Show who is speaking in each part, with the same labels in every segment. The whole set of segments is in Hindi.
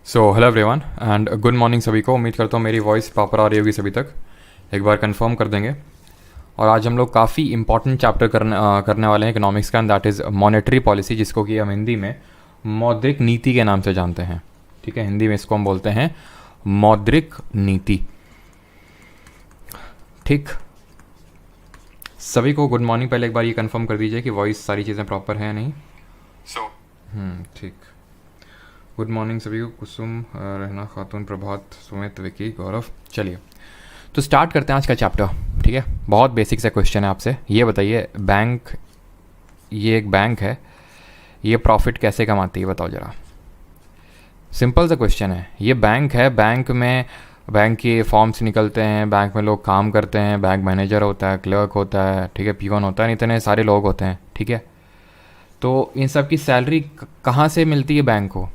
Speaker 1: So hello everyone and good morning सभी को। उम्मीद करता हूँ मेरी वॉइस प्रॉपर आ रही होगी सभी तक। एक बार कंफर्म कर देंगे। और आज हम लोग काफ़ी इंपॉर्टेंट चैप्टर करने वाले हैं इकोनॉमिक्स का, and that is monetary policy, जिसको कि हम हिंदी में मौद्रिक नीति के नाम से जानते हैं। ठीक है, हिंदी में इसको हम बोलते हैं मौद्रिक नीति। ठीक, सभी को गुड मॉर्निंग। पहले एक बार ये कंफर्म कर दीजिए कि वॉइस सारी चीज़ें प्रॉपर हैं या नहीं। ठीक, गुड मॉर्निंग सभी को। कुसुम, रहना खातून, प्रभात, सुमित, विकी, गौरव। चलिए तो स्टार्ट करते हैं आज का चैप्टर। ठीक है, बहुत बेसिक सा क्वेश्चन है आपसे। ये बताइए, बैंक, ये एक बैंक है, ये प्रॉफिट कैसे कमाती है बताओ ज़रा। सिंपल सा क्वेश्चन है। ये बैंक है, बैंक में बैंक के फॉर्म्स निकलते हैं, बैंक में लोग काम करते हैं, बैंक मैनेजर होता है, क्लर्क होता है, ठीक है, पीवन होता है, इतने सारे लोग होते हैं। ठीक है, तो इन सब की सैलरी कहाँ से मिलती है बैंक को?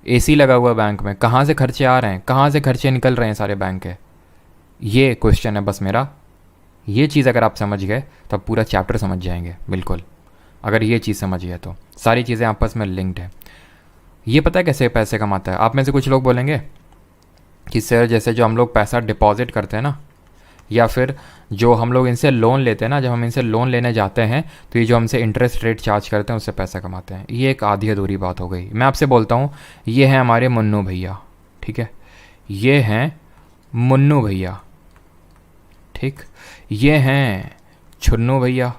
Speaker 1: एसी लगा हुआ बैंक में, कहाँ से खर्चे आ रहे हैं, कहाँ से खर्चे निकल रहे हैं सारे बैंक के? ये क्वेश्चन है बस मेरा। ये चीज़ अगर आप समझ गए तो आप पूरा चैप्टर समझ जाएंगे बिल्कुल। अगर ये चीज़ समझ गए तो सारी चीज़ें आपस में लिंक्ड है। ये पता है कैसे पैसे कमाता है? आप में से कुछ लोग बोलेंगे कि सर जैसे जो हम लोग पैसा डिपॉजिट करते हैं ना, या फिर जो हम लोग इनसे लोन लेते हैं ना, जब हम इनसे लोन लेने जाते हैं तो ये जो हमसे इंटरेस्ट रेट चार्ज करते हैं उससे पैसा कमाते हैं। ये एक आधी अधूरी बात हो गई। मैं आपसे बोलता हूँ, ये हैं हमारे मुन्नू भैया। ठीक है, ये हैं मुन्नू भैया। ठीक, ये हैं छुन्नू भैया।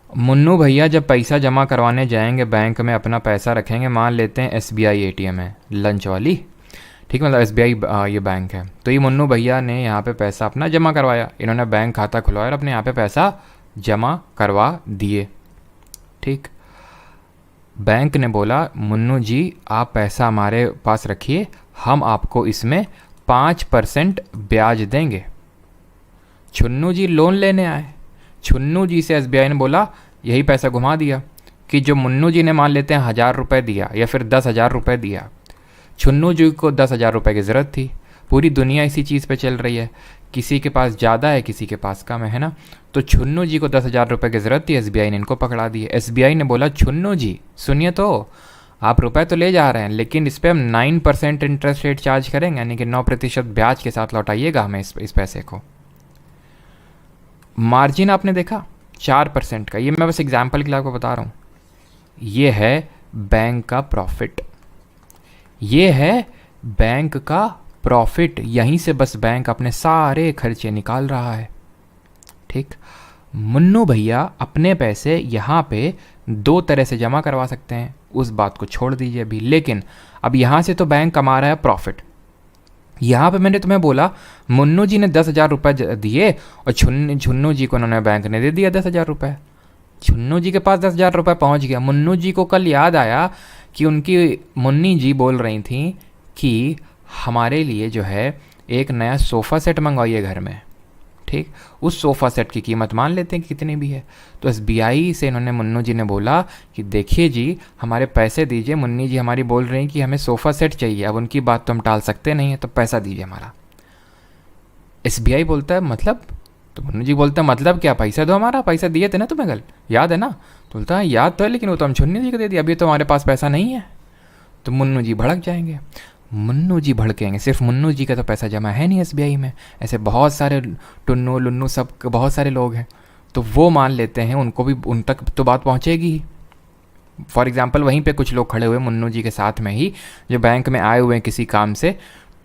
Speaker 1: मुन्नू भैया जब पैसा जमा करवाने जाएंगे बैंक में, अपना पैसा रखेंगे, मान लेते हैं एसबीआई एटीएम है, लंच वाली, ठीक है, मतलब एसबीआई ये बैंक है। तो ये मुन्नू भैया ने यहाँ पे पैसा अपना जमा करवाया, इन्होंने बैंक खाता खुलवाया और अपने यहाँ पे पैसा जमा करवा दिए। ठीक, बैंक ने बोला मुन्नू जी आप पैसा हमारे पास रखिए, हम आपको इसमें 5% ब्याज देंगे। छुन्नू जी लोन लेने आए, छुन्नू जी से एसबीआई ने बोला, यही पैसा घुमा दिया कि जो मुन्नू जी ने मान लेते हैं 1,000 रुपये दिया या फिर 10,000 रुपये दिया, छुन्नू जी को 10,000 रुपये की ज़रूरत थी। पूरी दुनिया इसी चीज़ पे चल रही है, किसी के पास ज़्यादा है किसी के पास कम है ना। तो छुन्नू जी को 10,000 रुपये की ज़रूरत थी, एसबीआई ने इनको पकड़ा दिए। एसबीआई ने बोला छुन्नू जी सुनिए, तो आप रुपए तो ले जा रहे हैं लेकिन इस पर हम 9% इंटरेस्ट रेट चार्ज करेंगे, यानी कि 9% ब्याज के साथ लौटाइएगा हमें इस पैसे को। मार्जिन आपने देखा 4% का। ये मैं बस एग्जाम्पल के लिए आपको बता रहा हूँ। ये है बैंक का प्रॉफिट, ये है बैंक का प्रॉफिट। यहीं से बस बैंक अपने सारे खर्चे निकाल रहा है। ठीक, मुन्नू भैया अपने पैसे यहाँ पे 2 तरह से जमा करवा सकते हैं, उस बात को छोड़ दीजिए अभी। लेकिन अब यहाँ से तो बैंक कमा रहा है प्रॉफिट। यहाँ पे मैंने तुम्हें बोला मुन्नू जी ने 10,000 रुपये दिए और छुन्नू जी को उन्होंने बैंक ने दे दिया 10,000 रुपये। छुन्नू जी के पास 10,000 रुपये पहुँच गया। मुन्नू जी को कल याद आया कि उनकी मुन्नी जी बोल रही थी कि हमारे लिए जो है एक नया सोफ़ा सेट मंगवाइए घर में। ठीक, उस सोफ़ा सेट की कीमत मान लेते हैं कि कितनी भी है। तो एसबीआई से इन्होंने मुन्नू जी ने बोला कि देखिए जी हमारे पैसे दीजिए, मुन्नी जी हमारी बोल रही हैं कि हमें सोफ़ा सेट चाहिए, अब उनकी बात तो हम टाल सकते नहीं है, तो पैसा दीजिए हमारा। एसबीआई बोलता है मतलब? तो मुन्नू जी बोलता है मतलब क्या, पैसा दो हमारा, पैसा दिए थे ना तुम्हें कल, याद है ना? तो बोलता है याद तो है लेकिन वो तो हम छुन्नी जी को दे दिया, अभी तो हमारे पास पैसा नहीं है। तो मुन्नू जी भड़क जाएंगे। मुन्नू जी भड़केंगे, सिर्फ मुन्नू जी का तो पैसा जमा है नहीं एसबीआई में, ऐसे बहुत सारे टुन्नू लुन्नू सब बहुत सारे लोग हैं। तो वो मान लेते हैं, उनको भी उन तक तो बात पहुंचेगी ही। फॉर एग्जांपल वहीं पे कुछ लोग खड़े हुए मुन्नू जी के साथ में ही, जो बैंक में आए हुए हैं किसी काम से,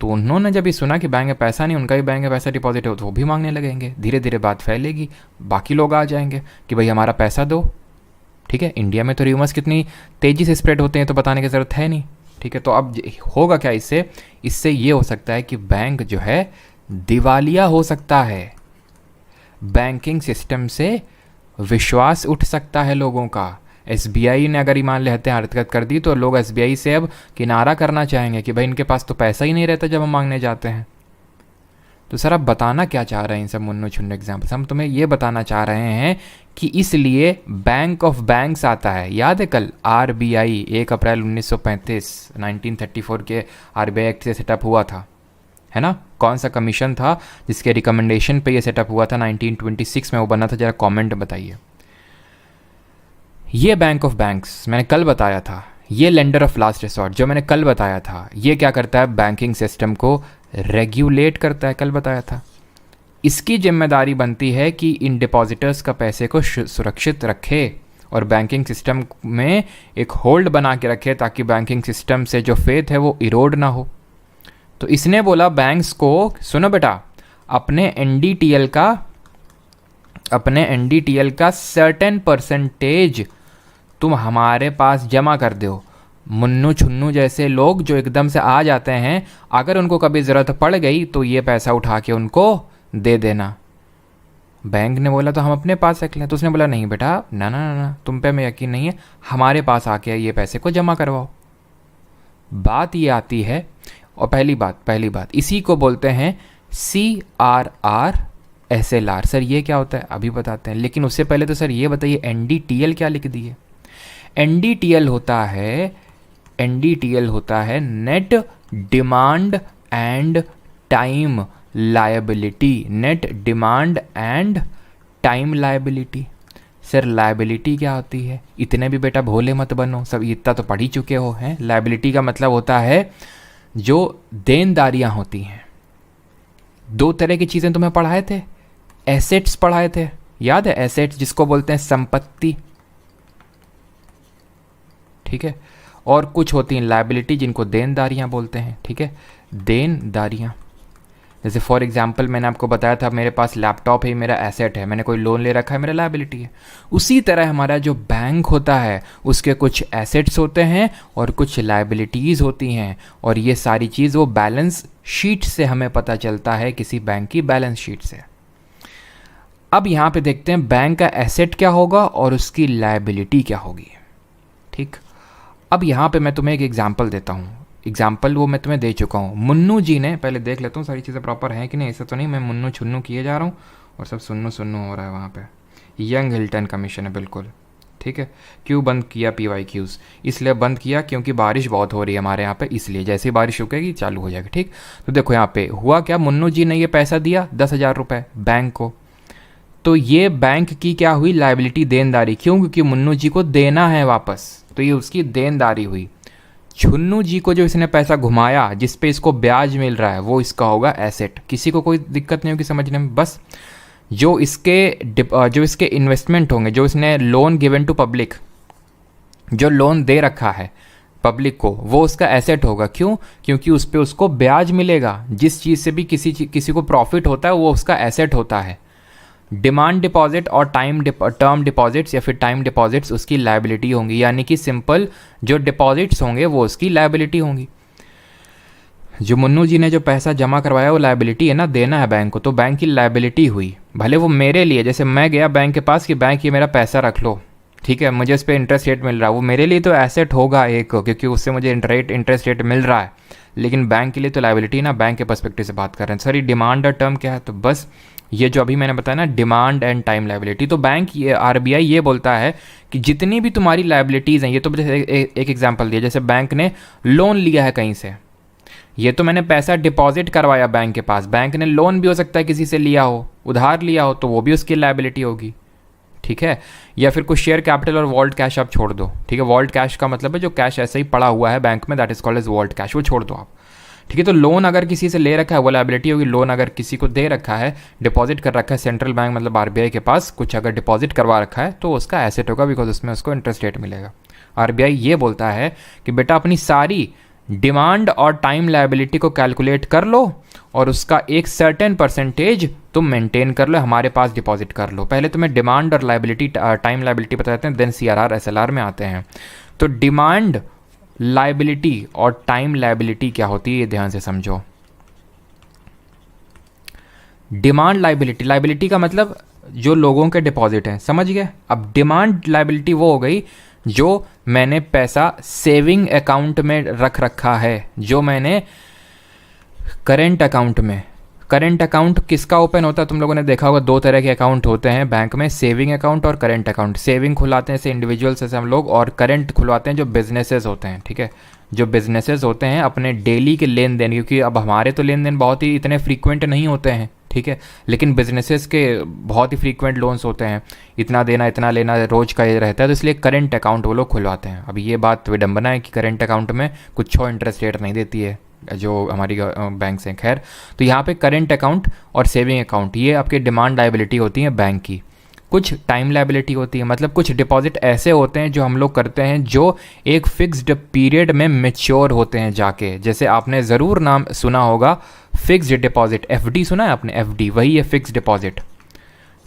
Speaker 1: तो उन्होंने जब ये सुना कि बैंक में पैसा नहीं, उनका भी बैंक में पैसा डिपॉजिट है, तो वो भी मांगने लगेंगे। धीरे धीरे बात फैलेगी, बाकी लोग आ जाएंगे कि भाई हमारा पैसा दो। ठीक है, इंडिया में तो र्यूमर्स कितनी तेज़ी से स्प्रेड होते हैं तो बताने की ज़रूरत है नहीं। ठीक है, तो अब होगा क्या इससे? इससे ये हो सकता है कि बैंक जो है दिवालिया हो सकता है, बैंकिंग सिस्टम से विश्वास उठ सकता है लोगों का। एसबीआई ने अगर ईमान लेते हैं हरकत कर दी तो लोग एसबीआई से अब किनारा करना चाहेंगे कि भाई इनके पास तो पैसा ही नहीं रहता जब हम मांगने जाते हैं। तो सर आप बताना क्या चाह रहे हैं इन सब मुन्नू छुन्नू एग्जाम्पल्स? हम तुम्हें ये बताना चाह रहे हैं कि इसलिए बैंक ऑफ बैंक्स आता है। याद है कल आरबीआई 1 अप्रैल 1935 1934 के आरबीआई एक्ट से सेटअप हुआ था, है ना? कौन सा कमीशन था जिसके रिकमेंडेशन पे ये सेटअप हुआ था? 1926 में वो बना था। जरा कमेंट बताइए। ये बैंक ऑफ बैंक्स मैंने कल बताया था, ये लेंडर ऑफ लास्ट रिसॉर्ट जो मैंने कल बताया था, ये क्या करता है, बैंकिंग सिस्टम को रेगुलेट करता है, कल बताया था। इसकी जिम्मेदारी बनती है कि इन डिपॉजिटर्स का पैसे को सुरक्षित रखे और बैंकिंग सिस्टम में एक होल्ड बना के रखे, ताकि बैंकिंग सिस्टम से जो फेथ है वो इरोड ना हो। तो इसने बोला बैंक्स को, सुनो बेटा, अपने एनडीटीएल का सर्टेन परसेंटेज तुम हमारे पास जमा कर दो। मुन्नू छुन्नू जैसे लोग जो एकदम से आ जाते हैं, अगर उनको कभी ज़रूरत पड़ गई तो ये पैसा उठा के उनको दे देना। बैंक ने बोला तो हम अपने पास रख लें, तो उसने बोला नहीं बेटा, ना ना ना ना, तुम पे हमें यकीन नहीं है, हमारे पास आके ये पैसे को जमा करवाओ। बात ये आती है, और पहली बात इसी को बोलते हैं CRR SLR। सर ये क्या होता है अभी बताते हैं, लेकिन उससे पहले तो सर ये बताइए NDTL क्या लिख दिए। NDTL होता है net demand and time liability. Net demand and time liability. Sir liability क्या होती है, इतने भी बेटा भोले मत बनो, सब इतना तो पढ़ ही चुके हो हैं। लायबिलिटी का मतलब होता है जो देनदारियां होती हैं। दो तरह की चीज़ें तुम्हें पढ़ाए थे, एसेट्स पढ़ाए थे, याद है, एसेट्स जिसको बोलते हैं संपत्ति, ठीक है, और कुछ होती हैं लायबिलिटी जिनको देनदारियां बोलते हैं, ठीक है, देनदारियां। जैसे फॉर एग्जांपल मैंने आपको बताया था, मेरे पास लैपटॉप है, मेरा एसेट है, मैंने कोई लोन ले रखा है, मेरा लायबिलिटी है। उसी तरह हमारा जो बैंक होता है उसके कुछ एसेट्स होते हैं और कुछ लायबिलिटीज़ होती हैं, और ये सारी चीज़ वो बैलेंस शीट से हमें पता चलता है, किसी बैंक की बैलेंस शीट से। अब यहाँ पे देखते हैं बैंक का एसेट क्या होगा और उसकी लायबिलिटी क्या होगी, ठीक। अब यहाँ पे मैं तुम्हें एक एग्जांपल देता हूँ, एग्जाम्पल वो मैं तुम्हें दे चुका हूँ। मुन्नू जी ने, पहले देख लेता हूँ सारी चीज़ें प्रॉपर हैं कि नहीं, ऐसा तो नहीं मैं मुन्नू छुन्नू किए जा रहा हूँ और सब सुन्नू सुन्नू हो रहा है वहाँ पे। यंग हिल्टन कमीशन है बिल्कुल, ठीक है। क्यों बंद किया PYQs, इसलिए बंद किया क्योंकि बारिश बहुत हो रही है हमारे यहाँ पे, इसलिए जैसे ही बारिश रुकेगी चालू हो जाएगी, ठीक। तो देखो यहाँ पे हुआ क्या, मुन्नू जी ने ये पैसा दिया 10,000 रुपये बैंक को, तो ये बैंक की क्या हुई, लायबिलिटी, देनदारी। क्यों, क्योंकि मुन्नू जी को देना है वापस, तो ये उसकी देनदारी हुई। छुन्नू जी को जो इसने पैसा घुमाया जिस पे इसको ब्याज मिल रहा है वो इसका होगा एसेट। किसी को कोई दिक्कत नहीं होगी समझने में, बस जो इसके इन्वेस्टमेंट होंगे, जो इसने लोन गिवन टू पब्लिक, जो लोन दे रखा है पब्लिक को, वो उसका एसेट होगा। क्यों, क्योंकि उस पर उसको ब्याज मिलेगा। जिस चीज़ से भी किसी को प्रॉफिट होता है वो उसका एसेट होता है। डिमांड डिपॉजिट और टर्म डिपॉजिट्स या फिर टाइम डिपॉजिट्स उसकी लायबिलिटी होंगी, यानी कि सिंपल जो डिपॉजिट्स होंगे वो उसकी लायबिलिटी होंगी। जो मुन्नू जी ने जो पैसा जमा करवाया वो लायबिलिटी है ना, देना है बैंक को, तो बैंक की लायबिलिटी हुई। भले वो मेरे लिए, जैसे मैं गया बैंक के पास कि बैंक ये मेरा पैसा रख लो, ठीक है, मुझे इस पर इंटरेस्ट रेट मिल रहा है, वो मेरे लिए तो एसेट होगा एक, क्योंकि उससे मुझे इंटरेस्ट रेट मिल रहा है, लेकिन बैंक के लिए तो लायबिलिटी ना, बैंक के पर्सपेक्टिव से बात कर रहे हैं। सॉरी, डिमांड और टर्म क्या है, तो बस ये जो अभी मैंने बताया ना, डिमांड एंड टाइम लायबिलिटी। तो बैंक ये RBI ये बोलता है कि जितनी भी तुम्हारी लायबिलिटीज़ हैं, ये तो जैसे एक एग्जांपल दिया, जैसे बैंक ने लोन लिया है कहीं से, ये तो मैंने पैसा डिपॉजिट करवाया बैंक के पास, बैंक ने लोन भी हो सकता है किसी से लिया हो, उधार लिया हो, तो वो भी उसकी लायबिलिटी होगी, ठीक है। या फिर कुछ शेयर कैपिटल और वॉल्ट कैश आप छोड़ दो, ठीक है। वॉल्ट कैश का मतलब है जो कैश ऐसे ही पड़ा हुआ है बैंक में, that is called as vault cash, वो छोड़ दो आप, ठीक है। तो लोन अगर किसी से ले रखा है वो लायबिलिटी होगी। लोन अगर किसी को दे रखा है, डिपॉजिट कर रखा है सेंट्रल बैंक मतलब RBI के पास, कुछ अगर डिपॉजिट करवा रखा है तो उसका एसेट होगा, बिकॉज उसमें उसको इंटरेस्ट रेट मिलेगा। RBI ये बोलता है कि बेटा अपनी सारी डिमांड और टाइम लायबिलिटी को कैलकुलेट कर लो और उसका एक सर्टेन परसेंटेज तुम मेंटेन कर लो, हमारे पास डिपॉजिट कर लो। पहले तुम्हें डिमांड और लायबिलिटी, टाइम लायबिलिटी बता देते हैं, देन CRR SLR में आते हैं। तो डिमांड लायबिलिटी और टाइम लायबिलिटी क्या होती है ये ध्यान से समझो। डिमांड लायबिलिटी का मतलब जो लोगों के डिपॉजिट हैं, समझ गए। अब डिमांड लायबिलिटी वो हो गई जो मैंने पैसा सेविंग अकाउंट में रख रखा है, जो मैंने करेंट अकाउंट में, करेंट अकाउंट किसका ओपन होता है, तुम लोगों ने देखा होगा, दो तरह के अकाउंट होते हैं बैंक में, सेविंग अकाउंट और करेंट अकाउंट। सेविंग खुलाते हैं जैसे इंडिविजुअल्स जैसे हम लोग, और करेंट खुलवाते हैं जो बिजनेसेस होते हैं, ठीक है। जो बिजनेसेस होते हैं अपने डेली के लेन देन, क्योंकि अब हमारे तो लेन देन बहुत ही इतने फ्रीक्वेंट नहीं होते हैं, ठीक है। लेकिन बिजनेसेस के बहुत ही फ्रीक्वेंट लोन्स होते हैं, इतना देना इतना लेना रोज का ये रहता है, तो इसलिए करंट अकाउंट वो लोग खुलवाते हैं। अभी ये बात विडंबना है कि करंट अकाउंट में कुछ इंटरेस्ट रेट नहीं देती है जो हमारी बैंक हैं। खैर, तो यहाँ पे करंट अकाउंट और सेविंग अकाउंट ये आपके डिमांड लायबिलिटी होती है बैंक की। कुछ टाइम लायबिलिटी होती है, मतलब कुछ डिपॉजिट ऐसे होते हैं जो हम लोग करते हैं जो एक फिक्स्ड पीरियड में मेच्योर होते हैं जाके। जैसे आपने ज़रूर नाम सुना होगा फिक्स्ड डिपॉजिट, एफडी सुना है आपने? एफडी वही है फिक्स्ड डिपॉजिट।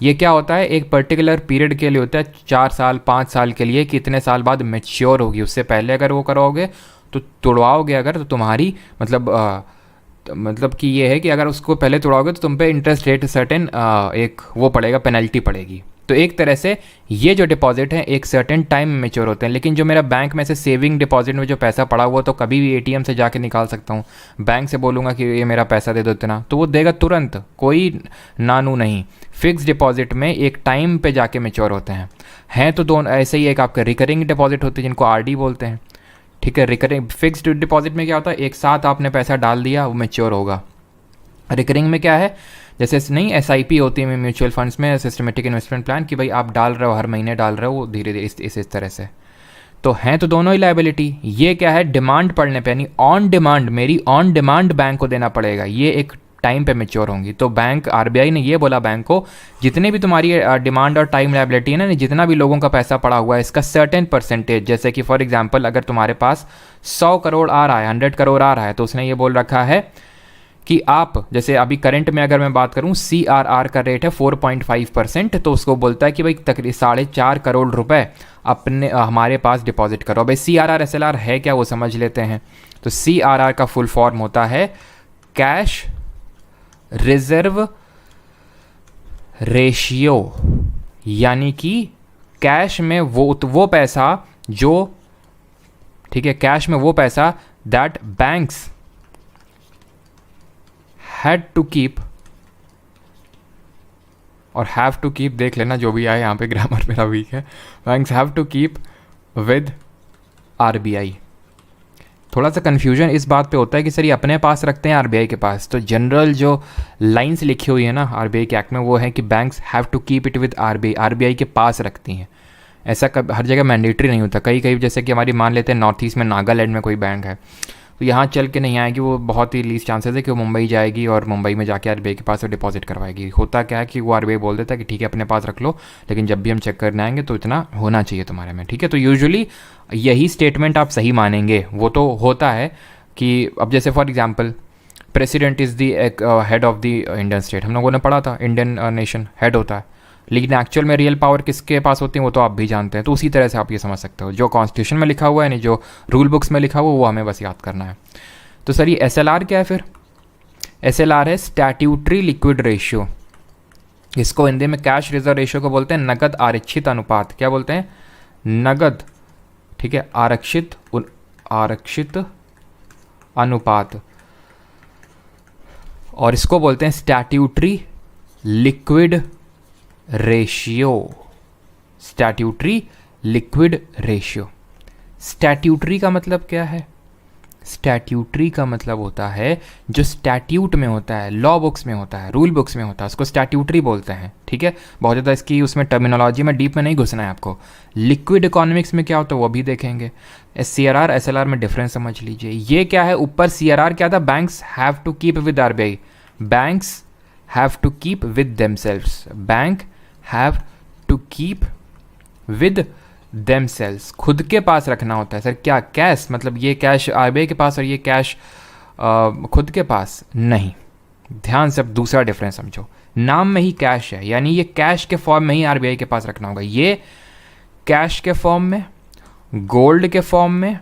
Speaker 1: ये क्या होता है, एक पर्टिकुलर पीरियड के लिए होता है, 4 साल 5 साल के लिए, कि इतने साल बाद मेच्योर होगी। उससे पहले अगर वो करोगे तो तुड़वाओगे अगर, तो तुम्हारी मतलब कि ये है कि अगर उसको पहले तोड़ाओगे तो तुम पे इंटरेस्ट रेट सर्टेन एक वो पड़ेगा, पेनल्टी पड़ेगी। तो एक तरह से ये जो डिपॉजिट है एक सर्टेन टाइम में मेच्योर होते हैं। लेकिन जो मेरा बैंक में से सेविंग डिपॉजिट में जो पैसा पड़ा हुआ, तो कभी भी एटीएम से जाके निकाल सकता हूँ। बैंक से बोलूँगा कि ये मेरा पैसा दे दो इतना, तो वो देगा तुरंत, कोई नानू नहीं। फिक्स डिपॉजिट में एक टाइम पे जाके मेच्योर होते हैं तो दोनों ऐसे ही। एक आपका रिकरिंग डिपॉजिट होते हैं जिनको आरडी बोलते हैं, ठीक है। रिकरिंग फिक्स्ड डिपॉजिट में क्या होता है, एक साथ आपने पैसा डाल दिया, वो मेच्योर होगा। रिकरिंग में क्या है, जैसे नहीं एसआईपी होती है म्यूचुअल फंड्स में, सिस्टमेटिक इन्वेस्टमेंट प्लान, कि भाई आप डाल रहे हो, हर महीने डाल रहे हो, वो धीरे धीरे इस तरह से। तो हैं तो दोनों ही लायबिलिटी। ये क्या है, डिमांड पड़ने पे, यानी ऑन डिमांड, मेरी ऑन डिमांड बैंक को देना पड़ेगा, ये एक टाइम पे मेच्योर होंगी। तो बैंक, आरबीआई ने ये बोला बैंक को, जितने भी तुम्हारी डिमांड और टाइम लायबिलिटी है ना, जितना भी लोगों का पैसा पड़ा हुआ है, इसका सर्टेन परसेंटेज, जैसे कि फॉर एग्जांपल अगर तुम्हारे पास 100 करोड़ आ रहा है, 100 करोड़ आ रहा है, तो उसने ये बोल रखा है कि आप, जैसे अभी करंट में अगर मैं बात करूं, CRR का रेट है 4.5%, तो उसको बोलता है कि भाई तकरीबन 4.5 करोड़ रुपए अपने हमारे पास डिपॉजिट करो। भाई CRR SLR है क्या, वो समझ लेते हैं। तो CRR का फुल फॉर्म होता है कैश रिजर्व रेशियो, यानी कि कैश में वो पैसा जो, ठीक है, कैश में वो पैसा that banks had to keep, और हैव टू कीप देख लेना जो भी आए, यहाँ पे ग्रामर मेरा वीक है। Banks have to keep with RBI. थोड़ा सा कन्फ्यूजन इस बात पे होता है कि सर ये अपने पास रखते हैं आरबीआई के पास, तो जनरल जो लाइंस लिखी हुई है ना आरबीआई के एक्ट में, वो है कि banks have to keep it with RBI, RBI के पास रखती हैं। ऐसा हर जगह मैंडेटरी नहीं होता। कई कई जैसे कि हमारी मान लेते हैं नॉर्थ ईस्ट में नागालैंड में कोई बैंक है, तो यहाँ चल के नहीं आएगी, वो बहुत ही लीस्ट चांसेस है कि वो मुंबई जाएगी और मुंबई में जाके आरबीआई के पास डिपॉजिट करवाएगी। होता क्या है कि वो आरबीआई बोल देता है कि ठीक है अपने पास रख लो, लेकिन जब भी हम चेक करने आएंगे तो इतना होना चाहिए तुम्हारे में, ठीक है। तो यूजुअली यही स्टेटमेंट आप सही मानेंगे। वो तो होता है कि अब जैसे for example president is the head of the Indian state, हम लोगों ने पढ़ा था इंडियन नेशन हेड होता है, लेकिन एक्चुअल में रियल पावर किसके पास होती है वो तो आप भी जानते हैं। तो उसी तरह से आप ये समझ सकते हो, जो कॉन्स्टिट्यूशन में लिखा हुआ है, नहीं जो रूल बुक्स में लिखा हुआ वो हमें बस याद करना है। तो सर ये SLR क्या है फिर? SLR है स्टैट्यूटरी लिक्विड रेशियो। इसको हिंदी में कैश रिजर्व रेशियो को बोलते हैं, नगद आरक्षित अनुपात। क्या बोलते हैं? नगद, ठीक है, आरक्षित अनुपात। और इसको बोलते हैं statutory liquid ratio. Statutory liquid ratio. Statutory का मतलब क्या है? स्टैट्यूटरी का मतलब होता है जो स्टैट्यूट में होता है, लॉ बुक्स में होता है, रूल बुक्स में होता है, उसको स्टैट्यूटरी बोलते हैं, ठीक है। बहुत ज़्यादा इसकी उसमें टर्मिनोलॉजी में डीप में नहीं घुसना है आपको। लिक्विड इकोनॉमिक्स में क्या होता है वो भी देखेंगे। CRR SLR में डिफरेंस समझ लीजिए। ये क्या है, ऊपर CRR क्या था, banks have to keep with RBI, banks have to keep with themselves, bank have to keep with themselves, खुद के पास रखना होता है। सर क्या कैश, मतलब ये कैश आरबीआई के पास और ये कैश खुद के पास नहीं। ध्यान से अब दूसरा डिफरेंस समझो, नाम में ही कैश है, यानी ये कैश के फॉर्म में ही आरबीआई के पास रखना होगा। ये कैश के फॉर्म में, गोल्ड के फॉर्म में,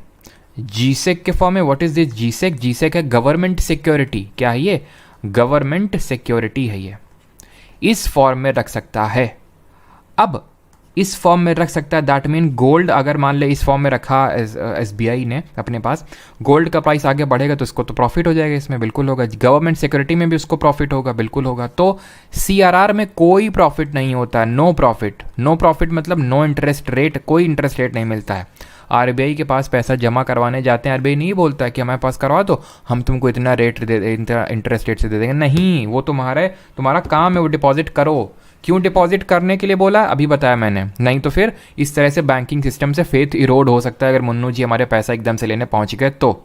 Speaker 1: जीसेक के फॉर्म में। What is this G-sec? G-sec है गवर्नमेंट सिक्योरिटी। क्या है ये? गवर्नमेंट सिक्योरिटी है ये। इस फॉर्म में रख सकता है। अब इस फॉर्म में रख सकता है, दैट मीन गोल्ड अगर मान ले इस फॉर्म में रखा एसबीआई ने अपने पास, गोल्ड का प्राइस आगे बढ़ेगा तो इसको तो प्रॉफिट हो जाएगा, इसमें बिल्कुल होगा। गवर्नमेंट सिक्योरिटी में भी उसको प्रॉफिट होगा, बिल्कुल होगा। तो CRR में कोई प्रॉफिट नहीं होता है, नो प्रॉफिट। नो प्रॉफिट मतलब नो इंटरेस्ट रेट, कोई इंटरेस्ट रेट नहीं मिलता है। आरबीआई के पास पैसा जमा करवाने जाते हैं, आरबीआई नहीं बोलता है कि हमारे पास करवा दो, हम तुमको इतना रेट दे, इतना इंटरेस्ट रेट से दे देंगे। नहीं, वो तुम्हारा काम है, वो डिपॉजिट करो। क्यों डिपॉजिट करने के लिए बोला, अभी बताया मैंने। नहीं तो फिर इस तरह से बैंकिंग सिस्टम से फेथ इरोड हो सकता है अगर मुन्नू जी हमारे पैसा एकदम से लेने पहुंच गए तो।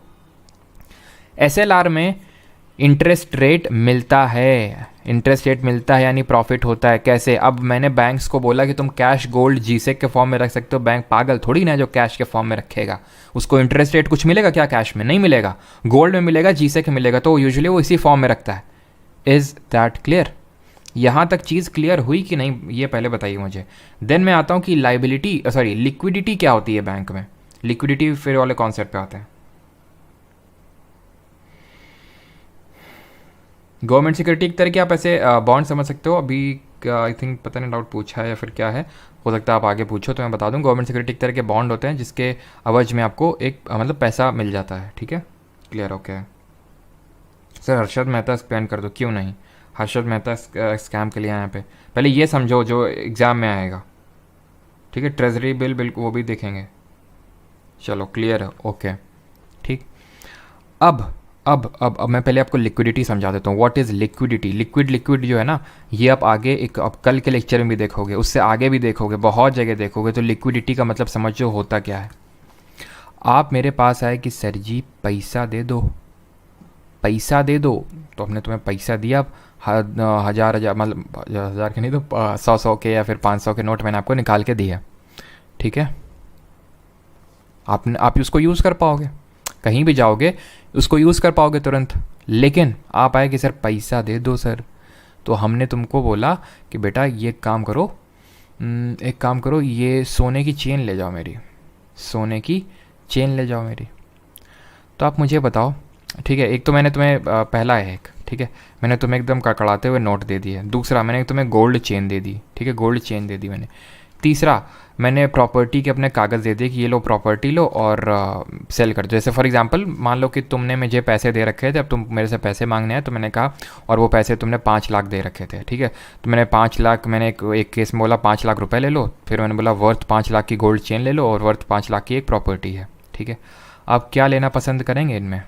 Speaker 1: एसएलआर में इंटरेस्ट रेट मिलता है, इंटरेस्ट रेट मिलता है यानी प्रॉफिट होता है। कैसे? अब मैंने बैंक्स को बोला कि तुम कैश गोल्ड जीसेक के फॉर्म में रख सकते हो। बैंक पागल थोड़ी ना जो कैश के फॉर्म में रखेगा, उसको इंटरेस्ट रेट कुछ मिलेगा क्या? कैश में नहीं मिलेगा, गोल्ड में मिलेगा, जीसेक में मिलेगा, तो यूजुअली वो इसी फॉर्म में रखता है। Is that clear? यहाँ तक चीज़ क्लियर हुई कि नहीं, ये पहले बताइए मुझे। देन मैं आता हूँ कि लिक्विडिटी क्या होती है बैंक में। लिक्विडिटी फिर वाले कॉन्सेप्ट पे आते हैं। गवर्नमेंट सिक्योरिटी एक तरह के आप ऐसे बॉन्ड समझ सकते हो। अभी आई थिंक पता नहीं डाउट पूछा है या फिर क्या है, हो सकता है आप आगे पूछो तो मैं बता दूं। गवर्नमेंट सिक्योरिटी एक तरह के बॉन्ड होते हैं जिसके अवज में आपको एक मतलब पैसा मिल जाता है। ठीक है, clear? Okay sir, Harshad Mehta explain कर दो। क्यों नहीं, हर्षद मेहता स्कैम के लिए यहाँ पे पहले ये समझो जो एग्ज़ाम में आएगा। ठीक है, ट्रेजरी बिल बिल्कुल वो भी देखेंगे। चलो क्लियर है, ओके ठीक। अब मैं पहले आपको लिक्विडिटी समझा देता हूँ। What is liquidity? लिक्विड जो है ना, ये आप आगे अब कल के लेक्चर में भी देखोगे, उससे आगे भी देखोगे, बहुत जगह देखोगे। तो लिक्विडिटी का मतलब समझो होता क्या है। आप मेरे पास आए कि सर जी पैसा दे दो, पैसा दे दो, तो हमने तुम्हें पैसा दिया। हज़ार मतलब हज़ार के नहीं तो 100 के या फिर 500 के नोट मैंने आपको निकाल के दिया। ठीक है, आप उसको यूज़ कर पाओगे, कहीं भी जाओगे उसको यूज़ कर पाओगे तुरंत। लेकिन आप आए कि सर पैसा दे दो सर, तो हमने तुमको बोला कि बेटा ये काम करो, एक काम करो, ये सोने की चेन ले जाओ मेरी, सोने की चेन ले जाओ मेरी। तो आप मुझे बताओ, ठीक है, एक तो मैंने तुम्हें पहला है एक, ठीक है, मैंने तुम्हें एकदम कड़कड़ाते हुए नोट दे दिए। दूसरा मैंने तुम्हें गोल्ड चेन दे दी, ठीक है, गोल्ड चेन दे दी मैंने। तीसरा मैंने प्रॉपर्टी के अपने कागज़ दे दिए कि ये लो प्रॉपर्टी लो और सेल कर दो। जैसे फॉर एग्जांपल मान लो कि तुमने मुझे पैसे दे रखे थे, अब तुम मेरे से पैसे मांगने हैं, तो मैंने कहा, और वो पैसे तुमने 5 लाख दे रखे थे, ठीक है, तो मैंने 5 लाख, मैंने एक केस में बोला 5 लाख रुपए ले लो, फिर मैंने बोला वर्थ 5 लाख की गोल्ड चेन ले लो और वर्थ 5 लाख की एक प्रॉपर्टी है। ठीक है, आप क्या लेना पसंद करेंगे इनमें?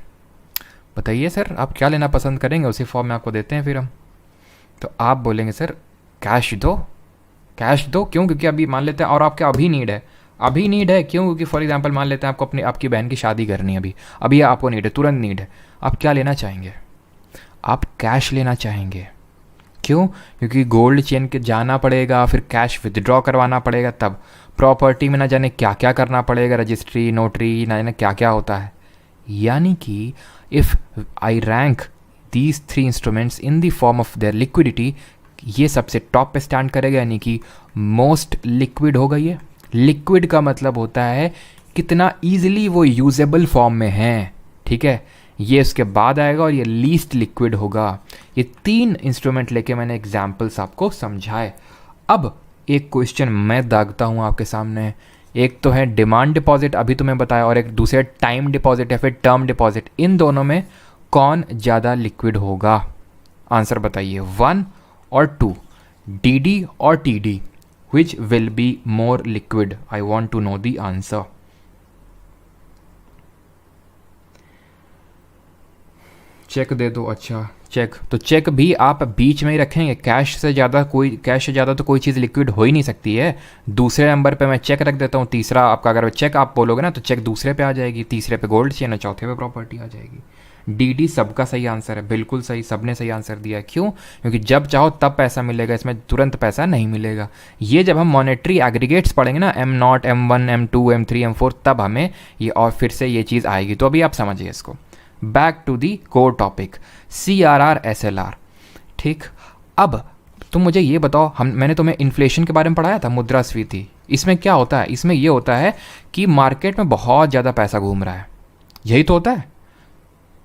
Speaker 1: बताइए सर, आप क्या लेना पसंद करेंगे? उसी फॉर्म में आपको देते हैं फिर हम। तो आप बोलेंगे सर कैश दो, कैश दो। क्यों? क्योंकि अभी मान लेते हैं, और आपका अभी नीड है, अभी नीड है। क्यों? क्योंकि फॉर एग्जांपल मान लेते हैं आपको आपकी बहन की शादी करनी है, अभी आपको नीड है, तुरंत नीड है। आप क्या लेना चाहेंगे? आप कैश लेना चाहेंगे। क्यों? क्योंकि गोल्ड चेन के जाना पड़ेगा, फिर कैश विदड्रॉ करवाना पड़ेगा, तब प्रॉपर्टी में ना जाने क्या क्या करना पड़ेगा, रजिस्ट्री, नोटरी, ना जाने क्या क्या होता है। यानी कि if I rank these 3 instruments in the form of their liquidity, ये सबसे टॉप पे स्टैंड करेगा, यानी कि मोस्ट लिक्विड होगा। ये लिक्विड का मतलब होता है कितना ईजिली वो यूजेबल फॉर्म में है। ठीक है, ये उसके बाद आएगा और ये लीस्ट लिक्विड होगा। ये 3 इंस्ट्रूमेंट लेके मैंने एग्जाम्पल्स आपको समझाए। अब एक क्वेश्चन मैं दागता हूँ आपके सामने। एक तो है डिमांड डिपॉजिट, अभी तुम्हें बताया, और एक दूसरे टाइम डिपॉजिट या फिर टर्म डिपॉजिट। इन दोनों में कौन ज़्यादा लिक्विड होगा? आंसर बताइए, 1 और 2, DD और TD, which will be more liquid? I want to know the answer. Check दे दो। अच्छा चेक, तो चेक भी आप बीच में ही रखेंगे। कैश से ज़्यादा तो कोई चीज़ लिक्विड हो ही नहीं सकती है। दूसरे नंबर पे मैं चेक रख देता हूँ। तीसरा आपका, अगर चेक आप बोलोगे ना तो चेक दूसरे पे आ जाएगी, तीसरे पे गोल्ड चेन, चौथे पे प्रॉपर्टी आ जाएगी। DD सबका सही आंसर है, बिल्कुल सही, सबने सही आंसर दिया है। क्यों? क्योंकि जब चाहो तब पैसा मिलेगा, इसमें तुरंत पैसा नहीं मिलेगा। ये जब हम मॉनेटरी एग्रीगेट्स पढ़ेंगे ना, M0, M1, M2, M3, M4, तब हमें ये और फिर से ये चीज़ आएगी। तो अभी आप समझिए इसको। Back to the core topic, CRR SLR। ठीक, अब तुम मुझे ये बताओ, मैंने तुम्हें इन्फ्लेशन के बारे में पढ़ाया था, मुद्रास्फीति। इसमें क्या होता है? इसमें ये होता है कि मार्केट में बहुत ज़्यादा पैसा घूम रहा है, यही तो होता है।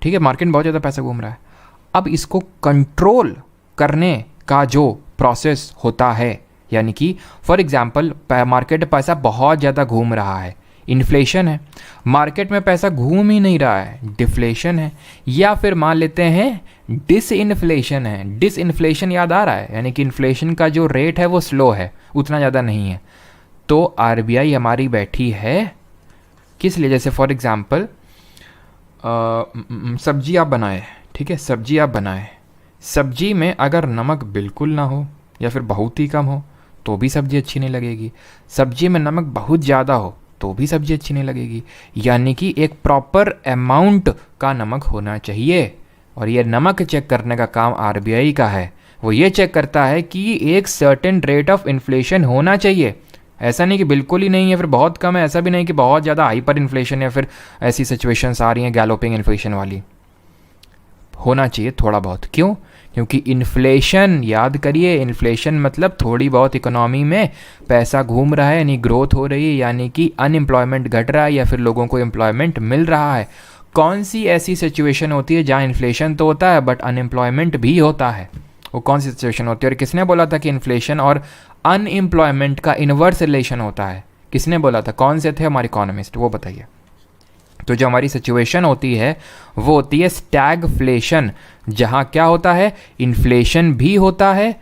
Speaker 1: ठीक है, मार्केट में बहुत ज़्यादा पैसा घूम रहा है। अब इसको कंट्रोल करने का जो प्रोसेस होता है, यानी कि फॉर एग्जांपल मार्केट में पैसा बहुत ज़्यादा घूम रहा है, इन्फ्लेशन है, मार्केट में पैसा घूम ही नहीं रहा है, डिफ्लेशन है, या फिर मान लेते हैं डिसइन्फ्लेशन है। डिसइन्फ्लेशन याद आ रहा है, यानी कि इन्फ्लेशन का जो रेट है वो स्लो है, उतना ज़्यादा नहीं है। तो RBI हमारी बैठी है किस लिए? जैसे फॉर एग्ज़ाम्पल सब्जी आप बनाए, ठीक है, सब्जी आप बनाए, सब्जी में अगर नमक बिल्कुल ना हो या फिर बहुत ही कम हो तो भी सब्ज़ी अच्छी नहीं लगेगी। सब्जी में नमक बहुत ज़्यादा हो तो भी सब्ज़ी अच्छी नहीं लगेगी। यानी कि एक प्रॉपर अमाउंट का नमक होना चाहिए। और ये नमक चेक करने का काम आरबीआई का है। वो ये चेक करता है कि एक सर्टेन रेट ऑफ इन्फ्लेशन होना चाहिए। ऐसा नहीं कि बिल्कुल ही नहीं है फिर बहुत कम है, ऐसा भी नहीं कि बहुत ज़्यादा हाइपर इन्फ्लेशन या फिर ऐसी सिचुएशंस आ रही हैं गैलोपिंग इन्फ्लेशन वाली। होना चाहिए थोड़ा बहुत। क्यों? क्योंकि इन्फ्लेशन, याद करिए, इन्फ्लेशन मतलब थोड़ी बहुत इकोनॉमी में पैसा घूम रहा है, यानी ग्रोथ हो रही है, यानी कि अनएम्प्लॉयमेंट घट रहा है या फिर लोगों को एम्प्लॉयमेंट मिल रहा है। कौन सी ऐसी सिचुएशन होती है जहाँ इन्फ्लेशन तो होता है बट अनएम्प्लॉयमेंट भी होता है? वो कौन सी सिचुएशन होती है? और किसने बोला था कि इन्फ्लेशन और अनएम्प्लॉयमेंट का इन्वर्स रिलेशन होता है? किसने बोला था? कौन से थे हमारे इकोनॉमिस्ट? वो बताइए। तो जो हमारी सिचुएशन होती है वो होती है स्टैगफ्लेशन, जहाँ क्या होता है, इन्फ्लेशन भी होता है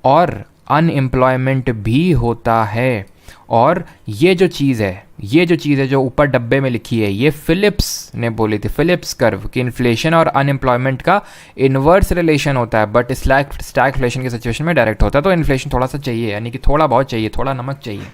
Speaker 1: और अनएम्प्लॉयमेंट भी होता है। और ये जो चीज़ है जो ऊपर डब्बे में लिखी है, ये फिलिप्स ने बोली थी, फिलिप्स कर्व, कि इन्फ्लेशन और अनएम्प्लॉयमेंट का इन्वर्स रिलेशन होता है बट स्टैगफ्लेशन की सिचुएशन में डायरेक्ट होता है। तो इन्फ्लेशन थोड़ा सा चाहिए, यानी कि थोड़ा बहुत चाहिए, थोड़ा नमक चाहिए।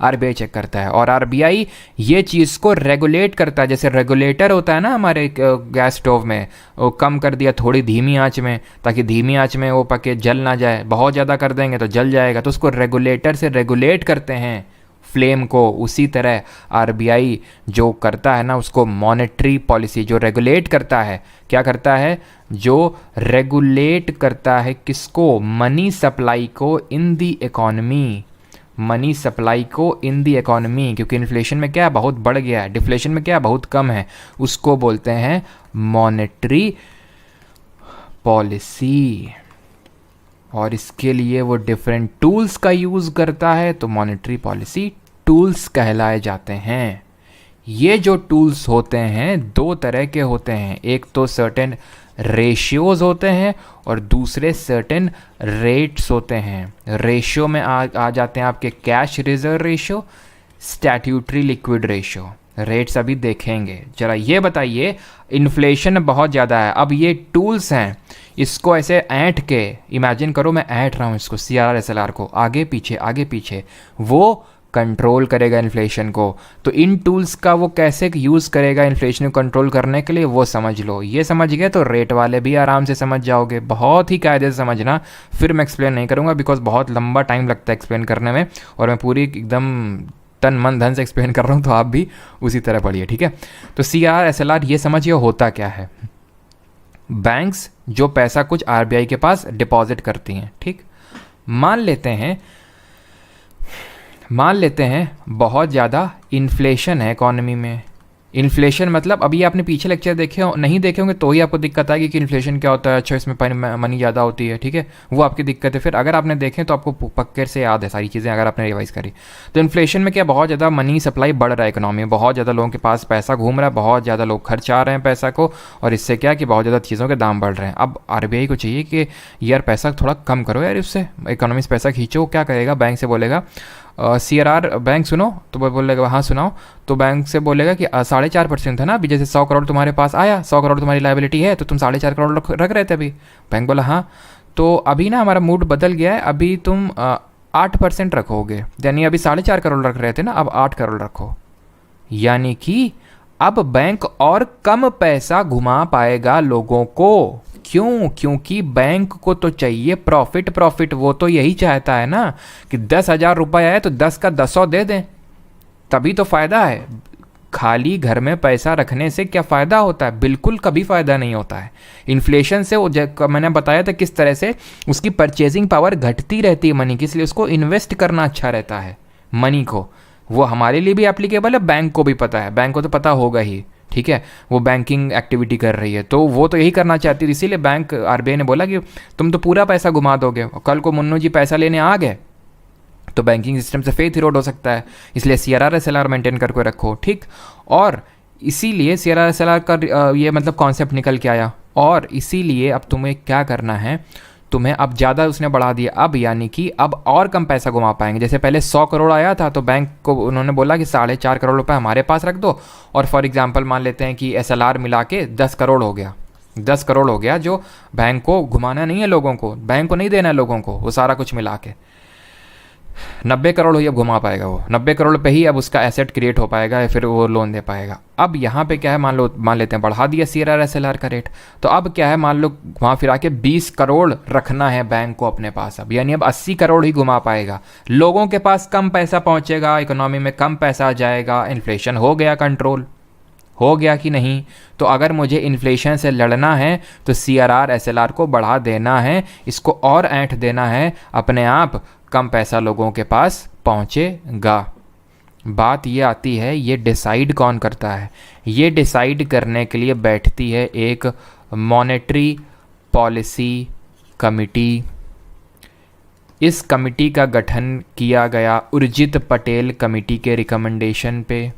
Speaker 1: आरबीआई चेक करता है और आरबीआई ये चीज़ को रेगुलेट करता है। जैसे रेगुलेटर होता है ना हमारे गैस स्टोव में, वो कम कर दिया थोड़ी धीमी आंच में, ताकि धीमी आंच में वो पके जल ना जाए, बहुत ज़्यादा कर देंगे तो जल जाएगा, तो उसको रेगुलेटर से रेगुलेट करते हैं फ्लेम को। उसी तरह आरबीआई जो करता है ना, उसको मॉनेटरी पॉलिसी, जो रेगुलेट करता है, क्या करता है, जो रेगुलेट करता है किसको? मनी सप्लाई को इन दी इकोनॉमी, मनी सप्लाई को इन दी इकोनॉमी। क्योंकि इन्फ्लेशन में क्या है, बहुत बढ़ गया है, डिफ्लेशन में क्या है, बहुत कम है, उसको बोलते हैं मॉनेटरी पॉलिसी। और इसके लिए वो डिफरेंट टूल्स का यूज़ करता है, तो मॉनेटरी पॉलिसी टूल्स कहलाए जाते हैं। ये जो टूल्स होते हैं दो तरह के होते हैं, एक तो सर्टेन रेशियोज़ होते हैं और दूसरे सर्टेन रेट्स होते हैं। रेशियो में आ जाते हैं आपके cash reserve ratio, statutory liquid ratio. Rates अभी देखेंगे। जरा ये बताइए, इन्फ्लेशन बहुत ज़्यादा है, अब ये टूल्स हैं, इसको ऐसे ऐंठ के इमेजिन करो, मैं ऐंठ रहा हूँ इसको, CRR/SLR को आगे पीछे, वो कंट्रोल करेगा इन्फ्लेशन को। तो इन टूल्स का वो कैसे यूज़ करेगा इन्फ्लेशन को कंट्रोल करने के लिए, वो समझ लो। ये समझ गए तो रेट वाले भी आराम से समझ जाओगे, बहुत ही कायदे से समझना। फिर मैं एक्सप्लेन नहीं करूँगा बिकॉज बहुत लंबा टाइम लगता है एक्सप्लेन करने में, और मैं पूरी एकदम तन मन धन से एक्सप्लेन कर रहा हूँ, तो आप भी उसी तरह पढ़िए, ठीक है। तो CRR/SLR ये समझिए होता क्या है। बैंक्स जो पैसा कुछ आरबीआई के पास डिपॉजिट करती हैं, ठीक, मान लेते हैं बहुत ज़्यादा इन्फ्लेशन है इकॉनमी में। इन्फ्लेशन मतलब अभी आपने पीछे लेक्चर नहीं देखे होंगे तो ही आपको दिक्कत आएगी कि इन्फ्लेशन क्या होता है, अच्छा इसमें मनी ज़्यादा होती है, ठीक है, वो आपकी दिक्कत है। फिर अगर आपने देखें तो आपको पक्के से याद है सारी चीज़ें, अगर आपने रिवाइज करी। तो इन्फ्लेशन में क्या, बहुत ज़्यादा मनी सप्लाई बढ़ रहा है इकोनॉमी में, बहुत ज़्यादा लोगों के पास पैसा घूम रहा है, बहुत ज़्यादा लोग खर्च आ रहे हैं पैसा को, और इससे क्या कि बहुत ज़्यादा चीज़ों के दाम बढ़ रहे हैं। अब आरबीआई को चाहिए कि यार पैसा थोड़ा कम करो यार, इससे इकोनॉमी से पैसा खींचो। क्या करेगा, बैंक से बोलेगा CRR, बैंक सुनो, तो वो बोलेगा हाँ सुनाओ, तो बैंक से बोलेगा कि 4.5% था ना अभी, जैसे 100 करोड़ तुम्हारे पास आया, 100 करोड़ तुम्हारी लायबिलिटी है, तो तुम 4.5 करोड़ रख रहे थे अभी। बैंक बोला हाँ, तो अभी ना हमारा मूड बदल गया है, अभी तुम 8% रखोगे, यानी अभी 4.5 करोड़ रख रहे थे ना, अब 8 करोड़ रखो। यानी कि अब बैंक और कम पैसा घुमा पाएगा लोगों को। क्यों? क्योंकि बैंक को तो चाहिए प्रॉफिट, वो तो यही चाहता है ना कि 10,000 रुपये आए तो 10 का 10 दे दें, तभी तो फ़ायदा है। खाली घर में पैसा रखने से क्या फ़ायदा होता है? बिल्कुल कभी फ़ायदा नहीं होता है। इन्फ्लेशन से वो मैंने बताया था किस तरह से उसकी परचेजिंग पावर घटती रहती है मनी की, इसलिए उसको इन्वेस्ट करना अच्छा रहता है मनी को। वो हमारे लिए भी एप्लीकेबल है, बैंक को भी पता है, बैंक को तो पता होगा ही, ठीक है, वो बैंकिंग एक्टिविटी कर रही है तो वो तो यही करना चाहती है। इसीलिए बैंक आरबीआई ने बोला कि तुम तो पूरा पैसा घुमा दोगे, कल को मुन्नू जी पैसा लेने आ गए तो बैंकिंग सिस्टम से फेथ इरोड हो सकता है, इसलिए CRR/SLR मेंटेन करके रखो, ठीक। और इसीलिए CRR/SLR का ये मतलब कॉन्सेप्ट निकल के आया, और इसीलिए अब तुम्हें क्या करना है, तुम्हें अब ज़्यादा उसने बढ़ा दिया, अब यानी कि अब और कम पैसा घुमा पाएंगे। जैसे पहले 100 करोड़ आया था तो बैंक को उन्होंने बोला कि 4.5 करोड़ रुपए हमारे पास रख दो, और फॉर एग्जांपल मान लेते हैं कि एसएलआर मिला के 10 करोड़ हो गया। 10 करोड़ हो गया जो बैंक को घुमाना नहीं है लोगों को, बैंक को नहीं देना है लोगों को, वो सारा कुछ मिला के 90 करोड़ ही अब घुमा पाएगा। वो 90 करोड़ पे ही अब उसका एसेट क्रिएट हो पाएगा या फिर वो लोन दे पाएगा। अब यहाँ पे क्या है, मान लेते हैं बढ़ा दिया सीआरआर एसएलआर का रेट, तो अब क्या है, मान लो वहाँ फिर आके 20 करोड़ रखना है बैंक को अपने पास अब, यानी अब 80 करोड़ ही घुमा पाएगा। लोगों के पास कम पैसा पहुँचेगा, इकोनॉमी में कम पैसा आ जाएगा, इन्फ्लेशन हो गया कंट्रोल, हो गया कि नहीं। तो अगर मुझे इन्फ्लेशन से लड़ना है तो सीआरआर एसएलआर को बढ़ा देना है, इसको और ऐंठ देना है, अपने आप कम पैसा लोगों के पास पहुंचेगा। बात ये आती है, ये डिसाइड कौन करता है? ये डिसाइड करने के लिए बैठती है एक मॉनेटरी पॉलिसी कमिटी। इस कमिटी का गठन किया गया उर्जित पटेल कमेटी के रिकमेंडेशन पे।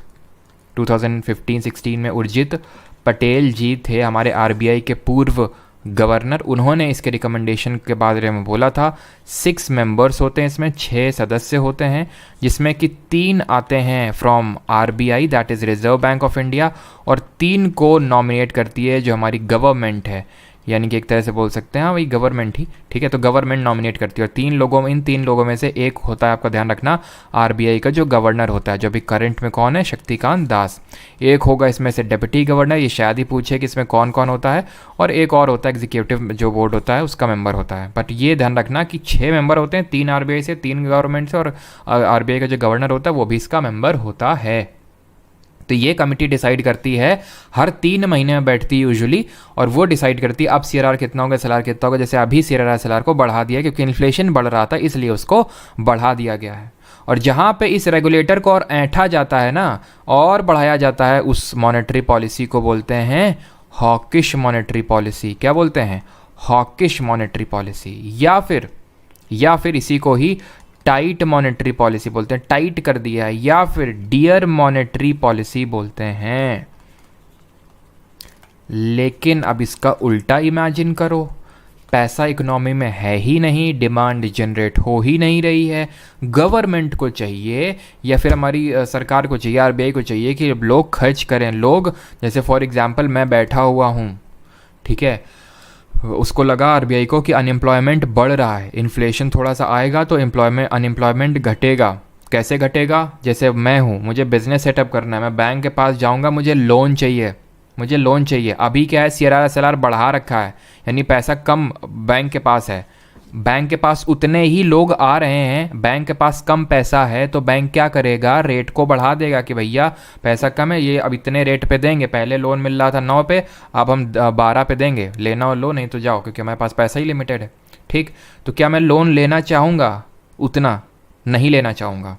Speaker 1: 2015-16 में उर्जित पटेल जी थे हमारे आरबीआई के पूर्व गवर्नर, उन्होंने इसके रिकमेंडेशन के बारे में बोला था। 6 मेंबर्स होते हैं इसमें, 6 सदस्य होते हैं, जिसमें कि 3 आते हैं from RBI that is reserve Bank of India, और 3 को नॉमिनेट करती है जो हमारी गवर्नमेंट है, यानी कि एक तरह से बोल सकते हैं वही गवर्नमेंट ही, ठीक है। तो गवर्नमेंट नॉमिनेट करती है, और इन 3 लोगों में से एक होता है, आपका ध्यान रखना, आरबीआई का जो गवर्नर होता है, जो अभी करंट में कौन है, शक्तिकांत दास। एक होगा इसमें से डिप्टी गवर्नर, ये शायद ही पूछे कि इसमें कौन कौन होता है, और एक और होता है एग्जीक्यूटिव जो बोर्ड होता है उसका मेंबर होता है। बट ये ध्यान रखना कि 6 मेंबर होते हैं, 3 आरबीआई से, 3 गवर्नमेंट से, और आरबीआई का जो गवर्नर होता है वो भी इसका मेंबर होता है। तो ये कमेटी डिसाइड करती है, हर 3 महीने में बैठती है यूजुअली, और वो डिसाइड करती है अब सीआरआर कितना होगा, एसएलआर कितना होगा। जैसे अभी सीआरआर एसएलआर को बढ़ा दिया क्योंकि इन्फ्लेशन बढ़ रहा था, इसलिए उसको बढ़ा दिया गया है। और जहाँ पे इस रेगुलेटर को और ऐंठा जाता है ना, और बढ़ाया जाता है, उस मॉनेटरी पॉलिसी को बोलते हैं हॉकिश मॉनेटरी पॉलिसी। क्या बोलते हैं? हॉकिश मॉनेटरी पॉलिसी, या फिर इसी को ही टाइट मॉनेटरी पॉलिसी बोलते हैं, टाइट कर दिया है, या फिर डियर मॉनेटरी पॉलिसी बोलते हैं। लेकिन अब इसका उल्टा इमेजिन करो, पैसा इकोनॉमी में है ही नहीं, डिमांड जनरेट हो ही नहीं रही है, गवर्नमेंट को चाहिए या फिर हमारी सरकार को चाहिए, आरबीआई को चाहिए कि लोग खर्च करें। लोग, जैसे फॉर एग्जांपल मैं बैठा हुआ हूँ, ठीक है, उसको लगा आरबीआई को कि अनएम्प्लॉयमेंट बढ़ रहा है, इन्फ्लेशन थोड़ा सा आएगा तो अनएम्प्लॉयमेंट घटेगा। कैसे घटेगा? जैसे मैं हूँ, मुझे बिज़नेस सेटअप करना है, मैं बैंक के पास जाऊँगा, मुझे लोन चाहिए। अभी क्या है, सीआरआर एसएलआर बढ़ा रखा है, यानी पैसा कम बैंक के पास है, बैंक के पास उतने ही लोग आ रहे हैं, बैंक के पास कम पैसा है, तो बैंक क्या करेगा, रेट को बढ़ा देगा कि भैया पैसा कम है, ये अब इतने रेट पे देंगे। पहले लोन मिल रहा था 9 पे, अब हम 12 पे देंगे, लेना हो लो, नहीं तो जाओ, क्योंकि हमारे पास पैसा ही लिमिटेड है। ठीक, तो क्या मैं लोन लेना चाहूँगा? उतना नहीं लेना चाहूँगा।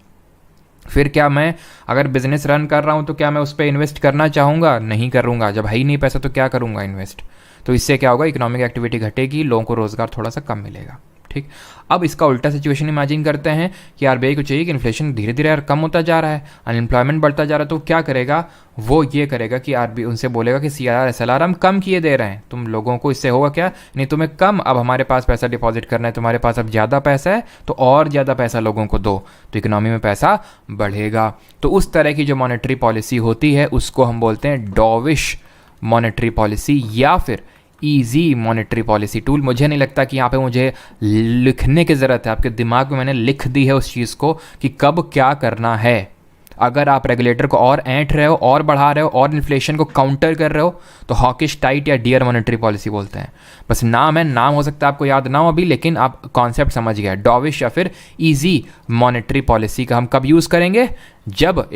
Speaker 1: फिर क्या मैं अगर बिजनेस रन कर रहा हूँ तो क्या मैं उस पर इन्वेस्ट करना चाहूँगा? नहीं करूँगा, जब है ही नहीं पैसा तो क्या करूँगा इन्वेस्ट। तो इससे क्या होगा, इकोनॉमिक एक्टिविटी घटेगी, लोगों को रोज़गार थोड़ा सा कम मिलेगा। ठीक, अब इसका उल्टा सिचुएशन इमेजिन करते हैं कि आरबीआई को चाहिए कि इन्फ्लेशन धीरे धीरे कम होता जा रहा है, अनएम्प्लॉयमेंट बढ़ता जा रहा है, तो क्या करेगा वो, ये करेगा कि आरबीआई उनसे बोलेगा कि सीआरआर एसएलआर हम कम किए दे रहे हैं तुम लोगों को, इससे होगा क्या, नहीं तुम्हें कम, अब हमारे पास पैसा डिपॉजिट करना है, तुम्हारे पास अब ज़्यादा पैसा है तो और ज़्यादा पैसा लोगों को दो, तो इकोनॉमी में पैसा बढ़ेगा। तो उस तरह की जो मॉनेटरी पॉलिसी होती है उसको हम बोलते हैं डॉविश मॉनेटरी पॉलिसी या फिर ईजी मॉनेटरी पॉलिसी टूल। मुझे नहीं लगता कि यहाँ पे मुझे लिखने की ज़रूरत है, आपके दिमाग में मैंने लिख दी है उस चीज़ को कि कब क्या करना है। अगर आप रेगुलेटर को और ऐंठ रहे हो और बढ़ा रहे हो और इन्फ्लेशन को काउंटर कर रहे हो तो हॉकिश टाइट या डियर मॉनेटरी पॉलिसी बोलते हैं। बस नाम है, नाम हो सकता है आपको याद ना हो अभी, लेकिन आप कॉन्सेप्ट समझ गए। डॉविश या फिर ईजी मॉनेटरी पॉलिसी का हम कब यूज़ करेंगे, जब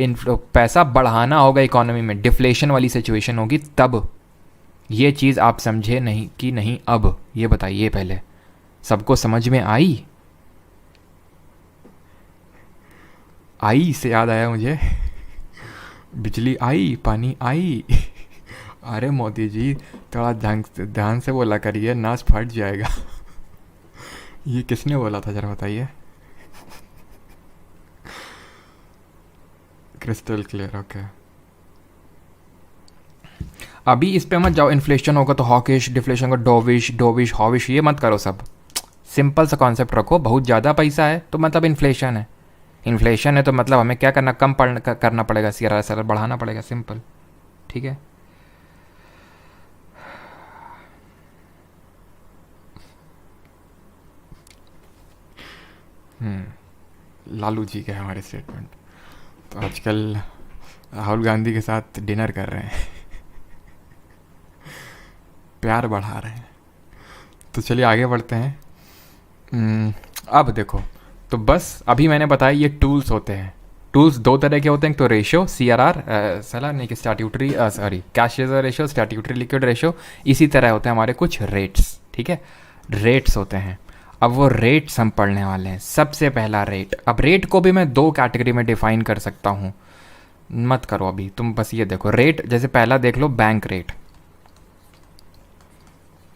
Speaker 1: पैसा बढ़ाना होगा इकोनॉमी में, डिफ्लेशन वाली सिचुएशन होगी तब। ये चीज़ आप समझे नहीं कि नहीं? अब ये बताइए, पहले सबको समझ में आई से याद आया मुझे, बिजली आई, पानी आई। अरे मोदी जी थोड़ा ध्यान से बोला करिए, नाश फट जाएगा। ये किसने बोला था जरा बताइए? Crystal clear, okay. अभी इस पे मत जाओ, इन्फ्लेशन होगा तो हॉकिश, डिफ्लेशन का डोविश, हॉविश, ये मत करो सब। सिंपल सा कॉन्सेप्ट रखो, बहुत ज़्यादा पैसा है तो मतलब इन्फ्लेशन है, इन्फ्लेशन है तो मतलब हमें क्या करना, कम करना पड़ेगा, CRR बढ़ाना पड़ेगा, सिंपल। ठीक है, लालू जी के हमारे स्टेटमेंट तो आजकल राहुल गांधी के साथ डिनर कर रहे हैं प्यार बढ़ा रहे हैं। तो चलिए आगे बढ़ते हैं। अब देखो, तो बस अभी मैंने बताया ये टूल्स होते हैं। टूल्स दो तरह के होते हैं, तो रेशो CRR सला नहीं कि statutory sorry cash reserve ratio, statutory liquid ratio, इसी तरह होते हैं हमारे कुछ रेट्स। ठीक है, रेट्स होते हैं। अब वो रेट्स हम पढ़ने वाले हैं। सबसे पहला रेट, अब रेट को भी मैं दो कैटेगरी में डिफाइन कर सकता हूँ, मत करो अभी तुम, बस ये देखो रेट। जैसे पहला देख लो बैंक रेट।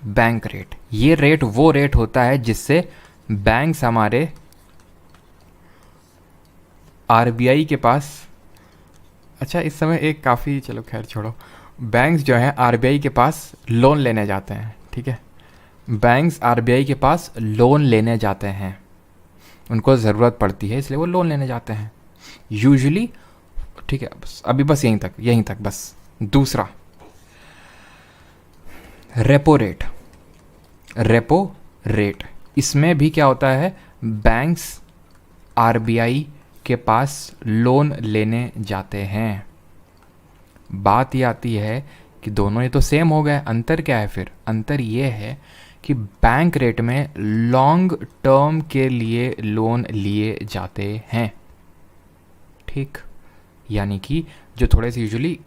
Speaker 1: बैंक रेट, ये रेट वो रेट होता है जिससे बैंक्स हमारे RBI के पास, अच्छा इस समय एक काफ़ी, चलो खैर छोड़ो, बैंक्स जो हैं RBI के पास लोन लेने जाते हैं। ठीक है, बैंक्स RBI के पास लोन लेने जाते हैं, उनको ज़रूरत पड़ती है इसलिए वो लोन लेने जाते हैं यूजुअली। ठीक है, बस अभी बस यहीं तक बस। दूसरा रेपो रेट। रेपो रेट, इसमें भी क्या होता है, बैंक्स RBI के पास लोन लेने जाते हैं। बात ये आती है कि दोनों ये तो सेम हो गए, अंतर क्या है फिर? अंतर ये है कि बैंक रेट में लॉन्ग टर्म के लिए लोन लिए जाते हैं। ठीक, यानी कि जो थोड़े से यूजुअली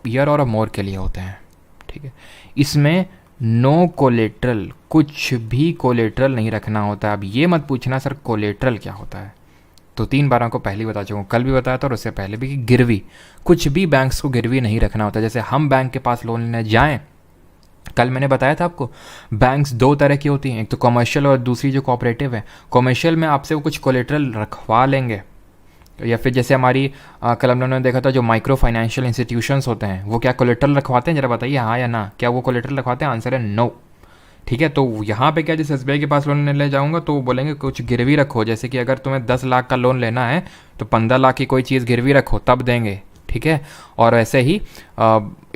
Speaker 1: ईयर और मोर के लिए होते हैं। ठीक है, इसमें नो कोलेट्रल, कुछ भी कोलेट्रल नहीं रखना होता। अब ये मत पूछना सर कोलेट्रल क्या होता है, तो 3 बार को पहले ही बता चुका हूँ, कल भी बताया था और उससे पहले भी, कि गिरवी, कुछ भी बैंक्स को गिरवी नहीं रखना होता। जैसे हम बैंक के पास लोन लेने जाएं, कल मैंने बताया था आपको, बैंक्स दो तरह की होती हैं, एक तो कमर्शियल और दूसरी जो कोऑपरेटिव है। कमर्शियल में आपसे वो कुछ कोलेट्रल रखवा लेंगे, या फिर जैसे हमारी कल हम लोगों ने देखा था जो माइक्रो फाइनेंशियल इंस्टीट्यूशंस होते हैं, वो क्या कोलेट्रल रखवाते हैं? जरा बताइए हाँ या ना, क्या वो कोलेट्रल रखवाते हैं? आंसर है नो। ठीक है, तो यहाँ पे क्या, जैसे SBI के पास लोन ले जाऊँगा तो वो बोलेंगे कुछ गिरवी रखो, जैसे कि अगर तुम्हें 10 लाख का लोन लेना है तो 15 लाख की कोई चीज़ गिरवी रखो तब देंगे। ठीक है, और वैसे ही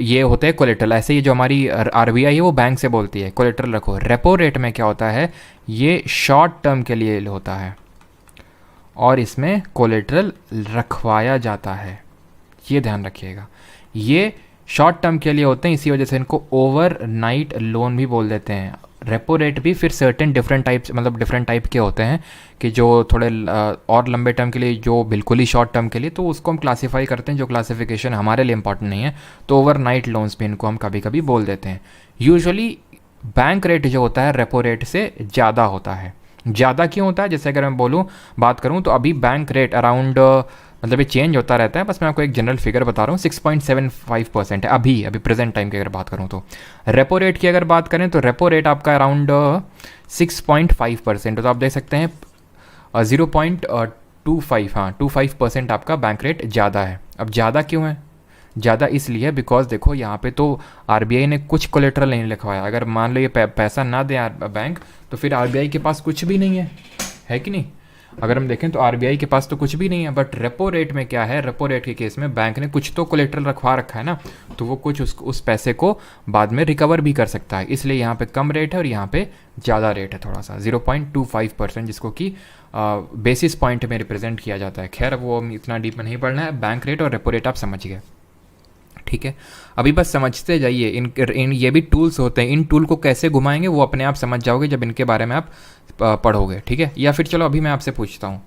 Speaker 1: ये होते हैं कोलेट्रल। ऐसे ही जो हमारी RBI है वो बैंक से बोलती है कोलेट्रल रखो। रेपो रेट में क्या होता है, ये शॉर्ट टर्म के लिए होता है और इसमें कोलेट्रल रखवाया जाता है, ये ध्यान रखिएगा। ये शॉर्ट टर्म के लिए होते हैं, इसी वजह से इनको ओवरनाइट लोन भी बोल देते हैं। रेपो रेट भी फिर सर्टेन डिफरेंट टाइप्स, मतलब डिफरेंट टाइप के होते हैं, कि जो थोड़े और लंबे टर्म के लिए, जो बिल्कुल ही शॉर्ट टर्म के लिए, तो उसको हम क्लासीफाई करते हैं, जो क्लासिफिकेशन हमारे लिए इंपॉर्टेंट नहीं है। तो ओवरनाइट लोन्स भी इनको हम कभी कभी बोल देते हैं। यूजुअली बैंक रेट जो होता है रेपो रेट से ज़्यादा होता है। ज़्यादा क्यों होता है? जैसे अगर मैं बात करूँ तो अभी बैंक रेट अराउंड, मतलब ये चेंज होता रहता है, बस मैं आपको एक जनरल फिगर बता रहा हूँ, 6.75% है अभी प्रेजेंट टाइम की अगर बात करूँ तो। रेपो रेट की अगर बात करें तो रेपो रेट आपका अराउंड 6.5%, तो आप देख सकते हैं 0.25, हाँ 25% आपका बैंक रेट ज़्यादा है। अब ज़्यादा क्यों है? ज़्यादा इसलिए बिकॉज देखो यहाँ पे तो RBI ने कुछ कोलेट्रल नहीं लिखवाया। अगर मान लो ये पैसा ना दे बैंक, तो फिर RBI के पास कुछ भी नहीं है कि नहीं? अगर हम देखें तो RBI के पास तो कुछ भी नहीं है। बट रेपो रेट में क्या है, रेपो रेट के केस में बैंक ने कुछ तो कोलेट्रल रखवा रखा है ना, तो वो कुछ उस पैसे को बाद में रिकवर भी कर सकता है। इसलिए यहाँ पे कम रेट है और यहाँ पे ज़्यादा रेट है थोड़ा सा, 0.25%, जिसको कि बेसिस पॉइंट में रिप्रेजेंट किया जाता है। खैर वो इतना डीप में नहीं पढ़ना है, बैंक रेट और रेपो रेट आप समझ गए। ठीक है, अभी बस समझते जाइए। इन ये भी टूल्स होते हैं, इन टूल को कैसे घुमाएंगे वो अपने आप समझ जाओगे जब इनके बारे में आप पढ़ोगे। ठीक है, या फिर चलो अभी मैं आपसे पूछता हूँ।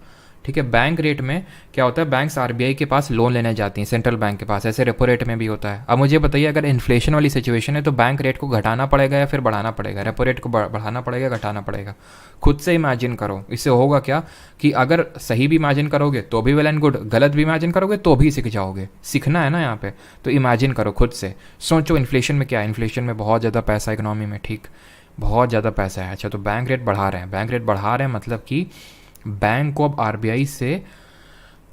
Speaker 1: ठीक है, बैंक रेट में क्या होता है, बैंक्स RBI के पास लोन लेने जाती हैं, सेंट्रल बैंक के पास, ऐसे रेपो रेट में भी होता है। अब मुझे बताइए, अगर इन्फ्लेशन वाली सिचुएशन है तो बैंक रेट को घटाना पड़ेगा या फिर बढ़ाना पड़ेगा? रेपो रेट को बढ़ाना पड़ेगा, घटाना पड़ेगा? खुद से इमेजिन करो। इससे होगा क्या कि अगर सही भी इमेजिन करोगे तो भी वेल एंड गुड, गलत भी इमेजिन करोगे तो भी सीख जाओगे। सीखना है ना यहाँ पे, तो इमेजिन करो खुद से, सोचो इन्फ्लेशन में क्या है। इन्फ्लेशन में बहुत ज़्यादा पैसा इकोनॉमी में, ठीक, बहुत ज़्यादा पैसा है। अच्छा, तो बैंक रेट बढ़ा रहे हैं, बैंक रेट बढ़ा रहे हैं मतलब कि बैंक को अब RBI से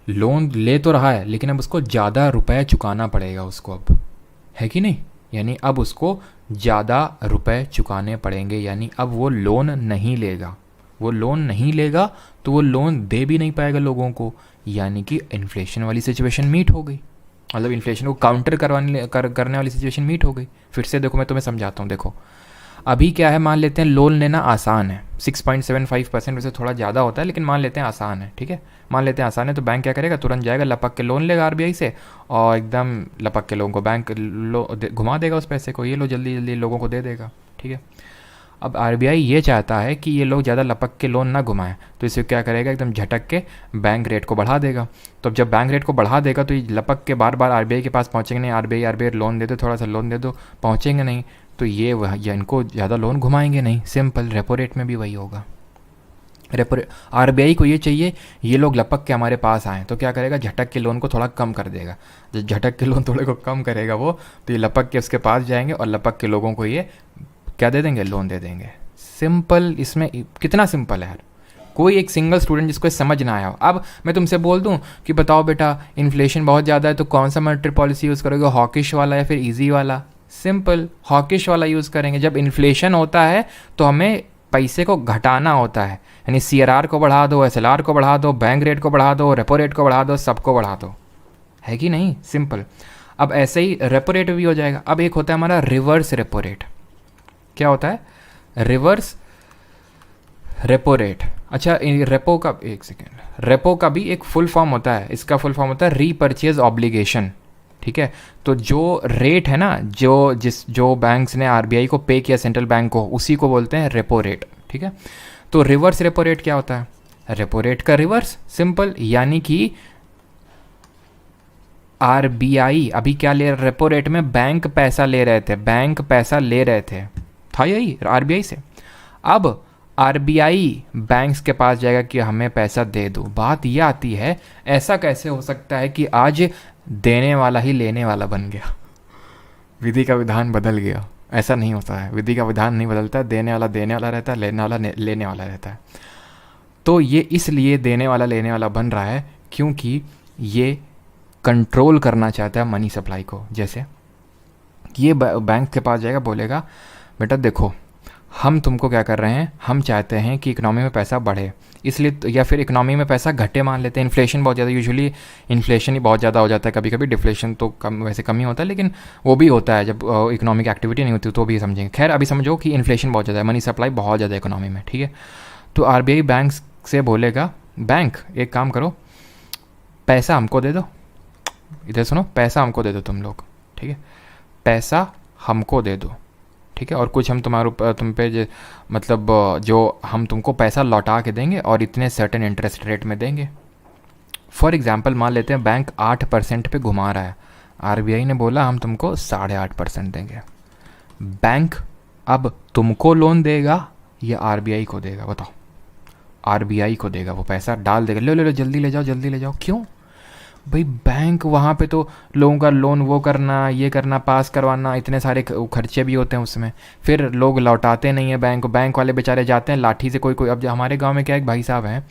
Speaker 1: लोन ले तो रहा है, लेकिन अब उसको ज़्यादा रुपए चुकाना पड़ेगा उसको, अब है कि नहीं? यानी अब उसको ज़्यादा रुपए चुकाने पड़ेंगे, यानी अब वो लोन नहीं लेगा। वो लोन नहीं लेगा तो वो लोन दे भी नहीं पाएगा लोगों को, यानी कि इन्फ्लेशन वाली सिचुएशन मीट हो गई, मतलब इन्फ्लेशन को काउंटर करने वाली सिचुएशन मीट हो गई। फिर से देखो, मैं तुम्हें समझाता हूँ। देखो अभी क्या है, मान लेते हैं लोन लेना आसान है, 6.75% वैसे थोड़ा ज़्यादा होता है, लेकिन मान लेते हैं आसान है, ठीक है। मान लेते हैं आसान है, तो बैंक क्या करेगा, तुरंत जाएगा लपक के लोन लेगा आरबीआई से, और एकदम लपक के लोगों को बैंक घुमा देगा उस पैसे को, ये लो जल्दी जल्दी लोगों को दे देगा, ठीक है। अब आरबीआई ये चाहता है कि ये लोग ज़्यादा लपक के लोन ना घुमाएं, तो इसे क्या करेगा, एकदम झटक के बैंक रेट को बढ़ा देगा। तो अब जब बैंक रेट को बढ़ा देगा तो ये लपक के बार बार आरबीआई के पास पहुँचेंगे नहीं, आरबीआई लोन दे दो, थोड़ा सा लोन दे दो, पहुँचेंगे नहीं, तो ये इनको ज़्यादा लोन घुमाएंगे नहीं। सिंपल, रेपो रेट में भी वही होगा। रेपो रेट, आरबीआई को ये चाहिए ये लोग लपक के हमारे पास आएँ, तो क्या करेगा, झटक के लोन को थोड़ा कम कर देगा। जब झटक के लोन थोड़े को कम करेगा वो, तो ये लपक के उसके पास जाएंगे और लपक के लोगों को ये क्या दे देंगे, लोन दे देंगे। सिंपल, इसमें कितना सिंपल है यार, कोई एक सिंगल स्टूडेंट जिसको समझ ना आया हो। अब मैं तुमसे बोल दूं कि बताओ बेटा इन्फ्लेशन बहुत ज़्यादा है तो कौन सा मॉनेटरी पॉलिसी यूज़ करोगे, हॉकिश वाला या फिर इजी वाला? सिंपल, हॉकिश वाला यूज़ करेंगे। जब इन्फ्लेशन होता है तो हमें पैसे को घटाना होता है, यानी सीआरआर को बढ़ा दो, एसएलआर को बढ़ा दो, बैंक रेट को बढ़ा दो, रेपो रेट को बढ़ा दो, सबको बढ़ा दो, है कि नहीं? सिंपल। अब ऐसे ही रेपो रेट भी हो जाएगा। अब एक होता है हमारा रिवर्स रेपो रेट। क्या होता है? Reverse repo rate. अच्छा, रेपो का, एक सेकेंड, रेपो का भी एक फुल फॉर्म होता है, इसका फुल फॉर्म होता है रीपर्चेज ऑब्लिगेशन, ठीक है। तो जो रेट है ना, जो बैंक्स ने आरबीआई को पे किया सेंट्रल बैंक को, उसी को बोलते हैं रेपो रेट, ठीक है। तो रिवर्स रेपो रेट क्या होता है? रेपो रेट का रिवर्स, सिंपल, यानी कि आरबीआई अभी क्या ले, रेपो रेट में बैंक पैसा ले रहे थे, बैंक पैसा ले रहे थे, था यही आरबीआई से। अब आरबीआई बैंक्स के पास जाएगा कि हमें पैसा दे दो। बात यह आती है, ऐसा कैसे हो सकता है कि आज देने वाला ही लेने वाला बन गया, विधि का विधान बदल गया? ऐसा नहीं होता है, विधि का विधान नहीं बदलता, देने वाला रहता है, लेने वाला लेने वाला रहता है। तो ये इसलिए देने वाला लेने वाला बन रहा है क्योंकि ये कंट्रोल करना चाहता है मनी सप्लाई को। जैसे ये बैंक के पास जाएगा, बोलेगा बेटा देखो हम तुमको क्या कर रहे हैं, हम चाहते हैं कि इकोनॉमी में पैसा बढ़े, इसलिए या फिर इकोनॉमी में पैसा घटे, मान लेते हैं इन्फ्लेशन बहुत ज़्यादा, यूजुअली इन्फ्लेशन ही बहुत ज़्यादा हो जाता है, कभी कभी डिफ्लेशन तो वैसे कम ही होता है, लेकिन वो भी होता है जब इकोनॉमिक एक्टिविटी नहीं होती, तो भी समझेंगे। खैर अभी समझो कि इन्फ्लेशन बहुत ज़्यादा है, मनी सप्लाई बहुत ज़्यादा इकोनॉमी में, ठीक है। तो आरबीआई बैंक से बोलेगा, बैंक एक काम करो, पैसा हमको दे दो, इधर सुनो, पैसा हमको दे दो तुम लोग, ठीक है, पैसा हमको दे दो, ठीक है, और कुछ हम तुम पे मतलब जो हम तुमको पैसा लौटा के देंगे और इतने सर्टेन इंटरेस्ट रेट में देंगे। फॉर एग्जांपल मान लेते हैं बैंक 8% पे घुमा रहा है, आरबीआई ने बोला हम तुमको 8.5% देंगे। बैंक अब तुमको लोन देगा या आरबीआई को देगा, बताओ? आरबीआई को देगा, वो पैसा डाल देगा, ले लो जल्दी ले जाओ, जल्दी ले जाओ। क्यों भाई? बैंक वहाँ पे तो लोगों का लोन वो करना, ये करना, पास करवाना, इतने सारे खर्चे भी होते हैं उसमें, फिर लोग लौटाते नहीं है बैंक वाले बेचारे जाते हैं लाठी से, कोई अब हमारे गांव में क्या एक भाई साहब हैं,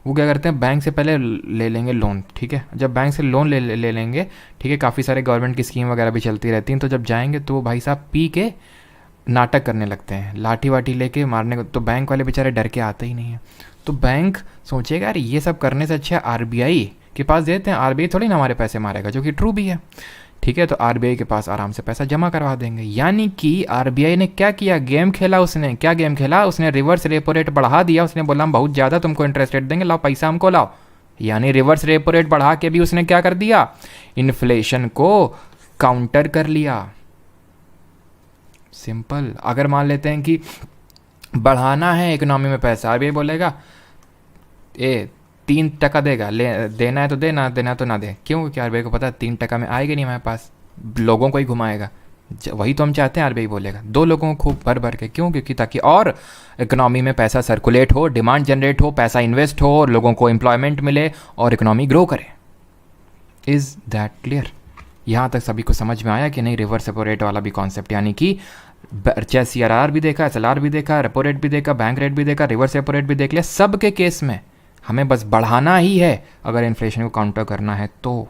Speaker 1: वो क्या करते हैं, बैंक से पहले ले लेंगे लोन, ठीक है। जब बैंक से लोन ले लेंगे, ठीक है, काफ़ी सारे गवर्नमेंट की स्कीम वगैरह भी चलती रहती हैं, तो जब जाएंगे तो वो भाई साहब पी के नाटक करने लगते हैं, लाठी वाठी लेके मारने को, तो बैंक वाले बेचारे डर के आते ही नहीं है। तो बैंक सोचेगा यार ये सब करने से अच्छा आरबीआई के पास देते हैं, आरबीआई थोड़ी ना हमारे पैसे मारेगा, जो कि ट्रू भी है, ठीक है। तो आरबीआई के पास आराम से पैसा जमा करवा देंगे। यानी कि आरबीआई ने क्या किया, गेम खेला उसने। क्या गेम खेला उसने? रिवर्स रेपो रेट बढ़ा दिया। उसने बोला हम बहुत ज़्यादा तुमको इंटरेस्ट रेट देंगे, लाओ पैसा हमको लाओ। यानी रिवर्स रेपो रेट बढ़ा के भी उसने क्या कर दिया, इन्फ्लेशन को काउंटर कर लिया। सिंपल। अगर मान लेते हैं कि बढ़ाना है इकोनॉमी में पैसा, आरबीआई बोलेगा 3% देगा, देना है तो देना, देना तो ना दे। क्यों? क्योंकि आरबीआई को पता है 3% में आएगा नहीं हमारे पास, लोगों को ही घुमाएगा। वही तो हम चाहते हैं, आरबीआई बोलेगा 2 लोगों को खूब भर भर के। क्यों? क्योंकि ताकि और इकोनॉमी में पैसा सर्कुलेट हो, डिमांड जनरेट हो, पैसा इन्वेस्ट हो, लोगों को एम्प्लॉयमेंट मिले और इकोनॉमी ग्रो करे। Is that clear? यहाँ तक सभी को समझ में आया कि नहीं? रिवर्स रेपो रेट वाला भी कॉन्सेप्ट, यानी कि चाहे सीआरआर भी देखा, एसएलआर भी देखा, रेपो रेट भी देखा, बैंक रेट भी देखा, रिवर्स रेपो रेट भी देख लिया, सब के केस में हमें बस बढ़ाना ही है अगर इन्फ्लेशन को काउंटर करना है तो,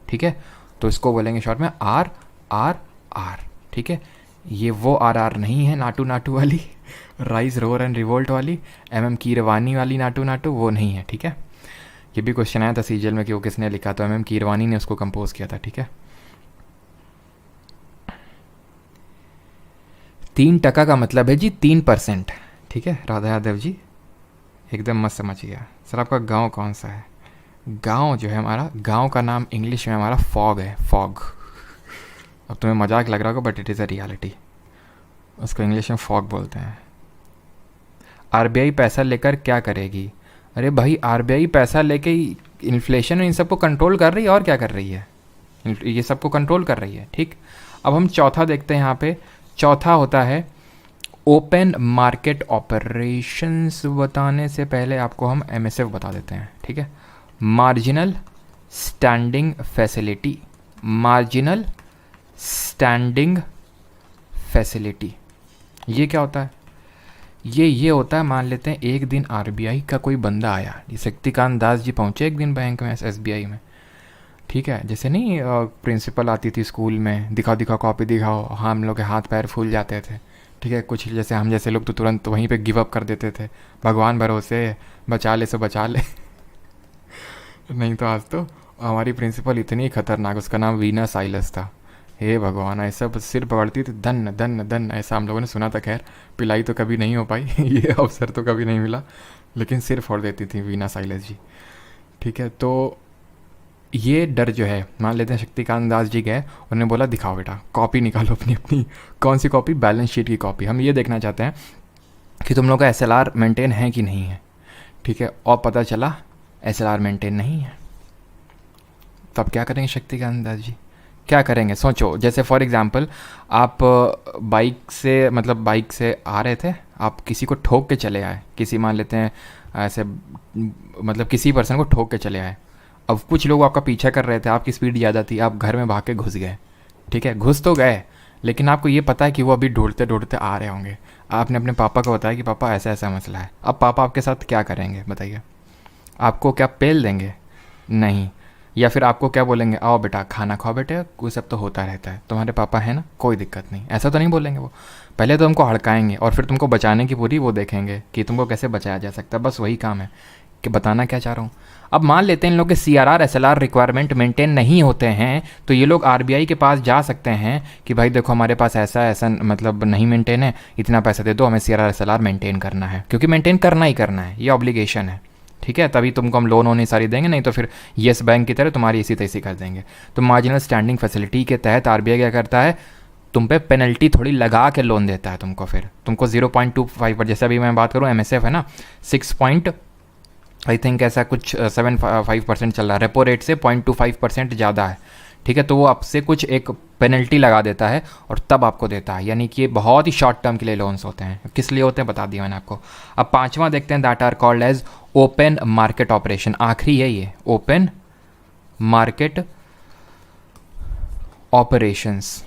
Speaker 1: ठीक है। तो इसको बोलेंगे शॉर्ट में आर आर आर, ठीक है। ये वो आर आर नहीं है नाटू नाटू वाली, राइज रोर एंड रिवोल्ट वाली, MM कीरवानी वाली नाटू नाटू वो नहीं है, ठीक है। ये भी क्वेश्चन आया था सीजीएल में कि वो किसने लिखा, तो MM कीरवानी ने उसको कंपोज किया था, ठीक है। 3% का मतलब है जी 3%, ठीक है। राधा यादव जी एकदम मस्त समझ गया। सर आपका गांव कौन सा है? गांव जो है हमारा, गांव का नाम इंग्लिश में हमारा फॉग है, फॉग। अब तुम्हें मजाक लग रहा होगा but it is a reality, उसको इंग्लिश में फॉग बोलते हैं। आरबीआई पैसा लेकर क्या करेगी? अरे भाई आरबीआई पैसा लेके इन्फ्लेशन इन सबको कंट्रोल कर रही है, और क्या कर रही है, ये सबको कंट्रोल कर रही है, ठीक। अब हम चौथा देखते हैं यहाँ पे। चौथा होता है ओपन मार्केट ऑपरेशंस। बताने से पहले आपको हम MSF बता देते हैं, ठीक है। Marginal standing facility, marginal standing facility, ये क्या होता है? ये होता है, मान लेते हैं एक दिन आरबीआई का कोई बंदा आया, शक्तिकांत दास जी पहुंचे एक दिन बैंक में, SBI में, ठीक है। जैसे नहीं प्रिंसिपल आती थी स्कूल में, दिखाओ दिखाओ कॉपी दिखाओ, हाँ हम लोग के हाथ पैर फूल जाते थे, ठीक है। कुछ जैसे हम जैसे लोग तो तुरंत वहीं पे गिव अप कर देते थे, भगवान भरोसे बचा ले सो बचा ले। नहीं तो आज तो हमारी प्रिंसिपल इतनी खतरनाक, उसका नाम वीना साइलस था। हे भगवान, ऐसा बस सिर पकड़ती थी, धन धन धन, ऐसा हम लोगों ने सुना था। खैर पिलाई तो कभी नहीं हो पाई, ये अवसर तो कभी नहीं मिला, लेकिन सिर फोड़ देती थी वीना साइलस जी, ठीक है। तो ये डर जो है, मान लेते हैं शक्तिकांत दास जी गए, उन्होंने बोला दिखाओ बेटा कॉपी निकालो अपनी अपनी। कौन सी कॉपी? बैलेंस शीट की कॉपी। हम ये देखना चाहते हैं कि तुम लोग का SLR मेंटेन है कि नहीं है, ठीक है। और पता चला SLR मेंटेन नहीं है, तब क्या करेंगे शक्तिकांत दास जी? क्या करेंगे सोचो। जैसे फॉर एग्जांपल आप बाइक से, मतलब बाइक से आ रहे थे, आप किसी को ठोक के चले आए, किसी मान लेते हैं ऐसे, मतलब किसी पर्सन को ठोक के चले आए। अब कुछ लोग आपका पीछा कर रहे थे, आपकी स्पीड ज़्यादा थी, आप घर में भाग के घुस गए, ठीक है। घुस तो गए, लेकिन आपको ये पता है कि वो अभी ढूंढते ढूंढते आ रहे होंगे। आपने अपने पापा को बताया कि पापा ऐसा ऐसा मसला है। अब पापा आपके साथ क्या करेंगे बताइए? आपको क्या पेल देंगे? नहीं। या फिर आपको क्या बोलेंगे, आओ बेटा खाना खाओ बेटे, वो सब तो होता रहता है, तुम्हारे पापा है ना, कोई दिक्कत नहीं, ऐसा तो नहीं बोलेंगे वो। पहले तो हमको हड़काएंगे और फिर तुमको बचाने की पूरी वो देखेंगे कि तुमको कैसे बचाया जा सकता है। बस वही काम है कि बताना क्या चाह रहा हूँ। अब मान लेते हैं इन लोग के CRR SLR रिक्वायरमेंट मेंटेन नहीं होते हैं, तो ये लोग RBI के पास जा सकते हैं कि भाई देखो हमारे पास ऐसा ऐसा मतलब नहीं मेंटेन है, इतना पैसा दे दो, हमें CRR SLR मेंटेन करना है, क्योंकि मेंटेन करना ही करना है, ये ऑब्लिगेशन है, ठीक है। तभी तुमको हम लोन होने सारी देंगे, नहीं तो फिर येस बैंक की तरह तुम्हारी इसी तैसी कर देंगे। तो मार्जिनल स्टैंडिंग फैसिलिटी के तहत RBI क्या करता है, तुम पे पेनल्टी थोड़ी लगा के लोन देता है तुमको। फिर तुमको 0.25 पर, जैसे अभी मैं बात करूँ MSF है ना 6 आई थिंक ऐसा कुछ 7.5% चल रहा है, रेपो रेट से 0.25% ज़्यादा है, ठीक है। तो वो आपसे कुछ एक पेनल्टी लगा देता है और तब आपको देता है, यानी कि ये बहुत ही शॉर्ट टर्म के लिए लोन्स होते हैं। किस लिए होते हैं बता दिया मैंने आपको। अब पांचवा देखते हैं, that are called as open market operation. आखिरी है ये ओपन मार्केट ऑपरेशंस।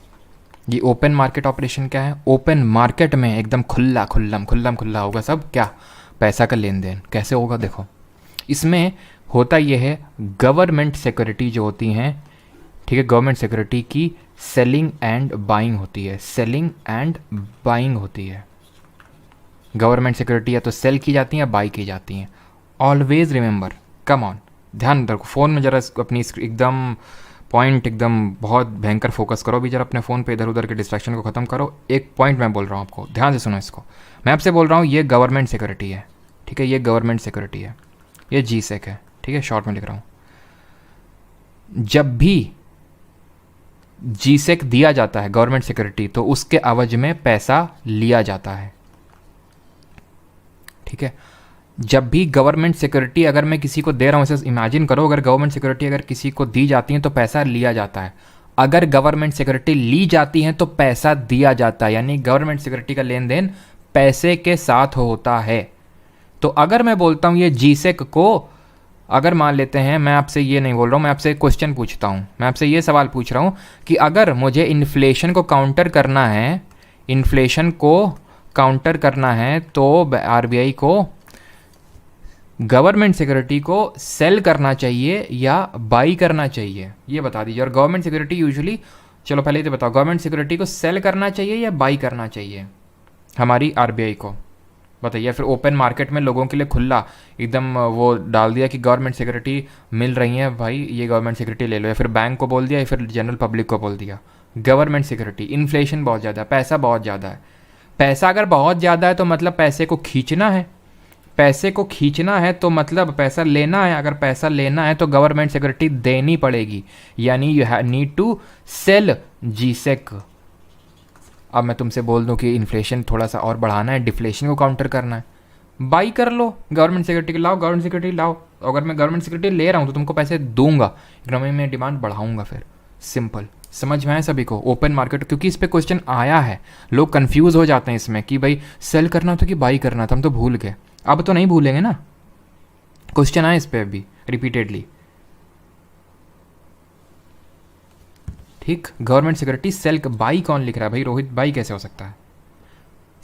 Speaker 1: ये ओपन मार्केट ऑपरेशन क्या है? ओपन मार्केट में एकदम खुला खुल्ला होगा सब, क्या पैसा का लेन देन कैसे होगा देखो। इसमें होता यह है, गवर्नमेंट सिक्योरिटी जो होती हैं, ठीक है, गवर्नमेंट सिक्योरिटी की सेलिंग एंड बाइंग होती है, सेलिंग एंड बाइंग होती है। गवर्नमेंट सिक्योरिटी या तो सेल की जाती हैं या बाई की जाती हैं। ऑलवेज रिमेंबर, कम ऑन, ध्यान रखो, फ़ोन में जरा अपनी एकदम पॉइंट एकदम बहुत भयंकर फोकस करो। अभी जरा अपने फ़ोन पे इधर उधर के डिस्ट्रैक्शन को ख़त्म करो। एक पॉइंट मैं बोल रहा हूँ आपको, ध्यान से सुनो इसको। मैं आपसे बोल रहा हूँ ये गवर्नमेंट सिक्योरिटी है, ठीक है, ये गवर्नमेंट सिक्योरिटी है, ये GSEC है, ठीक है, शॉर्ट में लिख रहा हूँ। जब भी GSEC दिया जाता है गवर्नमेंट सिक्योरिटी, तो उसके एवज में पैसा लिया जाता है, ठीक है। जब भी गवर्नमेंट सिक्योरिटी अगर मैं किसी को दे रहा हूँ, ऐसे इमेजिन करो, अगर गवर्नमेंट सिक्योरिटी अगर किसी को दी जाती है तो पैसा लिया जाता है। अगर गवर्नमेंट सिक्योरिटी ली जाती है तो पैसा दिया जाता है, यानी गवर्नमेंट सिक्योरिटी का लेन देन पैसे के साथ होता है। तो अगर मैं बोलता हूँ ये GSEC को, अगर मान लेते हैं, मैं आपसे ये नहीं बोल रहा हूँ, मैं आपसे क्वेश्चन पूछता हूँ, मैं आपसे ये सवाल पूछ रहा हूँ कि अगर मुझे इन्फ्लेशन को काउंटर करना है, इन्फ्लेशन को काउंटर करना है, तो RBI को गवर्नमेंट सिक्योरिटी को सेल करना चाहिए या बाई करना चाहिए, ये बता दीजिए। और गवर्नमेंट सिक्योरिटी यूजुअली, चलो पहले तो बताओ, गवर्नमेंट सिक्योरिटी को सेल करना चाहिए या बाई करना चाहिए? हमारी आरबीआई को, बताइए। फिर ओपन मार्केट में लोगों के लिए खुला एकदम वो डाल दिया कि गवर्नमेंट सिक्योरिटी मिल रही है भाई, ये गवर्नमेंट सिक्योरिटी ले लो, या फिर बैंक को बोल दिया, या फिर जनरल पब्लिक को बोल दिया गवर्नमेंट सिक्योरिटी। इन्फ्लेशन बहुत ज़्यादा है, पैसा बहुत ज़्यादा है। पैसा अगर बहुत ज़्यादा है तो मतलब पैसे को खींचना है, पैसे को खींचना है तो मतलब पैसा लेना है। अगर पैसा लेना है तो गवर्नमेंट सिक्योरिटी देनी पड़ेगी, यानी you need to sell G Sec. अब मैं तुमसे बोल दूं कि इन्फ्लेशन थोड़ा सा और बढ़ाना है, डिफ्लेशन को काउंटर करना है, बाई कर लो गवर्नमेंट सिक्योरिटी लाओ, गवर्नमेंट सिक्योरिटी लाओ। अगर मैं गवर्नमेंट सिक्योरिटी ले रहा हूँ तो तुमको पैसे दूंगा, इकोनॉमी में डिमांड बढ़ाऊंगा। फिर सिंपल, समझ में आया सभी को? ओपन मार्केट, क्योंकि इस पे क्वेश्चन आया है, लोग कंफ्यूज हो जाते हैं इसमें कि भाई सेल करना था कि बाई करना था, हम तो भूल गए। अब तो नहीं भूलेंगे ना, क्वेश्चन आया इस पे अभी रिपीटेडली। ठीक, गवर्नमेंट सिक्योरिटी सेल बाई कौन लिख रहा है भाई? रोहित, बाई कैसे हो सकता है?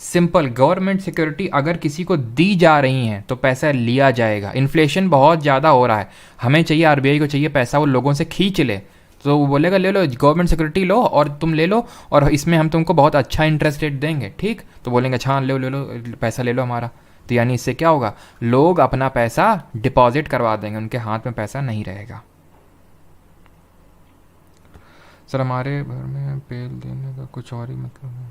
Speaker 1: सिंपल, गवर्नमेंट सिक्योरिटी अगर किसी को दी जा रही हैं तो पैसा लिया जाएगा। इन्फ्लेशन बहुत ज़्यादा हो रहा है, हमें चाहिए, आरबीआई को चाहिए पैसा, वो लोगों से खींच ले, तो वो बोलेगा ले लो गवर्नमेंट सिक्योरिटी लो और तुम ले लो, और इसमें हम तुमको बहुत अच्छा इंटरेस्ट रेट देंगे। ठीक, तो बोलेंगे अच्छा ले लो पैसा ले लो हमारा। तो यानी इससे क्या होगा, लोग अपना पैसा डिपॉजिट करवा देंगे, उनके हाथ में पैसा नहीं रहेगा। सर हमारे घर में पेल देने का कुछ और ही मतलब है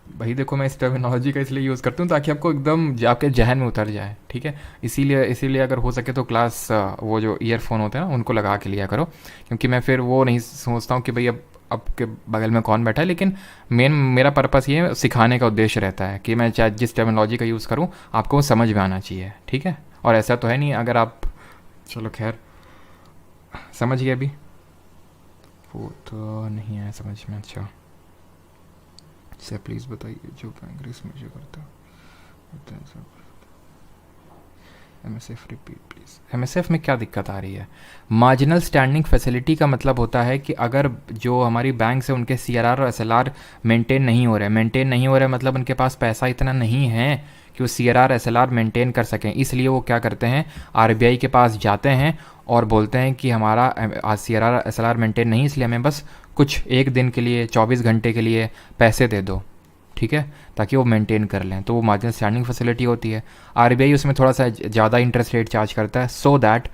Speaker 1: भाई। देखो, मैं इस टर्मिनोलॉजी का इसलिए यूज़ करता हूँ ताकि आपको एकदम आपके जहन में उतर जाए, ठीक है। इसीलिए अगर हो सके तो क्लास वो जो ईयरफोन होते हैं ना उनको लगा के लिया करो, क्योंकि मैं फिर वो नहीं सोचता हूँ कि भाई अब आपके बगल में कौन बैठा है। लेकिन मेरा पर्पस ये सिखाने का उद्देश्य रहता है कि मैं चाहे जिस टर्मिनोलॉजी का यूज़ करूँ आपको समझ में आना चाहिए, ठीक है। और ऐसा तो है नहीं अगर आप, चलो खैर समझ गए अभी, वो तो नहीं है समझ में। अच्छा से प्लीज़ बताइए जो बैंक रिस्क मेजर करता है। MSF repeat please. एमएसएफ में क्या दिक्कत आ रही है? मार्जिनल स्टैंडिंग फैसिलिटी का मतलब होता है कि अगर जो हमारी बैंक से उनके सीआरआर और एसएलआर मेंटेन नहीं हो रहे मतलब उनके पास पैसा इतना नहीं है कि वो सीआरआर एसएलआर मेंटेन कर सकें, इसलिए वो क्या करते हैं, आरबीआई के पास जाते हैं और बोलते हैं कि हमारा सीआरआर एसएलआर मेंटेन नहीं, इसलिए हमें बस कुछ एक दिन के लिए 24 घंटे के लिए पैसे दे दो, ठीक है, ताकि वो मेंटेन कर लें। तो वो मार्जिनल स्टैंडिंग फैसिलिटी होती है। आरबीआई उसमें थोड़ा सा ज़्यादा इंटरेस्ट रेट चार्ज करता है, सो दैट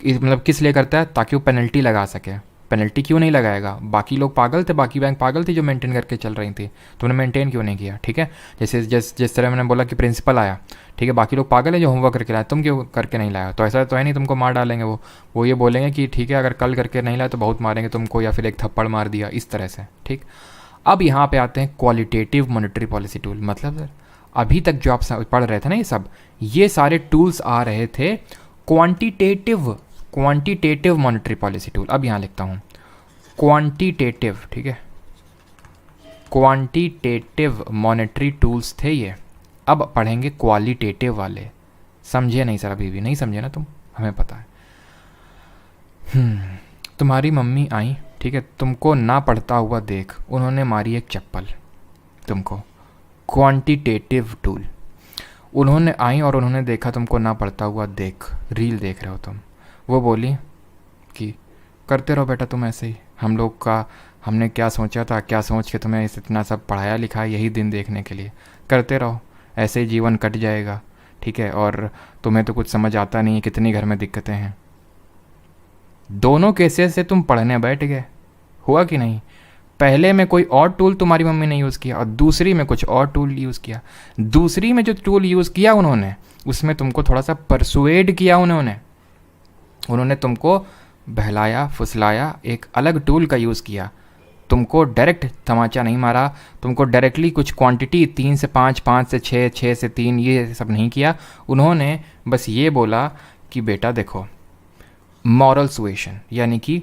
Speaker 1: मतलब किस लिए करता है, ताकि वो पेनल्टी लगा सके। पेनल्टी क्यों नहीं लगाएगा? बाकी लोग पागल थे, बाकी बैंक पागल थी जो मेंटेन करके चल रही थी, तो उन्होंने मेंटेन क्यों नहीं किया? ठीक है, जैसे जिस तरह मैंने बोला कि प्रिंसिपल आया, ठीक है, बाकी लोग पागल है जो होमवर्क करके लाए, तुम क्यों करके नहीं लाया? तो ऐसा तो है नहीं तुमको मार डालेंगे वो ये बोलेंगे कि ठीक है अगर कल करके नहीं लाया तो बहुत मारेंगे तुमको, या फिर एक थप्पड़ मार दिया, इस तरह से। ठीक, अब यहाँ पे आते हैं क्वालिटेटिव मॉनेटरी पॉलिसी टूल। मतलब सर अभी तक जो आप पढ़ रहे थे ना, ये सारे टूल्स आ रहे थे क्वांटिटेटिव मॉनेटरी पॉलिसी टूल। अब यहाँ लिखता हूँ क्वांटिटेटिव, ठीक है, क्वांटिटेटिव मॉनेटरी टूल्स थे ये। अब पढ़ेंगे क्वालिटेटिव वाले। समझे नहीं सर? अभी भी नहीं समझे ना तुम? हमें पता है। तुम्हारी मम्मी आई, ठीक है, तुमको ना पढ़ता हुआ देख उन्होंने मारी एक चप्पल तुमको। क्वांटिटेटिव टूल, उन्होंने आई और उन्होंने देखा तुमको ना पढ़ता हुआ देख, रील देख रहे हो तुम, वो बोली कि करते रहो बेटा तुम ऐसे ही, हमने क्या सोचा था, क्या सोच के तुम्हें इतना सब पढ़ाया लिखाया यही दिन देखने के लिए, करते रहो ऐसे ही जीवन कट जाएगा, ठीक है, और तुम्हें तो कुछ समझ आता नहीं है, कितनी घर में दिक्कतें हैं। दोनों केसेस से तुम पढ़ने बैठ गए, हुआ कि नहीं? पहले में कोई और टूल तुम्हारी मम्मी ने यूज़ किया और दूसरी में कुछ और टूल यूज़ किया। दूसरी में जो टूल यूज़ किया उन्होंने, उसमें तुमको थोड़ा सा परसुएड किया उन्होंने तुमको बहलाया फुसलाया, एक अलग टूल का यूज़ किया। तुमको डायरेक्ट तमाचा नहीं मारा, तुमको डायरेक्टली कुछ क्वांटिटी 3 से 5, 5 से 6, 6 से 3 ये सब नहीं किया। उन्होंने बस ये बोला कि बेटा देखो, मॉरल सुएशन, यानी कि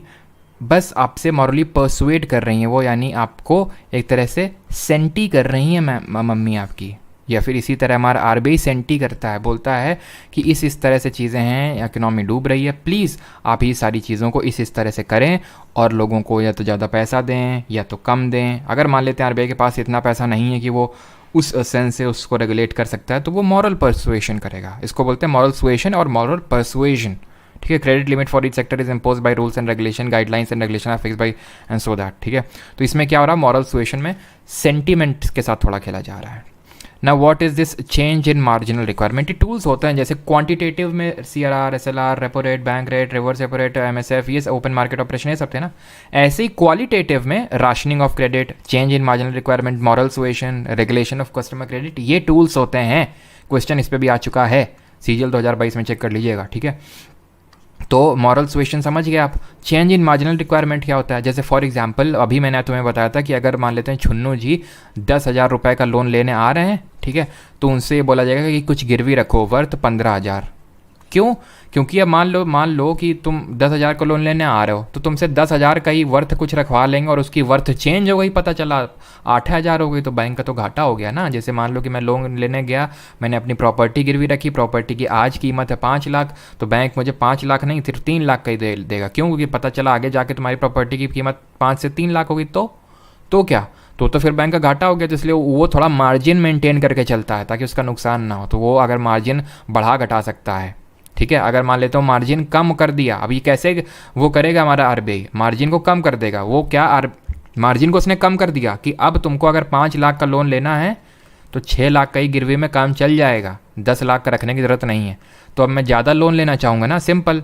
Speaker 1: बस आपसे मॉरली परसुएड कर रही हैं वो, यानी आपको एक तरह से सेंटी कर रही हैं मम्मी आपकी, या फिर इसी तरह हमारा आरबीआई सेंटी करता है, बोलता है कि इस तरह से चीज़ें हैं, इकोनॉमी डूब रही है, प्लीज़ आप ये सारी चीज़ों को इस तरह से करें और लोगों को या तो ज़्यादा पैसा दें या तो कम दें। अगर मान लेते हैं आरबीआई के पास इतना पैसा नहीं है कि वो उस सेंस से उसको रेगुलेट कर सकता है, तो वो मॉरल परसुएशन करेगा। इसको बोलते हैं मॉरल सुएशन और मॉरल परसुएशन, ठीक है। Credit limit for each sector is impose by rules and regulation, guidelines and regulation are fix by and so that, ठीक है। तो इसमें क्या हो रहा है, मॉरल सुएशन में सेंटिमेंट के साथ थोड़ा खेला जा रहा है। ना what is this change in marginal requirement, ये टूल्स होते हैं जैसे क्वांटिटेटिव में CRR, SLR, repo rate, bank rate, reverse repo rate, MSF, ये ओपन मार्केट ऑपरेशन, ये सब थे ना। ऐसे ही क्वालिटेटिव में rationing of credit, change in marginal requirement, moral suasion, regulation of customer credit, ये टूल्स होते हैं। क्वेश्चन इस पर भी आ चुका है, CGL 2022 में चेक कर लीजिएगा, ठीक है। तो मॉरल सुएशन समझ गए आप। चेंज इन मार्जिनल रिक्वायरमेंट क्या होता है, जैसे फॉर एग्जांपल अभी मैंने तुम्हें बताया था कि अगर मान लेते हैं छुन्नू जी 10,000 रुपये का लोन लेने आ रहे हैं, ठीक है, तो उनसे ये बोला जाएगा कि कुछ गिरवी रखो वर्थ 15,000। क्यों? क्योंकि अब मान लो कि तुम 10,000 का लोन लेने आ रहे हो, तो तुमसे 10,000 का ही वर्थ कुछ रखवा लेंगे और उसकी वर्थ चेंज हो गई, पता चला 8,000 हो गई, तो बैंक का तो घाटा हो गया ना। जैसे मान लो कि मैं लोन लेने गया, मैंने अपनी प्रॉपर्टी गिरवी रखी, प्रॉपर्टी की आज कीमत है 5 लाख, तो बैंक मुझे 5 लाख नहीं सिर्फ 3 लाख का ही देगा। क्यों? क्योंकि पता चला आगे जाके तुम्हारी प्रॉपर्टी की कीमत 5 से 3 लाख होगी, तो क्या, तो फिर बैंक का घाटा हो गया। तो इसलिए वो थोड़ा मार्जिन मेंटेन करके चलता है ताकि उसका नुकसान ना हो। तो वो अगर मार्जिन बढ़ा घटा सकता है, ठीक है। अगर मान लेते हो मार्जिन कम कर दिया, अभी कैसे वो करेगा हमारा RBI, मार्जिन को कम कर देगा। वो क्या, मार्जिन को उसने कम कर दिया कि अब तुमको अगर 5 लाख का लोन लेना है तो 6 लाख का ही गिरवी में काम चल जाएगा, 10 लाख का रखने की ज़रूरत नहीं है। तो अब मैं ज़्यादा लोन लेना चाहूँगा ना, सिंपल।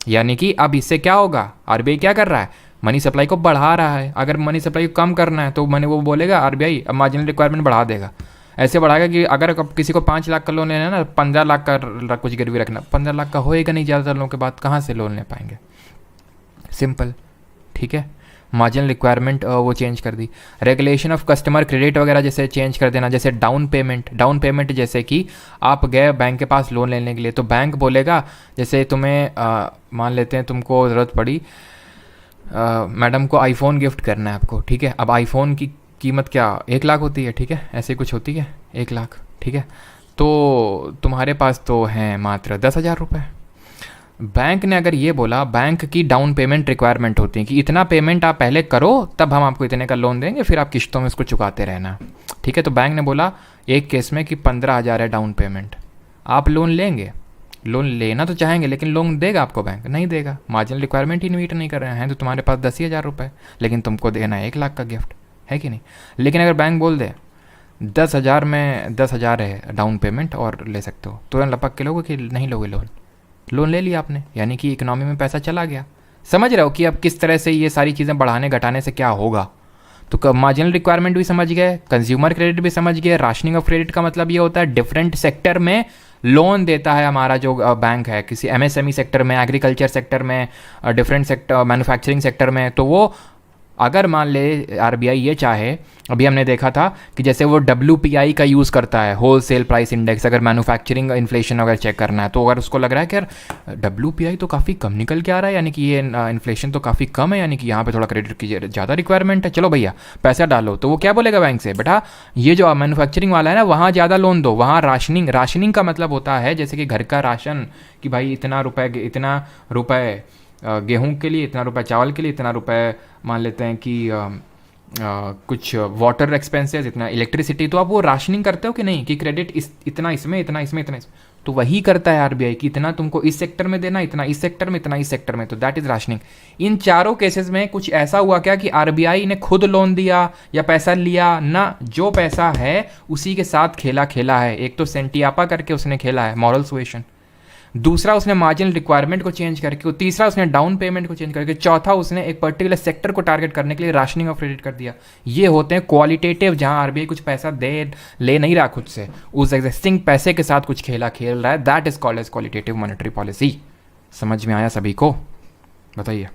Speaker 1: यानी कि अब इससे क्या होगा, RBI क्या कर रहा है, मनी सप्लाई को बढ़ा रहा है। अगर मनी सप्लाई को कम करना है तो वो बोलेगा RBI अब मार्जिनल रिक्वायरमेंट बढ़ा देगा। ऐसे बढ़ाएगा कि अगर किसी को 5 लाख का लोन लेना है ना, 15 लाख का कुछ गिरवी रखना, 15 लाख का होएगा नहीं, ज़्यादातर लोगों के बाद कहाँ से लोन ले पाएंगे, सिंपल, ठीक है। मार्जिनल रिक्वायरमेंट वो चेंज कर दी। रेगुलेशन ऑफ कस्टमर क्रेडिट वगैरह जैसे चेंज कर देना, जैसे डाउन पेमेंट जैसे कि आप गए बैंक के पास लोन लेने के लिए, तो बैंक बोलेगा जैसे तुम्हें मान लेते हैं तुमको ज़रूरत पड़ी, मैडम को आईफोन गिफ्ट करना है आपको, ठीक है। अब आईफोन की कीमत क्या 1 लाख होती है, ठीक है, ऐसे कुछ होती है 1 लाख, ठीक है। तो तुम्हारे पास तो हैं मात्र 10,000 रुपये। बैंक ने अगर ये बोला, बैंक की डाउन पेमेंट रिक्वायरमेंट होती है कि इतना पेमेंट आप पहले करो तब हम आपको इतने का लोन देंगे, फिर आप किश्तों में इसको चुकाते रहना, ठीक है। तो बैंक ने बोला एक केस में कि 15,000 है डाउन पेमेंट, आप लोन लेंगे, लोन लेना तो चाहेंगे लेकिन लोन देगा आपको बैंक? नहीं देगा। मार्जिनल रिक्वायरमेंट ही मीट नहीं कर रहे हैं, तो तुम्हारे पास 10,000 रुपये, लेकिन तुमको देना है 1 लाख का गिफ्ट, है कि नहीं। लेकिन अगर बैंक बोल दे 10,000 में 10,000 है डाउन पेमेंट और ले सकते हो, तो लपक के लोगे कि नहीं लोगे लोन ले लिया आपने, यानी कि इकोनॉमी में पैसा चला गया। समझ रहे हो कि अब किस तरह से ये सारी चीज़ें बढ़ाने घटाने से क्या होगा। तो मार्जिनल रिक्वायरमेंट भी समझ गए, कंज्यूमर क्रेडिट भी समझ गए। राशनिंग ऑफ क्रेडिट का मतलब ये होता है डिफरेंट सेक्टर में लोन देता है हमारा जो बैंक है, किसी MSME सेक्टर में, एग्रीकल्चर सेक्टर में, डिफरेंट सेक्टर, मैन्युफैक्चरिंग सेक्टर में। तो वो अगर मान ले RBI ये चाहे, अभी हमने देखा था कि जैसे वो WPI का यूज़ करता है, होल सेल प्राइस इंडेक्स, अगर मैन्युफैक्चरिंग इन्फ्लेशन अगर चेक करना है, तो अगर उसको लग रहा है कि यार WPI तो काफ़ी कम निकल के आ रहा है, यानी कि ये इन्फ्लेशन तो काफ़ी कम है, यानी कि यहाँ पे थोड़ा क्रेडिट की ज़्यादा रिक्वायरमेंट है, चलो भैया पैसा डालो। तो वो क्या बोलेगा बैंक से, बेटा ये जो मैन्युफैक्चरिंग वाला है ना, वहाँ ज़्यादा लोन दो, वहाँ राशनिंग का मतलब होता है जैसे कि घर का राशन, कि भाई इतना रुपये गेहूं के लिए, इतना रुपये चावल के लिए, इतना रुपये मान लेते हैं कि कुछ वाटर एक्सपेंसेस, इतना इलेक्ट्रिसिटी। तो आप वो राशनिंग करते हो कि नहीं, कि क्रेडिट इतना इसमें, इतना इसमें, इतना इसमें। तो वही करता है RBI कि इतना तुमको इस सेक्टर में देना, इतना इस सेक्टर में, इतना इस सेक्टर में। तो दैट इज राशनिंग। इन चारों केसेस में कुछ ऐसा हुआ क्या कि RBI ने खुद लोन दिया या पैसा लिया ना, जो पैसा है उसी के साथ खेला है। एक तो सेंटियापा करके उसने खेला है, मॉरल सुएशन, दूसरा उसने मार्जिनल रिक्वायरमेंट को चेंज करके, तीसरा उसने डाउन पेमेंट को चेंज करके, चौथा उसने एक पर्टिकुलर सेक्टर को टारगेट करने के लिए राशनिंग ऑफ क्रेडिट कर दिया। ये होते हैं क्वालिटेटिव, जहां RBI कुछ पैसा ले नहीं रहा खुद से, उस एग्जिस्टिंग पैसे के साथ कुछ खेल रहा है। That is called as qualitative monetary policy. समझ में आया सभी को? बताइए।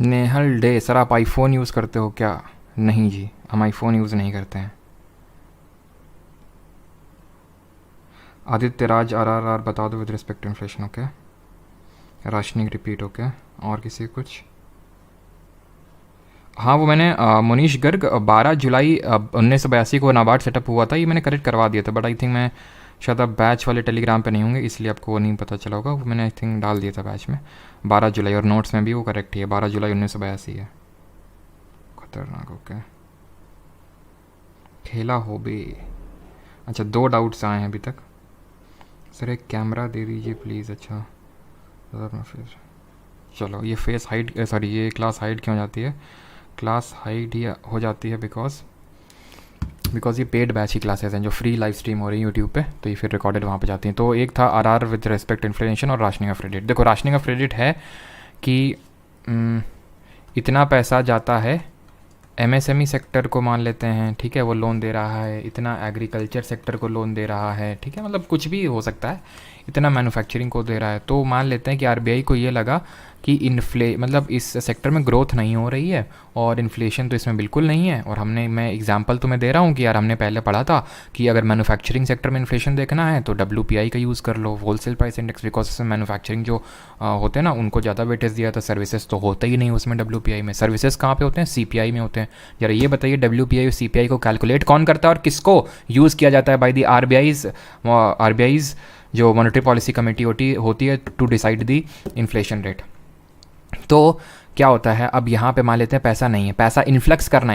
Speaker 1: नेहल डे, सर आप आईफोन यूज़ करते हो क्या? नहीं जी, हम आईफोन यूज़ नहीं करते हैं। आदित्य राज RRR बता दो with respect to inflation, okay. Rationing repeat, okay. और किसी कुछ? हाँ, वो मैंने मुनीश गर्ग 12 जुलाई 1982 को नाबार्ड सेटअप हुआ था, ये मैंने करेक्ट करवा दिया था, बट आई थिंक मैं शायद आप बैच वाले टेलीग्राम पे नहीं होंगे, इसलिए आपको वो नहीं पता चला होगा। वो मैंने आई थिंक डाल दिया था बैच में 12 जुलाई, और नोट्स में भी वो करेक्ट ही है, 12 जुलाई 1982 है। खतरनाक, ओके। खेला हो बे। अच्छा, 2 डाउट्स आए हैं अभी तक। सर एक कैमरा दे दीजिए प्लीज़। अच्छा फिर चलो, ये फेस हाइट, सॉरी ये क्लास हाइट क्यों हो जाती है? क्लास हाइट ही हो जाती है बिकॉज ये पेड बैच की क्लासेस हैं जो फ्री लाइव स्ट्रीम हो रही है यूट्यूब पे, तो ये फिर रिकॉर्डेड वहाँ पे जाती हैं। तो एक था आरआर विद रिस्पेक्ट इन्फ्लेशन और राशनिंग ऑफ क्रेडिट। देखो राशनिंग ऑफ क्रेडिट है कि इतना पैसा जाता है एमएसएमई सेक्टर को, मान लेते हैं, ठीक है, वो लोन दे रहा है, इतना एग्रीकल्चर सेक्टर को लोन दे रहा है, ठीक है, मतलब कुछ भी हो सकता है, इतना मैन्युफैक्चरिंग को दे रहा है। तो मान लेते हैं कि आरबीआई को ये लगा कि मतलब इस सेक्टर में ग्रोथ नहीं हो रही है और इन्फ्लेशन तो इसमें बिल्कुल नहीं है। और मैं एग्जांपल तुम्हें दे रहा हूँ कि यार हमने पहले पढ़ा था कि अगर मैन्युफैक्चरिंग सेक्टर में इन्फ्लेशन देखना है तो डब्ल्यूपीआई का यूज़ कर लो, होलसेल प्राइस इंडेक्स, बिकॉज उसमें मैन्युफैक्चरिंग जो होते हैं ना उनको ज़्यादा वेटेज दिया था, सर्विसेज तो होते ही नहीं उसमें डब्ल्यूपीआई में। सर्विसेज कहाँ पे होते हैं? सीपीआई में होते हैं। जरा ये बताइए डब्ल्यूपीआई और सीपीआई को कैलकुलेट कौन करता है और किसको यूज़ किया जाता है? बाय द आरबीआईज जो मॉनेटरी पॉलिसी कमेटी होती है to decide the inflation rate. तो क्या होता है, अब यहाँ पे मान लेते हैं पैसा नहीं है, पैसा इन्फ्लक्स करना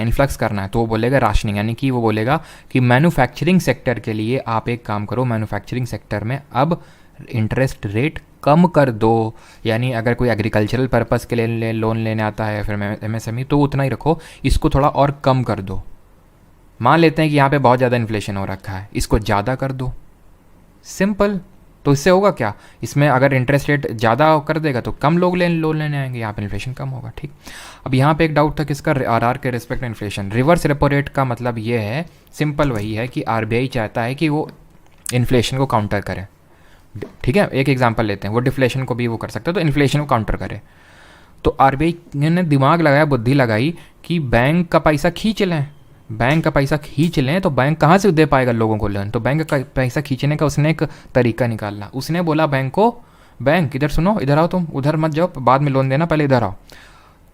Speaker 1: है, तो वो बोलेगा राशनिंग, यानी कि वो बोलेगा कि मैन्युफैक्चरिंग सेक्टर के लिए आप एक काम करो, मैन्युफैक्चरिंग सेक्टर में अब इंटरेस्ट रेट कम कर दो। यानी अगर कोई एग्रीकल्चरल पर्पस के लिए लोन लेने आता है फिर एमएसएमई, तो उतना ही रखो, इसको थोड़ा और कम कर दो। मान लेते हैं कि यहाँ पे बहुत ज़्यादा इन्फ्लेशन हो रखा है, इसको ज़्यादा कर दो, सिंपल। तो इससे होगा क्या, इसमें अगर इंटरेस्ट रेट ज़्यादा कर देगा तो कम लोग लोन लेने आएंगे, यहाँ पे इन्फ्लेशन कम होगा, ठीक। अब यहाँ पे एक डाउट था किसका, आरआर के रिस्पेक्ट में इन्फ्लेशन। रिवर्स रेपो रेट का मतलब ये है, सिंपल वही है कि आरबीआई चाहता है कि वो इन्फ्लेशन को काउंटर करे, ठीक है। एक एग्जांपल लेते हैं, वो डिफ्लेशन को भी वो कर सकता है, तो इन्फ्लेशन को काउंटर करे। तो आरबीआई ने दिमाग लगाया, बुद्धि लगाई कि बैंक का पैसा खींच लें, तो बैंक कहाँ से दे पाएगा लोगों को लोन? तो बैंक का पैसा खींचने का उसने एक तरीका निकाला। उसने बोला बैंक को, बैंक इधर सुनो, इधर आओ, तुम उधर मत जाओ, बाद में लोन देना, पहले इधर आओ।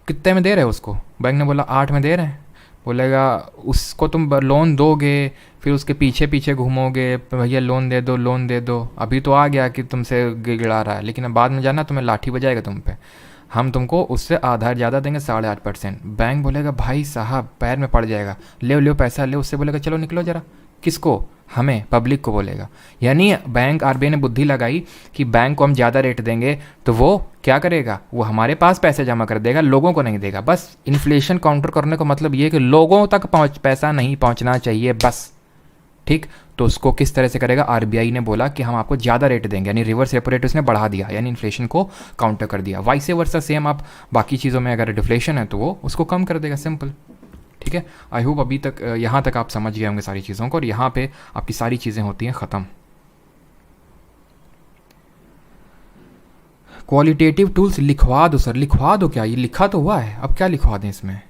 Speaker 1: कितने में दे रहे हो उसको? बैंक ने बोला 8 में दे रहे हैं। बोलेगा उसको तुम लोन दोगे, फिर उसके पीछे पीछे घूमोगे, भैया लोन दे दो, अभी तो आ गया कि तुमसे गिड़गिड़ा रहा है, लेकिन अब बाद में जाना तुम्हें लाठी बजाएगा तुम पे, हम तुमको उससे आधार ज़्यादा देंगे 8.5%। बैंक बोलेगा भाई साहब पैर में पड़ जाएगा, ले पैसा ले। उससे बोलेगा चलो निकलो जरा। किसको? हमें, पब्लिक को बोलेगा। यानी बैंक, आरबीआई ने बुद्धि लगाई कि बैंक को हम ज़्यादा रेट देंगे तो वो क्या करेगा, वो हमारे पास पैसे जमा कर देगा, लोगों को नहीं देगा। बस इन्फ्लेशन काउंटर करने का मतलब ये है कि लोगों तक पैसा नहीं पहुँचना चाहिए, बस, ठीक। तो उसको किस तरह से करेगा, आरबीआई ने बोला कि हम आपको ज़्यादा रेट देंगे, यानी रिवर्स रेपो रेट उसने बढ़ा दिया, यानी इन्फ्लेशन को काउंटर कर दिया। वाइसे वर्सा सेम आप बाकी चीज़ों में अगर डिफ्लेशन है तो वो उसको कम कर देगा, सिंपल, ठीक है। आई होप अभी तक यहाँ तक आप समझ गए होंगे सारी चीज़ों को, और यहाँ पे आपकी सारी चीज़ें होती हैं ख़त्म। क्वालिटेटिव टूल्स लिखवा दो सर, लिखवा दो। क्या ये लिखा तो हुआ है, अब क्या लिखवा दें इसमें?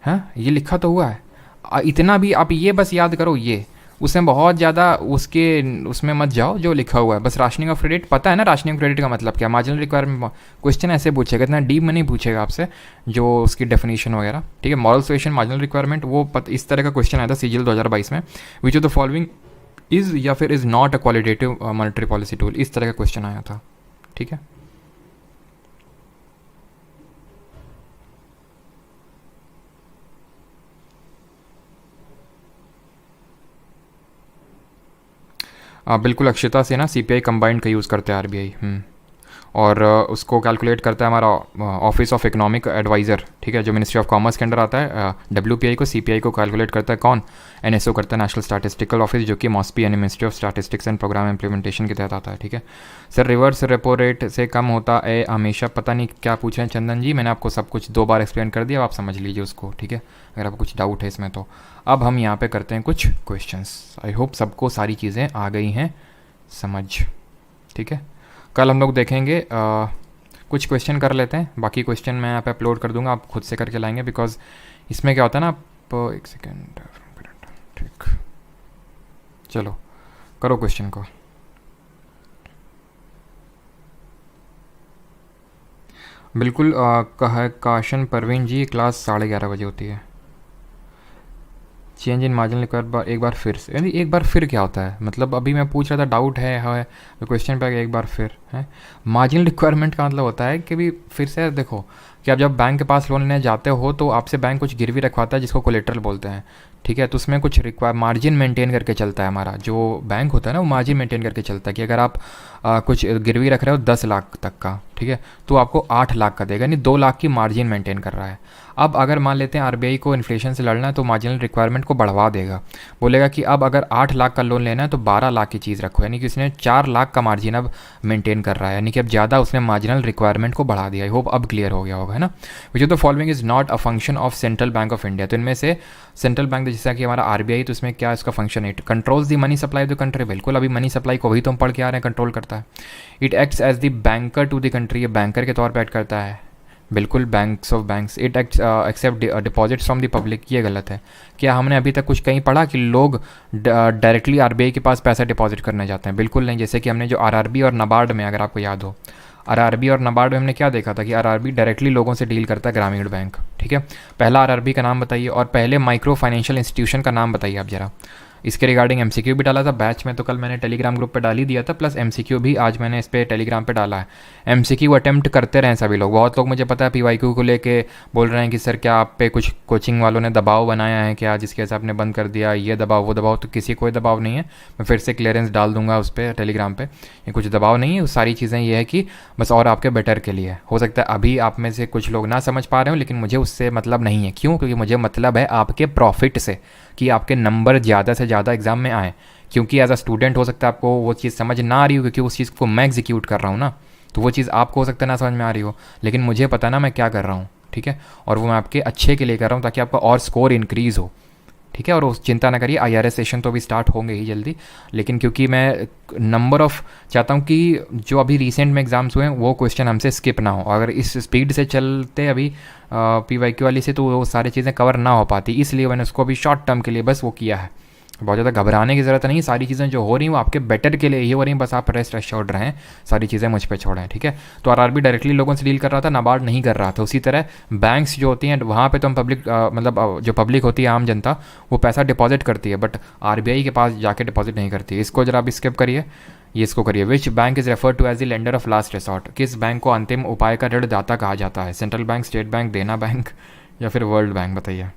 Speaker 1: हाँ ये लिखा तो हुआ है, इतना भी आप ये बस याद करो, ये उसमें बहुत ज़्यादा उसमें मत जाओ जो लिखा हुआ है। बस राशनिंग ऑफ क्रेडिट पता है ना, राशनिंग ऑफ क्रेडिट का मतलब क्या, मार्जिनल रिक्वायरमेंट। क्वेश्चन ऐसे पूछेगा, इतना डीप में नहीं पूछेगा आपसे, जो उसकी डेफिनेशन वगैरह, ठीक है। मॉरल सुएशन, मार्जिनल रिक्वायरमेंट, वो इस तरह का क्वेश्चन आया था सीजीएल 2022 में। विच ऑफ द फॉलोइंग इज़ या फिर is not a qualitative monetary policy tool, इस तरह का क्वेश्चन आया था, ठीक है। बिल्कुल, अक्षता से ना सीपीआई कंबाइंड का यूज़ करते हैं आरबीआई, और उसको कैलकुलेट करता है हमारा ऑफिस ऑफ इकोनॉमिक एडवाइज़र, ठीक है, जो मिनिस्ट्री ऑफ कॉमर्स के अंडर आता है। डब्ल्यूपीआई को, सीपीआई को कैलकुलेट करता है कौन? एनएसओ करता है, नेशनल स्टैटिस्टिकल ऑफिस, जो कि मॉस्पी यानी ministry of statistics and programme implementation के तहत आता है, ठीक है। सर रिवर्स रेपो रेट से कम होता है हमेशा, पता नहीं क्या पूछे हैं चंदन जी, मैंने आपको सब कुछ 2 बार एक्सप्लेन कर दिया, आप समझ लीजिए उसको, ठीक है, अगर आपको कुछ डाउट है इसमें तो। अब हम यहाँ पे करते हैं कुछ क्वेश्चंस। आई होप सबको सारी चीज़ें आ गई हैं समझ, ठीक है। कल हम लोग देखेंगे कुछ क्वेश्चन कर लेते हैं, बाकी क्वेश्चन मैं यहाँ पे अपलोड कर दूंगा, आप खुद से करके लाएंगे, बिकॉज इसमें क्या होता है ना, आप एक सेकेंड, ठीक, चलो करो क्वेश्चन को। बिल्कुल, काशन परवीन जी, क्लास 11:30 बजे होती है। चेंज इन मार्जिनल रिक्वायर्ड एक बार फिर से, यानी एक बार फिर क्या होता है? मतलब अभी मैं पूछ रहा था, डाउट है तो क्वेश्चन पे एक बार फिर है। मार्जिनल रिक्वायरमेंट का मतलब होता है कि भी फिर से देखो कि आप जब बैंक के पास लोन लेने जाते हो तो आपसे बैंक कुछ गिरवी रखवाता है जिसको कोलेटरल बोलते हैं, ठीक है? तो उसमें कुछ रिक्वायर मार्जिन मेंटेन करके चलता है। हमारा जो बैंक होता है ना वो मार्जिन मेंटेन करके चलता है कि अगर आप कुछ गिरवी रख रहे हो 10 लाख तक का, ठीक है, तो आपको 8 लाख का देगा, यानी 2 लाख की मार्जिन मेंटेन कर रहा है। अब अगर मान लेते हैं आरबीआई को इन्फ्लेशन से लड़ना है तो मार्जिनल रिक्वायरमेंट को बढ़वा देगा, बोलेगा कि अब अगर 8 लाख का लोन लेना है तो 12 लाख की चीज़ रखो, यानी कि उसने 4 लाख का मार्जिन अब मेंटेन कर रहा है, यानी कि अब ज़्यादा उसने मार्जिनल रिक्वायरमेंट को बढ़ा दिया। आई होप अब क्लियर हो गया होगा, है ना? विच of the following is not a function of central bank of India. तो इनमें से सेंट्रल बैंक जैसा कि हमारा आरबीआई, तो इसमें क्या इसका फंक्शन है? It controls the money supply of the country. बिल्कुल, अभी मनी सप्लाई को भी तो हम पढ़ के आ रहे हैं, कंट्रोल करता है। It acts as the banker to the country, ये बैंकर के तौर पर एक्ट करता है। बिल्कुल, banks of banks. It accept deposits from the public, ये गलत है। क्या हमने अभी तक कुछ कहीं पढ़ा कि लोग डायरेक्टली आरबीआई के पास पैसा डिपॉजिट करने जाते हैं? बिल्कुल नहीं। जैसे कि हमने जो आरआरबी और नाबार्ड में, अगर आपको याद हो, आरआरबी और नाबार्ड में हमने क्या देखा था कि आरआरबी डायरेक्टली लोगों से डील करता है, ग्रामीण बैंक, ठीक है? पहला आरआरबी का नाम बताइए और पहले माइक्रो फाइनेंशियल इंस्टीट्यूशन का नाम बताइए आप ज़रा। इसके रिगार्डिंग एमसीक्यू भी डाला था बैच में, तो कल मैंने टेलीग्राम ग्रुप पे डाल ही दिया था, प्लस एमसीक्यू भी आज मैंने इस पर टेलीग्राम पे डाला है। एमसीक्यू अटेम्प्ट करते रहे सभी लोग। बहुत लोग मुझे पता है पीवाईक्यू को लेके बोल रहे हैं कि सर क्या आप पे कुछ कोचिंग वालों ने दबाव बनाया है क्या, जिसके वजह से आपने बंद कर दिया, ये दबाव वो दबाव। तो किसी कोई दबाव नहीं है, मैं फिर से क्लियरेंस डाल दूंगा उस पर टेलीग्राम पे। ये कुछ दबाव नहीं है, सारी चीज़ें ये है कि बस और आपके बेटर के लिए। हो सकता है अभी आप में से कुछ लोग ना समझ पा रहे हो, लेकिन मुझे उससे मतलब नहीं है। क्यों? क्योंकि मुझे मतलब है आपके प्रॉफिट से, कि आपके नंबर ज़्यादा से ज़्यादा एग्जाम में आए। क्योंकि एज अ स्टूडेंट हो सकता है आपको वो चीज़ समझ ना आ रही हो, क्योंकि उस चीज़ को मैं एग्जीक्यूट कर रहा हूँ ना, तो वो चीज़ आपको हो सकता है ना समझ में आ रही हो, लेकिन मुझे पता ना मैं क्या कर रहा हूँ, ठीक है? और वो मैं आपके अच्छे के लिए कर रहा हूँ ताकि आपका और स्कोर इंक्रीज़ हो, ठीक है? और उस चिंता ना करिए, आईआरएस सेशन तो अभी स्टार्ट होंगे ही जल्दी, लेकिन क्योंकि मैं नंबर ऑफ़ चाहता हूँ कि जो अभी रिसेंट में एग्ज़ाम्स हुए हैं वो क्वेश्चन हमसे स्किप ना हो। अगर इस स्पीड से चलते अभी पीवाईक्यू वाली से, तो वो सारी चीज़ें कवर ना हो पाती, इसलिए मैंने उसको अभी शॉर्ट टर्म के लिए बस वो किया है। बहुत ज़्यादा घबराने की ज़रूरत नहीं, सारी चीज़ें जो हो रही हैं वो आपके बेटर के लिए ही हो रही हैं, बस आप रेस्ट एश्योर्ड रहें, सारी चीज़ें मुझ पे छोड़ें, ठीक है? तो आरआरबी डायरेक्टली लोगों से डील कर रहा था, नाबार्ड नहीं कर रहा था। उसी तरह बैंक्स जो होती हैं वहाँ पे तो हम पब्लिक मतलब जो पब्लिक होती है, आम जनता, वो पैसा डिपॉजिट करती है, बट आरबीआई के पास जाके डिपॉजिट नहीं करती है। इसको जरा आप स्किप करिए, ये इसको करिए। Which bank is refer to as the lender of last resort, किस बैंक को अंतिम उपाय का ऋणदाता कहा जाता है? Central bank, state bank, Dena bank या फिर वर्ल्ड बैंक? बताइए।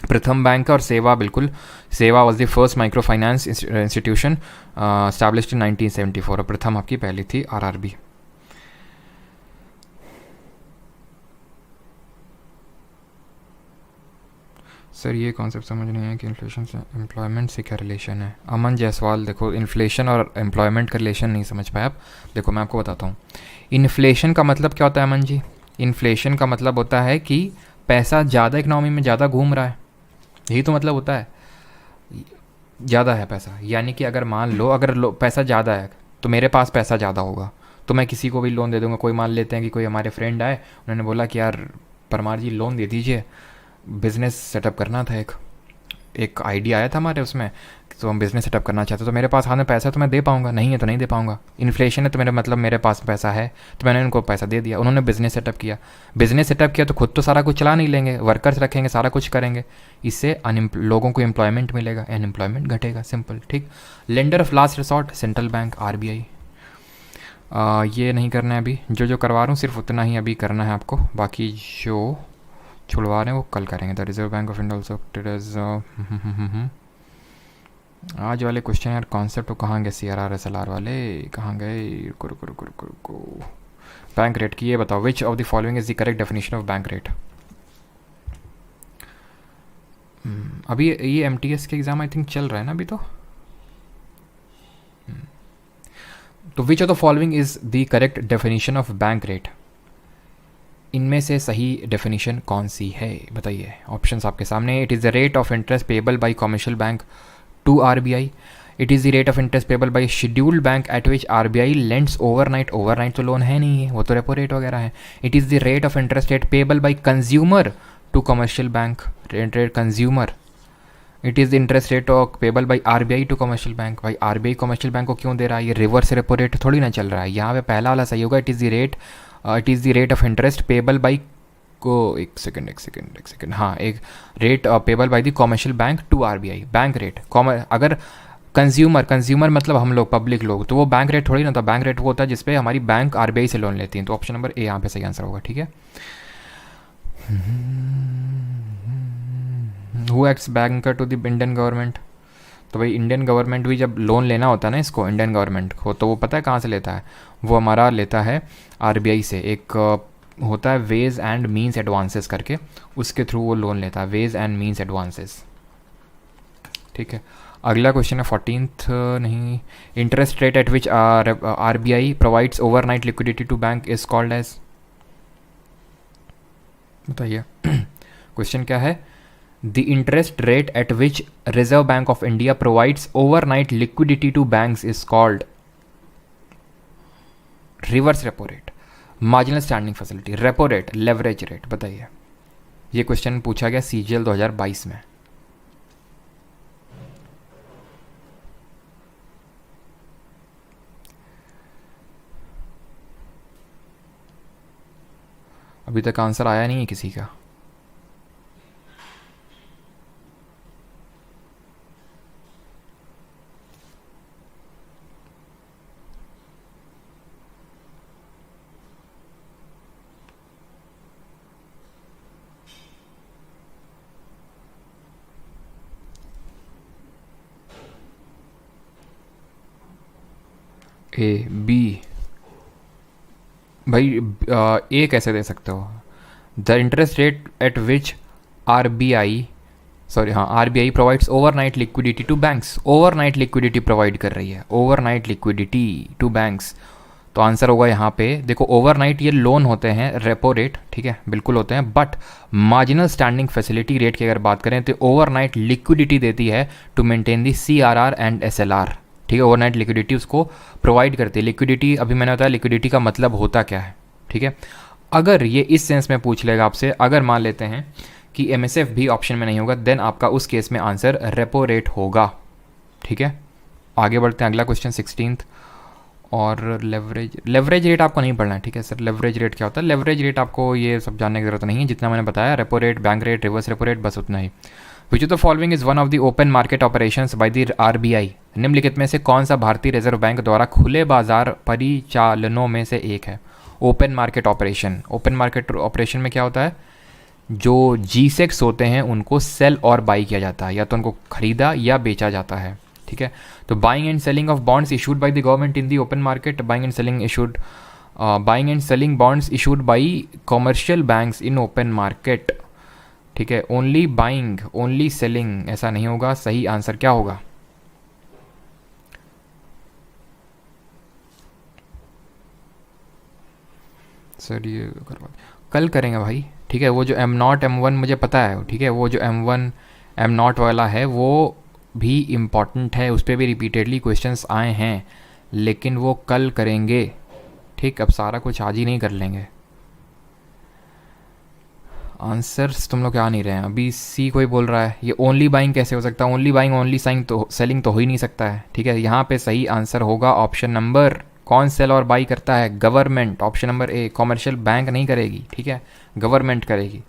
Speaker 1: प्रथम बैंक और सेवा, बिल्कुल, सेवा was the first micro finance institution established इन 1974, और प्रथम आपकी पहली थी आरआरबी। सर ये कॉन्सेप्ट समझ नहीं है कि इन्फ्लेशन से एम्प्लॉयमेंट से क्या रिलेशन है। अमन जायसवाल, देखो इन्फ्लेशन और एम्प्लॉयमेंट का रिलेशन नहीं समझ पाए आप। देखो मैं आपको बताता हूँ, इन्फ्लेशन का मतलब क्या होता है अमन जी? इन्फ्लेशन का मतलब होता है कि पैसा ज़्यादा इकनॉमी में ज़्यादा घूम रहा है, यही तो मतलब होता है। ज़्यादा है पैसा, यानी कि अगर मान लो अगर पैसा ज़्यादा है तो मेरे पास पैसा ज़्यादा होगा तो मैं किसी को भी लोन दे दूंगा। कोई मान लेते हैं कि कोई हमारे फ्रेंड आए, उन्होंने बोला कि यार परमार जी लोन दे दीजिए, बिज़नेस सेटअप करना था, एक आइडिया आया था हमारे उसमें, तो हम बिज़नेस सेटअप करना चाहते, तो मेरे पास हाथ में पैसा है तो मैं दे पाऊंगा, नहीं है तो नहीं दे पाऊंगा। इन्फ्लेशन है तो मेरे मतलब मेरे पास पैसा है तो मैंने उनको पैसा दे दिया, उन्होंने बिज़नेस सेटअप किया। बिज़नेस सेटअप किया तो खुद तो सारा कुछ चला नहीं लेंगे, वर्कर्स रखेंगे, सारा कुछ करेंगे, इससे लोगों को एम्प्लॉयमेंट मिलेगा, अनएम्प्लॉयमेंट घटेगा, सिंपल, ठीक। Lender of last resort central bank, RBI. ये नहीं करना है अभी, जो करवा रहा हूँ सिर्फ उतना ही अभी करना है आपको, बाकी जो छुड़वा रहे हैं वो कल करेंगे। The Reserve Bank of India also acted as, आज वाले क्वेश्चन यार कॉन्सेप्ट तो कहाँ गए? CRR SLR वाले कहाँ गए? रुको रुको रुको रुको रुको। बैंक रेट की ये बताओ, विच of the following is the correct definition of bank rate? अभी ये MTS के एग्ज़ाम आई थिंक चल रहा है ना अभी तो विच of the following is the correct definition of bank rate? इनमें से सही डेफिनेशन कौन सी है बताइए? ऑप्शंस आपके सामने। It is the rate of interest payable by commercial bank to RBI. It is the rate of interest payable by scheduled bank at which RBI lends overnight, overnight तो लोन है नहीं है, वो तो रेपो रेट वगैरह है। It is the rate of interest rate payable by consumer to commercial bank, rate consumer. It is the interest rate of payable by RBI to commercial bank. भाई RBI कमर्शियल बैंक को क्यों दे रहा है? ये रिवर्स रेपो रेट थोड़ी ना चल रहा है, यहाँ पे पहला वाला सही होगा। It is the rate of interest payable by को एक सेकंड, हाँ, एक rate payable by the commercial bank to RBI, bank rate अगर कंज्यूमर मतलब हम लोग पब्लिक लोग, तो वो बैंक रेट थोड़ी ना था, बैंक रेट वो होता है जिसपे हमारी बैंक आरबीआई से लोन लेती है। तो ऑप्शन नंबर ए यहाँ पे सही आंसर होगा, ठीक है। Who acts banker to the Indian government, तो भाई इंडियन गवर्नमेंट भी जब लोन लेना होता है ना इसको, इंडियन गवर्नमेंट को, तो वो पता है कहाँ से लेता है, वो हमारा लेता है आरबीआई से। एक होता है वेज एंड मीन्स एडवांसेस करके, उसके थ्रू वो लोन लेता है, वेज एंड मीन्स एडवांसेस, ठीक है। अगला क्वेश्चन है 14th, नहीं, interest rate at which RBI provides overnight liquidity to bank is called as, बताइए। क्वेश्चन क्या है, the interest rate at which Reserve Bank of India provides overnight liquidity to banks is called, reverse repo rate, marginal standing facility, repo rate, leverage rate, बताइए। ये क्वेश्चन पूछा गया सीजीएल 2022 में। अभी तक आंसर आया नहीं है किसी का। ए बी, भाई ए कैसे दे सकते हो, the interest rate at which RBI, sorry हाँ, RBI provides overnight liquidity to banks, overnight liquidity provide कर रही है, ओवरनाइट लिक्विडिटी टू बैंक्स। तो आंसर होगा यहाँ पे, देखो ओवरनाइट ये लोन होते हैं, रेपो रेट, ठीक है, बिल्कुल होते हैं, but marginal standing facility rate की अगर बात करें तो ओवरनाइट लिक्विडिटी देती है to maintain the CRR and SLR, ठीक है। ओवरनाइट लिक्विडिटी उसको प्रोवाइड करती है। लिक्विडिटी अभी मैंने बताया लिक्विडिटी का मतलब होता क्या है, ठीक है। अगर ये इस सेंस में पूछ लेगा आपसे, अगर मान लेते हैं कि एमएसएफ भी ऑप्शन में नहीं होगा, देन आपका उस केस में आंसर रेपो रेट होगा, ठीक है। आगे बढ़ते हैं, अगला क्वेश्चन 16th, और लेवरेज रेट आपको नहीं पढ़ना है, ठीक है सर। लेवरेज रेट क्या होता है, लेवरेज रेट आपको ये सब जानने की जरूरत नहीं है, जितना मैंने बताया, repo rate, bank rate, reverse repo rate, बस उतना ही। Which of the following is one of the open market operations by the RBI, निम्नलिखित में से कौन सा भारतीय रिजर्व बैंक द्वारा खुले बाजार परिचालनों में से एक है। Open market operation, open market operation में क्या होता है, जो जीसेक्स होते हैं उनको सेल और बाई किया जाता है, या तो उनको खरीदा या बेचा जाता है, ठीक है। तो buying and selling of bonds issued by the government in the open market, buying and selling bonds issued by commercial banks in open market, ठीक है। ओनली बाइंग, ओनली सेलिंग, ऐसा नहीं होगा। सही आंसर क्या होगा, सर ये करवा कल करेंगे भाई, ठीक है। वो जो M0 M1 मुझे पता है, ठीक है, वो जो M1 M0 वाला है वो भी इम्पॉर्टेंट है, उस पर भी रिपीटेडली क्वेश्चंस आए हैं, लेकिन वो कल करेंगे, ठीक। अब सारा कुछ आज ही नहीं कर लेंगे। आंसर्स तुम लोग क्या नहीं रहे हैं। अभी सी कोई बोल रहा है ये ओनली बाइंग कैसे हो सकता है, ओनली बाइंग ओनली सेलिंग तो हो ही नहीं सकता है, ठीक है। यहाँ पे सही आंसर होगा ऑप्शन नंबर, कौन सेल और बाई करता है, government, option number A. Commercial bank नहीं करेगी, ठीक है, गवर्नमेंट करेगी।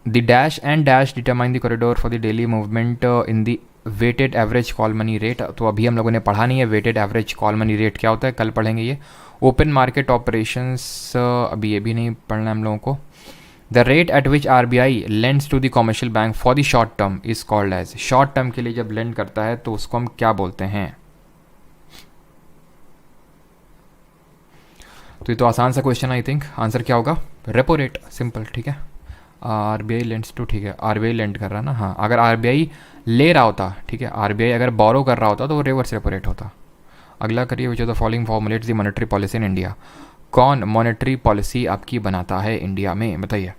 Speaker 1: The dash and dash determine the corridor for the daily movement in the weighted average call money rate, तो अभी हम लोगों ने पढ़ा नहीं है weighted average call money rate क्या होता है, कल पढ़ेंगे ये। ओपन मार्केट ऑपरेशंस अभी ये भी नहीं पढ़ना हम लोगों को। The rate at which RBI lends to the commercial bank for the short term is called as, short term के लिए जब लेंड करता है तो उसको हम क्या बोलते हैं। तो ये तो आसान सा क्वेश्चन, आई थिंक आंसर क्या होगा, रेपो रेट, सिंपल, ठीक है। आरबीआई लेंड्स टू, ठीक है, आरबीआई लेंड कर रहा है ना, हाँ। अगर आरबीआई ले रहा होता, ठीक है, आरबीआई अगर बोरो कर रहा होता तो वो रिवर्स रेपो रेट होता। अगला करिए, विच of the following formulates the monetary policy in India, कौन मॉनेटरी पॉलिसी आपकी बनाता है इंडिया में, बताइए।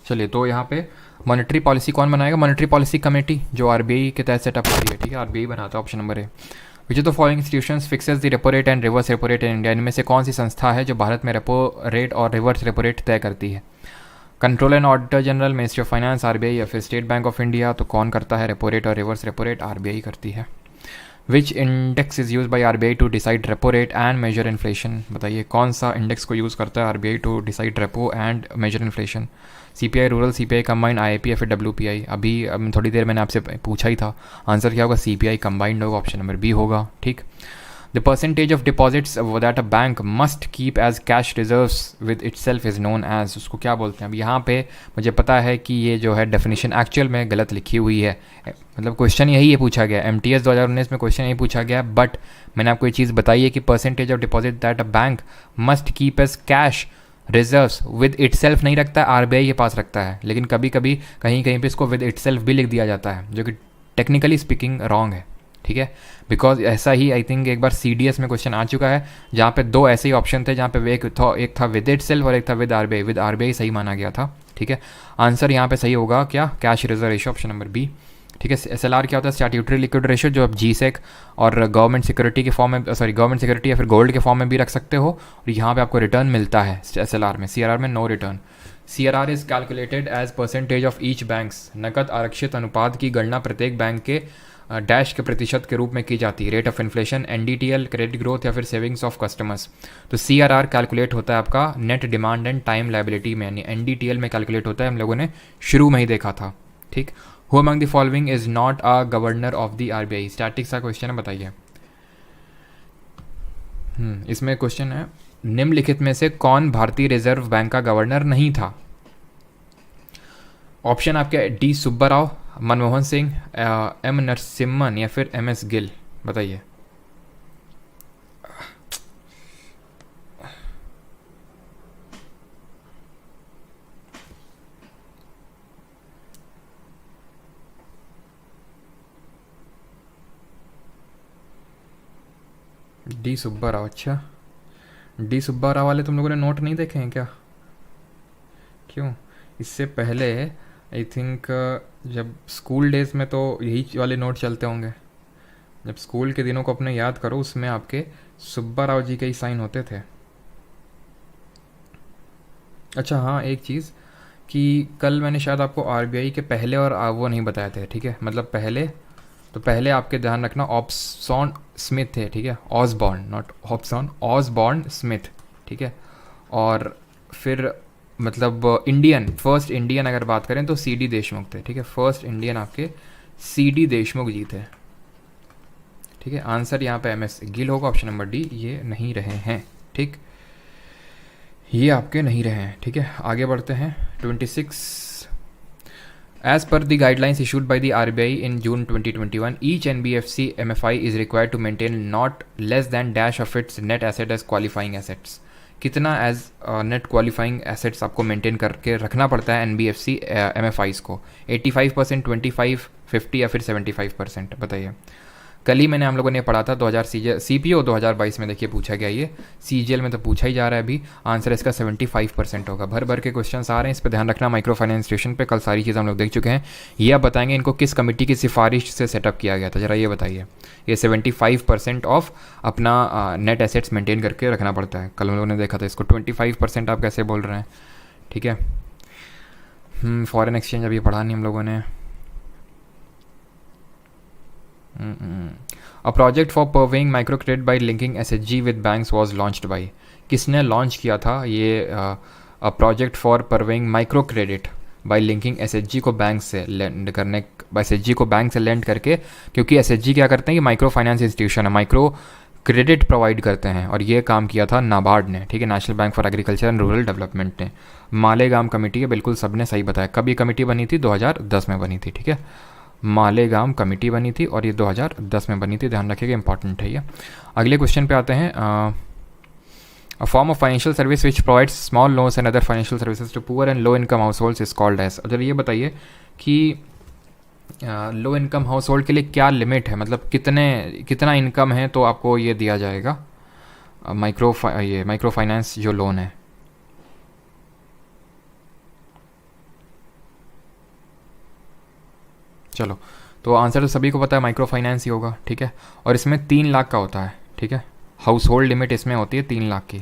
Speaker 1: चलिए, तो यहाँ पे मॉनेटरी पॉलिसी कौन बनाएगा, मॉनेटरी पॉलिसी कमेटी जो आरबीआई के तहत सेटअप होती है, ठीक है, आरबीआई बनाता है, option number A. Which of the following institutions fixes the repo rate and reverse repo rate in India, इनमें से कौन सी संस्था है जो भारत में रेपो रेट और रिवर्स रेपो रेट तय करती है। Controller and auditor general, ministry of finance, RBI या फिर स्टेट बैंक ऑफ इंडिया, तो कौन करता है रेपो रेट और रिवर्स रेपो रेट? आरबीआई करती है। Which index is use by RBI to decide repo rate and measure inflation? बताइए कौन सा इंडेक्स को यूज़ करता है RBI to decide repo and measure inflation? CPI rural, CPI combined, IIP या फिर डब्ल्यूपीआई? अभी थोड़ी देर मैंने आपसे पूछा ही था, आंसर क्या होगा? सीपीआई कंबाइंड होगा, ऑप्शन नंबर बी होगा। ठीक। The percentage of deposits that a bank must keep as cash reserves with itself is known as, उसको क्या बोलते हैं? अब यहाँ पे मुझे पता है कि ये जो है डेफिनेशन एक्चुअल में गलत लिखी हुई है, मतलब क्वेश्चन यही है पूछा गया, एमटीएस 2019 में क्वेश्चन यही पूछा गया, बट मैंने आपको ये चीज़ बताई है कि percentage of deposit that a bank must keep as cash reserves with itself नहीं रखता है, आरबीआई के पास रखता है, लेकिन कभी कभी कहीं कहीं पे इसको विद इटसेल्फ भी लिख दिया जाता है, जो कि टेक्निकली स्पीकिंग रॉन्ग है। ठीक है, बिकॉज ऐसा ही आई थिंक एक बार सीडीएस में क्वेश्चन आ चुका है, जहाँ पे दो ऐसे ही ऑप्शन थे, जहाँ पे एक था विद इटसेल्फ और एक था विद आरबीआई। विद आरबीआई सही माना गया था। ठीक है, आंसर यहाँ पे सही होगा क्या? Cash reserve ratio, option number B. ठीक है, एसएलआर क्या होता है? स्टैट्यूटरी लिक्विड रेशियो, जो आप जीसेक और गवर्नमेंट सिक्योरिटी के फॉर्म में, गवर्नमेंट सिक्योरिटी या फिर गोल्ड के फॉर्म में भी रख सकते हो, और यहाँ पे आपको रिटर्न मिलता है एसएलआर में। सीआरआर में no return. CRR is calculated as percentage of each banks, नकद आरक्षित अनुपात की गणना प्रत्येक बैंक के डैश के प्रतिशत के रूप में की जाती है। Rate of inflation, NDTL, credit growth या फिर सेविंग्स ऑफ कस्टमर्स। तो सीआरआर कैलकुलेट होता है आपका net demand and time liability में, यानी एनडीटीएल में कैलकुलेट होता है, हम लोगों ने शुरू में ही देखा था। ठीक। Who among the following is not a governor of the RBI? Statics का क्वेश्चन है, बताइए। इसमें क्वेश्चन है निम्नलिखित में से कौन भारतीय रिजर्व बैंक का गवर्नर नहीं था? ऑप्शन आपके डी सुब्बा राव, मनमोहन सिंह, एम नरसिम्हन या फिर एम एस गिल? बताइए। डी सुब्बा राव। अच्छा, डी सुब्बा राव वाले तुम लोगों ने नोट नहीं देखे हैं क्या? क्यों? इससे पहले आई थिंक जब स्कूल डेज में तो यही वाले नोट चलते होंगे। जब स्कूल के दिनों को अपने याद करो, उसमें आपके सुब्बा राव जी के ही साइन होते थे। अच्छा हाँ, एक चीज़ कि कल मैंने शायद आपको आरबीआई के पहले और वो नहीं बताए थे। ठीक है, मतलब पहले आपके ध्यान रखना ऑब्सॉन स्मिथ थे। ठीक है, ऑसबॉर्न, नॉट ऑब्सॉन, ऑसबॉर्न स्मिथ। ठीक है, और फिर मतलब फर्स्ट इंडियन अगर बात करें तो सीडी देशमुख थे। ठीक है, फर्स्ट इंडियन आपके सीडी देशमुख जी थे। ठीक है, आंसर यहाँ पे एम एस गिल होगा, ऑप्शन नंबर डी। ये नहीं रहे हैं। ठीक, ये आपके नहीं रहे हैं। ठीक है, आगे बढ़ते हैं। 26 as per the guidelines issued by the RBI in June 2021 each NBFC MFI is required to maintain not less than dash of its net asset as qualifying assets. कितना एज नेट क्वालिफाइंग एसेट्स आपको मेंटेन करके रखना पड़ता है एनबीएफसी एमएफआईज को? 85%, 25, 50 या फिर 75%? बताइए। कल ही मैंने हम लोगों ने पढ़ा था 2000 सीपीओ 2022 में, देखिए पूछा गया, ये सीजीएल में तो पूछा ही जा रहा है अभी। आंसर इसका 75% होगा। भर भर के क्वेश्चन आ रहे हैं, इस पर ध्यान रखना। माइक्रो फाइनेंस स्टेशन पे कल सारी चीज़ें हम लोग देख चुके हैं। ये आप बताएंगे इनको किस कमेटी की सिफारिश से सेटअप किया गया था, जरा ये बताइए। ये 75% ऑफ अपना नेट एसेट्स मेंटेन करके रखना पड़ता है। कल हम लोगों ने देखा था इसको, 25% आप कैसे बोल रहे हैं? ठीक है, फॉरेन एक्सचेंज अभी पढ़ा नहीं हम लोगों ने। A project for purveying micro credit by linking SHG with banks was launched by? किसने लॉन्च किया था ये project for purveying micro credit by linking SHG को बैंक से लेंड करने, एसएचजी को बैंक से लेंड करके, क्योंकि एसएचजी क्या करते हैं कि माइक्रो फाइनेंस इंस्टीट्यूशन है, माइक्रो क्रेडिट प्रोवाइड करते हैं, और ये काम किया था नाबार्ड ने। ठीक है, national bank for agriculture and rural development ने। मालेगाम कमेटी है, बिल्कुल सबने सही बताया। कब ये कमेटी बनी थी? 2010 में बनी थी। ठीक है, मालेगाम कमेटी बनी थी और ये 2010 में बनी थी, ध्यान रखिएगा, इंपॉर्टेंट है ये। अगले क्वेश्चन पे आते हैं। A form of financial service which provides small loans and other financial services to poor and low income households is called as? अगर ये बताइए कि लो इनकम हाउस होल्ड के लिए क्या लिमिट है, मतलब कितना इनकम है तो आपको ये दिया जाएगा माइक्रो फाइनेंस जो लोन है। चलो, तो आंसर तो सभी को पता है, माइक्रो फाइनेंस ही होगा। ठीक है, और इसमें 3 लाख का होता है। ठीक है, हाउस होल्ड लिमिट इसमें होती है 3 लाख की।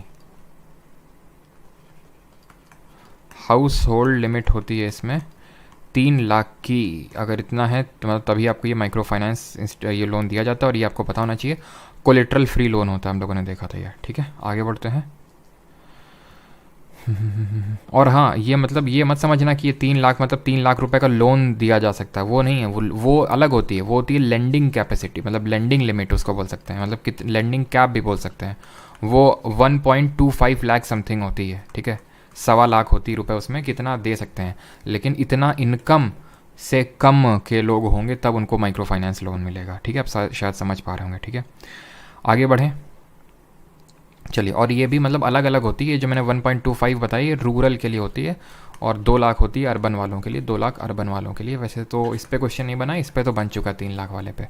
Speaker 1: हाउस होल्ड लिमिट होती है इसमें 3 लाख की। अगर इतना है तो मतलब तभी आपको ये माइक्रो फाइनेंस ये लोन दिया जाता है, और ये आपको पता होना चाहिए कोलेट्रल फ्री लोन होता है, हम लोगों ने देखा था ये। ठीक है, आगे बढ़ते हैं। और हाँ, ये मतलब ये मत समझना कि ये 3 लाख मतलब 3 लाख रुपए का लोन दिया जा सकता है, वो नहीं है। वो अलग होती है, वो होती है लेंडिंग कैपेसिटी, मतलब लेंडिंग लिमिट उसको बोल सकते हैं, मतलब कित लेंडिंग कैप भी बोल सकते हैं। वो 1.25 लाख समथिंग होती है। ठीक है, 1.25 लाख होती है रुपए, उसमें कितना दे सकते हैं। लेकिन इतना इनकम से कम के लोग होंगे तब उनको माइक्रो फाइनेंस लोन मिलेगा। ठीक है, आप शायद समझ पा रहे होंगे। ठीक है, आगे बढ़ें। चलिए, और ये भी मतलब अलग अलग होती है। जो मैंने 1.25 बताई ये रूरल के लिए होती है, और 2 लाख होती है अर्बन वालों के लिए, 2 लाख अर्बन वालों के लिए। वैसे तो इस पर क्वेश्चन नहीं बना, इस पर तो बन चुका 3 लाख वाले पे।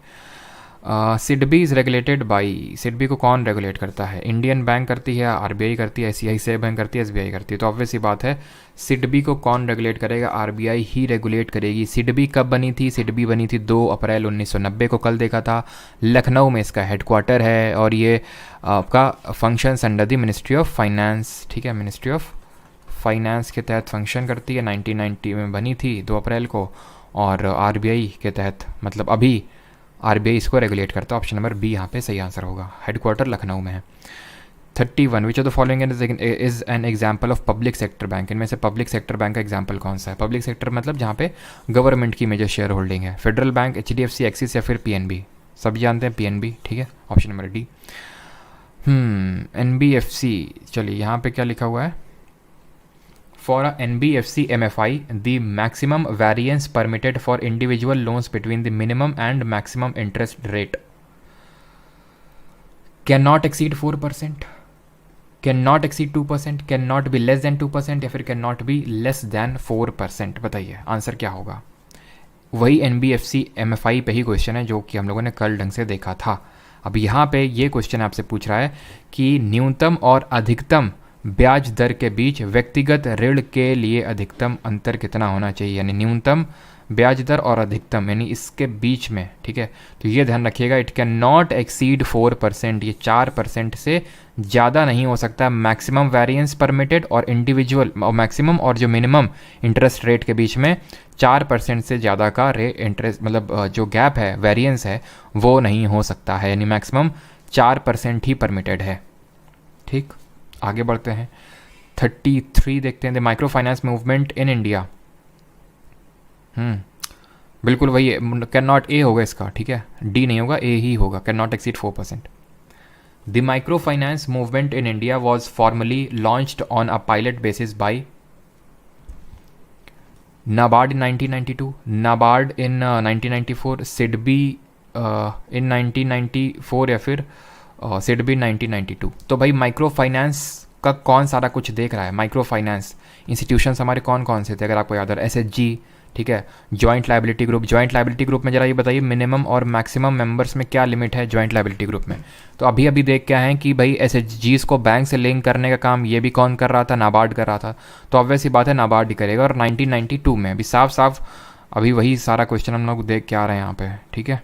Speaker 1: SIDBI is regulated by, SIDBI को कौन रेगुलेट करता है? इंडियन बैंक करती है, आरबीआई करती है, ICICI बैंक करती है, SBI करती है। तो ऑब्वियस सी बात है, सिडबी को कौन रेगुलेट करेगा? आरबीआई ही रेगुलेट करेगी। सिडबी कब बनी थी? सिडबी बनी थी 2 अप्रैल 1990 को, कल देखा था। लखनऊ में इसका हेडक्वार्टर है, और ये आपका functions under the ministry of finance. ठीक है, मिनिस्ट्री ऑफ फाइनेंस के तहत फंक्शन करती है। 1990 में बनी थी 2 अप्रैल को, और आरबीआई के तहत, मतलब अभी आरबीआई इसको रेगुलेट करता है। ऑप्शन नंबर बी यहाँ पे सही आंसर होगा। हेडक्वार्टर लखनऊ में है। 31 विच of the following is an example of public sector bank? इनमें से पब्लिक सेक्टर बैंक का एग्जाम्पल कौन सा है? पब्लिक सेक्टर मतलब जहाँ पे गवर्नमेंट की मेजर शेयर होल्डिंग है। फेडरल बैंक, HDFC, एक्सिस, या फिर PNB? सब जानते हैं PNB। ठीक है, ऑप्शन नंबर डी। NBFC, चलिए यहाँ पे क्या लिखा हुआ है? For a NBFC MFI, the maximum variance permitted for individual loans between the minimum and maximum interest rate cannot exceed 4%, cannot exceed 2%, cannot be less than 2%, या फिर cannot be less than 4%। बताइए आंसर क्या होगा? वही NBFC MFI पे ही क्वेश्चन है जो कि हम लोगों ने कल ढंग से देखा था। अब यहाँ पे ये क्वेश्चन आपसे पूछ रहा है कि न्यूनतम और अधिकतम ब्याज दर के बीच व्यक्तिगत ऋण के लिए अधिकतम अंतर कितना होना चाहिए, यानी न्यूनतम ब्याज दर और अधिकतम, यानी इसके बीच में। ठीक है, तो ये ध्यान रखिएगा, इट कैन नॉट एक्सीड 4%, ये 4% से ज़्यादा नहीं हो सकता। मैक्सिमम वेरिएंस परमिटेड और इंडिविजुअल और मैक्सिमम और जो मिनिमम इंटरेस्ट रेट के बीच में 4% से ज़्यादा का इंटरेस्ट, मतलब जो गैप है, वेरिएंस है, वो नहीं हो सकता है, यानी मैक्सिमम 4% ही परमिटेड है। ठीक, आगे बढ़ते हैं। 33 देखते हैं। The micro finance movement in India, बिल्कुल वही है, कैन नॉट, ए होगा इसका। ठीक है, डी नहीं होगा, ए ही होगा, can not exceed 4%। The micro finance movement in India was formally launched on a pilot basis by NABARD in 1992, NABARD in 1994, SIDBI in 1994, या फिर सिडबी 1992। तो भाई माइक्रो फाइनेंस का कौन सारा कुछ देख रहा है? माइक्रो फाइनेंस इंस्टीट्यूशंस हमारे कौन कौन से थे अगर आपको याद है? SHG, ठीक है, joint liability group. Joint liability group में जरा ये बताइए मिनिमम और मैक्सिमम मेंबर्स में क्या लिमिट है जॉइंट लायबिलिटी ग्रुप में? तो अभी अभी देख क्या है कि भाई SHGs को बैंक से लिंक करने का काम ये भी कौन कर रहा था? नाबार्ड कर रहा था। तो ऑब्वियस ही बात है नाबार्ड ही करेगा। और 1992 में अभी साफ साफ अभी वही सारा क्वेश्चन हम लोग देख के आ रहे हैं यहाँ पे। ठीक है,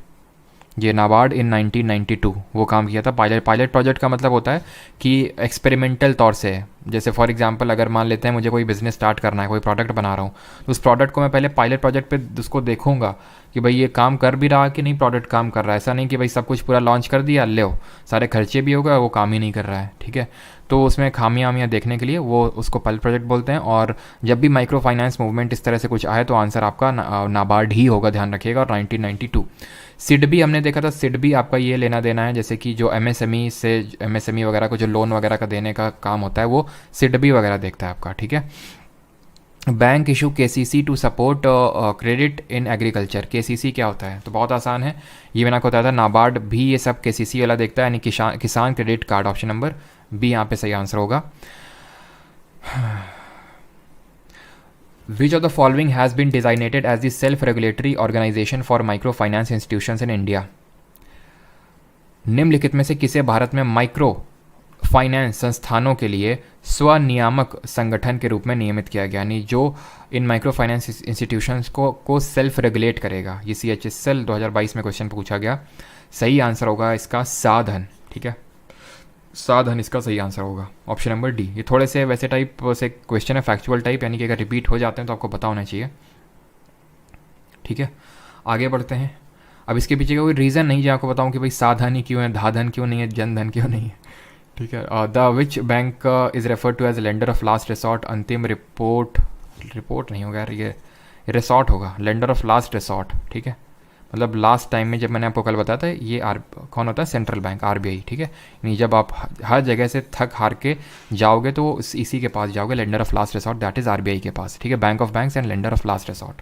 Speaker 1: ये नाबार्ड इन 1992 वो काम किया था। पायलट प्रोजेक्ट का मतलब होता है कि एक्सपेरिमेंटल तौर से, जैसे फॉर एग्जांपल अगर मान लेते हैं मुझे कोई बिज़नेस स्टार्ट करना है, कोई प्रोडक्ट बना रहा हूँ, तो उस प्रोडक्ट को मैं पहले पायलट प्रोजेक्ट पे उसको देखूंगा कि भाई ये काम कर भी रहा कि नहीं, प्रोडक्ट काम कर रहा है। ऐसा नहीं कि भाई सब कुछ पूरा लॉन्च कर दिया, ले सारे खर्चे भी हो गए, वो काम ही नहीं कर रहा है। ठीक है, तो उसमें खामियां वामियां देखने के लिए वो उसको पायलट प्रोजेक्ट बोलते हैं। और जब भी माइक्रो फाइनेंस मूवमेंट इस तरह से कुछ आए तो आंसर आपका नाबार्ड ही होगा, ध्यान रखिएगा। और 1992 सिडबी हमने देखा था। सिडबी आपका ये लेना देना है, जैसे कि जो MSME वगैरह को जो लोन वगैरह का देने का काम होता है वो सिडबी वगैरह देखता है आपका। ठीक है, bank issue KCC to support credit in agriculture. KCC क्या होता है? तो बहुत आसान है, ये मैंने आपको बताया था। नाबार्ड भी ये सब KCC वाला देखता है, यानी Kisan credit card. Option number B यहाँ पे सही आंसर होगा। Which of the following has been designated as the self-regulatory organization for microfinance institutions in India? निम्नलिखित में से किसे भारत में माइक्रो फाइनेंस संस्थानों के लिए स्वनियामक संगठन के रूप में नियमित किया गया, यानी जो इन माइक्रो फाइनेंस इंस्टीट्यूशंस को सेल्फ रेगुलेट करेगा? ये CHSL 2022 में क्वेश्चन पूछा गया। सही आंसर होगा इसका साधन। ठीक है, साधन इसका सही आंसर होगा, ऑप्शन नंबर डी। ये थोड़े से वैसे टाइप से क्वेश्चन है, फैक्चुअल टाइप, यानी कि अगर रिपीट हो जाते हैं तो आपको पता होना चाहिए। ठीक है, आगे बढ़ते हैं। अब इसके पीछे का कोई रीज़न नहीं जो आपको बताऊँ कि भाई साधन ही क्यों है, धाधन क्यों नहीं है, जनधन क्यों नहीं है। ठीक है, the which bank is refer to as lender of last resort, अंतिम रिपोर्ट नहीं होगा यार, ये रिसॉर्ट होगा, लेंडर ऑफ लास्ट रिसॉर्ट। ठीक है, मतलब लास्ट टाइम में जब मैंने आपको कल बताया था, ये कौन होता है, सेंट्रल बैंक, आरबीआई। ठीक है, यानी जब आप हर जगह से थक हार के जाओगे तो इसी के पास जाओगे, lender of last resort, that is RBI के पास। ठीक है, bank of banks and lender of last resort.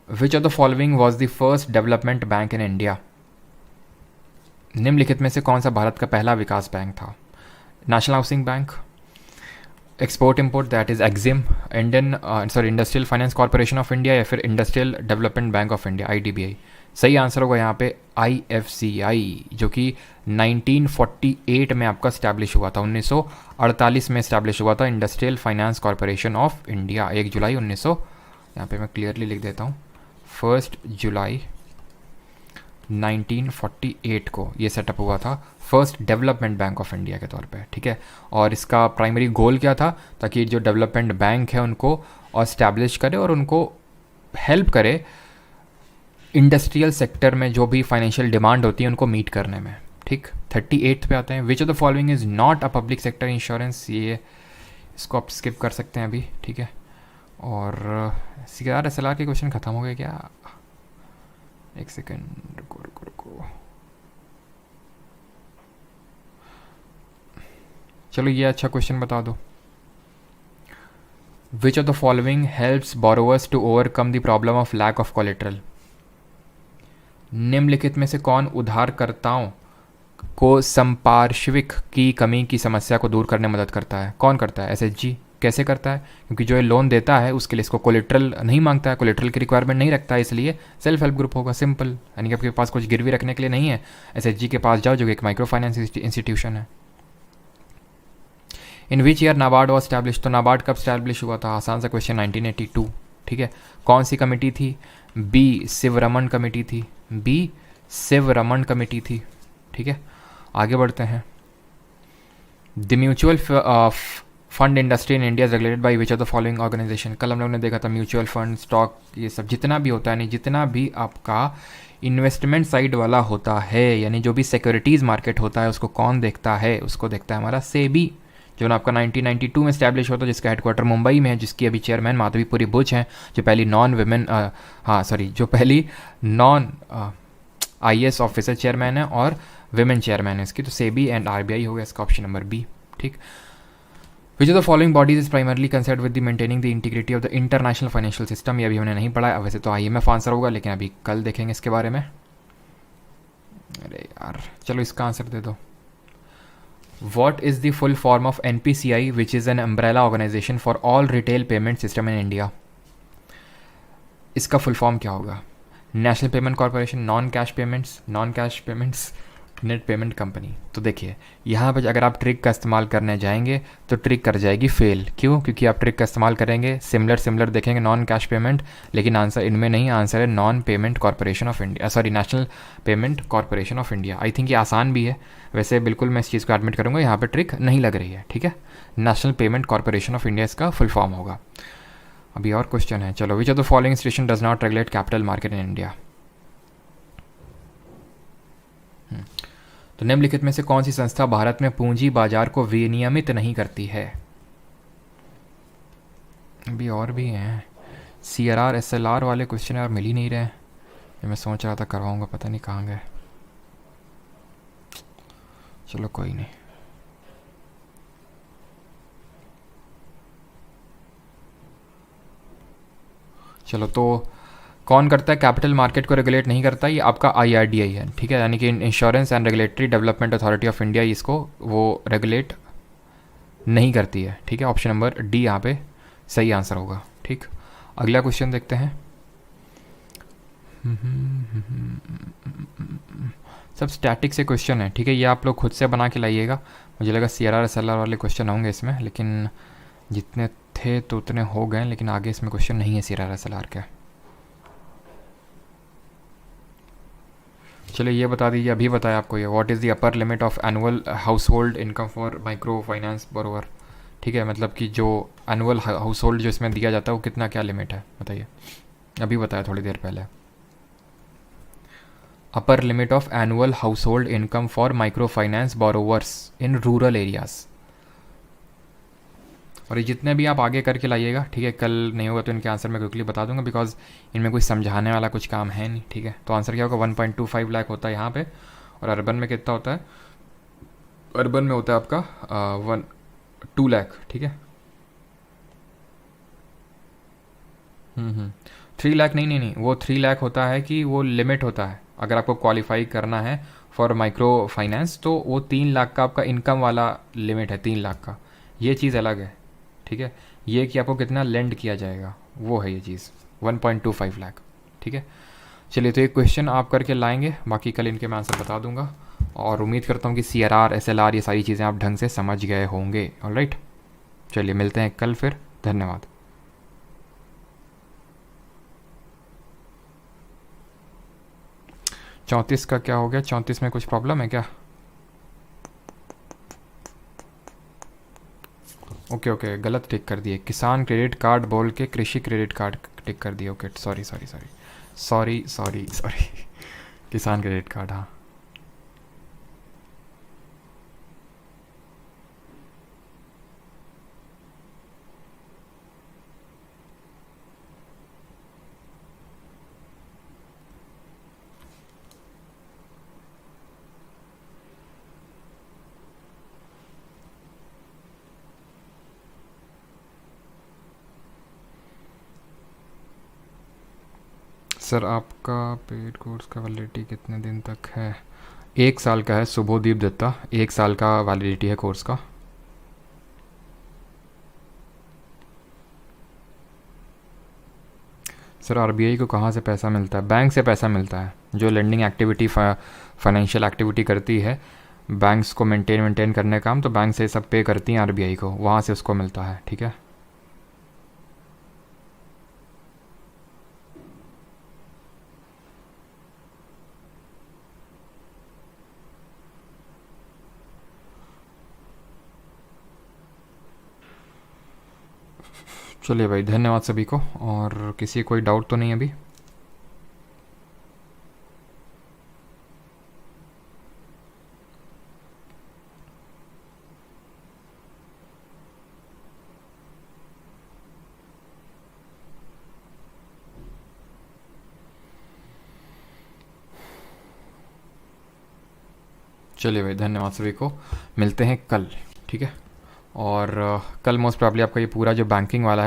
Speaker 1: Which of the following was the first development bank in India? निम्नलिखित में से कौन सा भारत का पहला विकास बैंक था? National housing bank, export import that is EXIM, industrial finance corporation of India, या फिर industrial development bank of India, IDBI. सही आंसर होगा यहाँ पे आईएफसीआई, जो कि 1948 में आपका स्टैब्लिश हुआ था, 1948 में स्टैब्लिश हुआ था industrial finance corporation of India. 1 जुलाई 1900, यहाँ पे मैं क्लियरली लिख देता हूँ, 1 जुलाई 1948 को ये सेटअप हुआ था first development bank of India के तौर पे। ठीक है, और इसका प्राइमरी गोल क्या था, ताकि जो डेवलपमेंट बैंक है उनको एस्टैब्लिश करे और उनको हेल्प करे इंडस्ट्रियल सेक्टर में जो भी फाइनेंशियल डिमांड होती है उनको मीट करने में। ठीक, 38 पे आते हैं। विच of the following is not a public sector insurance? ये इसको आप स्किप कर सकते हैं अभी। ठीक है, और सीआर एसएलआर के क्वेश्चन ख़त्म हो गए क्या? एक सेकेंड, रुको रुको रुको, चलो ये अच्छा क्वेश्चन बता दो। Which of the following helps borrowers to overcome the problem of lack of collateral? निम्नलिखित में से कौन उधारकर्ताओं को संपार्श्विक की कमी की समस्या को दूर करने में मदद करता है? कौन करता है? एसएचजी। कैसे करता है? क्योंकि जो ये लोन देता है उसके लिए इसको कोलेट्रल नहीं मांगता है, कोलेट्रल की रिक्वायरमेंट नहीं रखता है, इसलिए सेल्फ हेल्प ग्रुप होगा, सिंपल। यानी कि आपके पास कुछ गिरवी रखने के लिए नहीं है, एसएचजी के पास जाओ जो कि एक माइक्रो फाइनेंस इंस्टीट्यूशन है। In which year NABARD was establish? तो नाबार्ड कब स्टैब्लिश हुआ था? आसान सा क्वेश्चन, 1982। ठीक है, कौन सी कमेटी थी? बी शिवरमन कमेटी थी, बी शिवरमन कमेटी थी। ठीक है, आगे बढ़ते हैं। The mutual fund industry in India is regulated by which of the following organisation? कल हम लोग ने देखा था म्यूचुअल फंड, स्टॉक, ये सब जितना भी होता है, नहीं जितना भी आपका इन्वेस्टमेंट साइड वाला होता है, यानी जो भी सिक्योरिटीज़ मार्केट होता है उसको कौन देखता है? उसको देखता है हमारा सेबी, जो ना आपका 1992 में स्टैब्लिश होता है, जिसका हेडक्वार्टर मुंबई में है, जिसकी अभी चेयरमैन माधवीपुरी बुच हैं, जो पहली नॉन आईएएस ऑफिसर चेयरमैन है और विमेन चेयरमैन है इसकी। तो सेबी एंड आरबीआई हो गया इसका ऑप्शन नंबर बी। ठीक, which of the following bodies is primarily concern with the maintaining the integrity of the international financial system? ये अभी हमने नहीं पढ़ा है, वैसे तो आईएमएफ आंसर होगा, लेकिन अभी कल देखेंगे इसके बारे में। अरे यार, चलो इसका आंसर दे दो। What is the full form of NPCI, which is an umbrella organization for all retail payment system in India? इसका फुल फॉर्म क्या होगा? National payment corporation, non cash payments, net payment company. तो देखिए यहाँ पर अगर आप ट्रिक का इस्तेमाल करने जाएंगे तो ट्रिक कर जाएगी फेल। क्यों? क्योंकि आप ट्रिक का इस्तेमाल करेंगे, सिमिलर देखेंगे, नॉन कैश पेमेंट, लेकिन आंसर इनमें नहीं, आंसर है non payment corporation of India, sorry national payment corporation of India. I think ये आसान भी है, वैसे बिल्कुल मैं इस चीज़ को एडमिट करूँगा, यहाँ पर ट्रिक नहीं लग रही है। ठीक है, national payment corporation of India इसका फुल फॉर्म होगा। अभी और क्वेश्चन है, चलो। विच of the following institution does not regulate capital market in India? तो निम्नलिखित में से कौन सी संस्था भारत में पूंजी बाजार को विनियमित नहीं करती है? अभी और भी हैं, सीआरआर एसएलआर वाले क्वेश्चन यार मिल ही नहीं रहे, ये मैं सोच रहा था करवाऊंगा, पता नहीं कहाँ गए। चलो कोई नहीं। चलो, तो कौन करता है कैपिटल मार्केट को रेगुलेट नहीं करता? ये आपका आईआरडीआई है। ठीक है, यानी कि insurance and regulatory development authority of India इसको वो रेगुलेट नहीं करती है। ठीक है, ऑप्शन नंबर डी यहाँ पे सही आंसर होगा। ठीक, अगला क्वेश्चन देखते हैं। सब स्टैटिक से क्वेश्चन है। ठीक है, ये आप लोग खुद से बना के लाइएगा, मुझे लगा सीआरआर एसएलआर वाले क्वेश्चन होंगे इसमें, लेकिन जितने थे तो उतने हो गए, लेकिन आगे इसमें क्वेश्चन नहीं है सीआरआर एसएलआर के। चलिए ये बता दीजिए, अभी बताया आपको ये, what is the upper limit of annual house hold income for micro finance borrower. ठीक है, मतलब कि जो एनुअल हाउस होल्ड जो इसमें दिया जाता है वो कितना, क्या लिमिट है बताइए, अभी बताया थोड़ी देर पहले। Upper limit of annual house hold income for micro finance borrowers in rural areas. और ये जितने भी आप आगे करके लाइएगा, ठीक है, कल नहीं होगा तो इनके आंसर मैं क्विकली बता दूंगा, बिकॉज इनमें कोई समझाने वाला कुछ काम है नहीं। ठीक है, तो आंसर क्या होगा, 1.25 लाख होता है यहाँ पे। और अर्बन में कितना होता है, अर्बन में होता है आपका 2 लाख। ठीक है, 3 लाख नहीं नहीं नहीं, वो 3 लाख होता है कि वो लिमिट होता है, अगर आपको क्वालिफाई करना है फॉर माइक्रो फाइनेंस तो वो 3 लाख का आपका इनकम वाला लिमिट है, 3 लाख का। ये चीज़ अलग है। ठीक है, ये कि आपको कितना लेंड किया जाएगा वो है ये चीज़, 1.25 लाख। ठीक है, चलिए तो एक क्वेश्चन आप करके लाएंगे, बाकी कल इनके मैं आंसर बता दूंगा। और उम्मीद करता हूँ कि CRR SLR ये सारी चीज़ें आप ढंग से समझ गए होंगे। ऑलराइट, चलिए मिलते हैं कल फिर, धन्यवाद। 34 का क्या हो गया, 34 में कुछ प्रॉब्लम है क्या? ओके ओके, गलत टिक कर दिए, किसान क्रेडिट कार्ड बोल के कृषि क्रेडिट कार्ड टिक कर दिए। Okay, sorry sorry sorry sorry sorry sorry किसान क्रेडिट कार्ड, हाँ। सर आपका पेड कोर्स का वैलिडिटी कितने दिन तक है? 1 साल का है शुभोदीप दत्ता, 1 साल का वैलिडिटी है कोर्स का। सर RBI को कहाँ से पैसा मिलता है? बैंक से पैसा मिलता है, जो लेंडिंग एक्टिविटी फाइनेंशियल एक्टिविटी करती है बैंक्स को मेंटेन करने का काम, तो बैंक से सब पे करती हैं RBI को, वहाँ से उसको मिलता है। ठीक है, चलिए भाई, धन्यवाद सभी को। और किसी कोई डाउट तो नहीं अभी? चलिए भाई, धन्यवाद सभी को, मिलते हैं कल। ठीक है, और कल मोस्ट प्रॉब्ली आपका ये पूरा जो बैंकिंग वाला है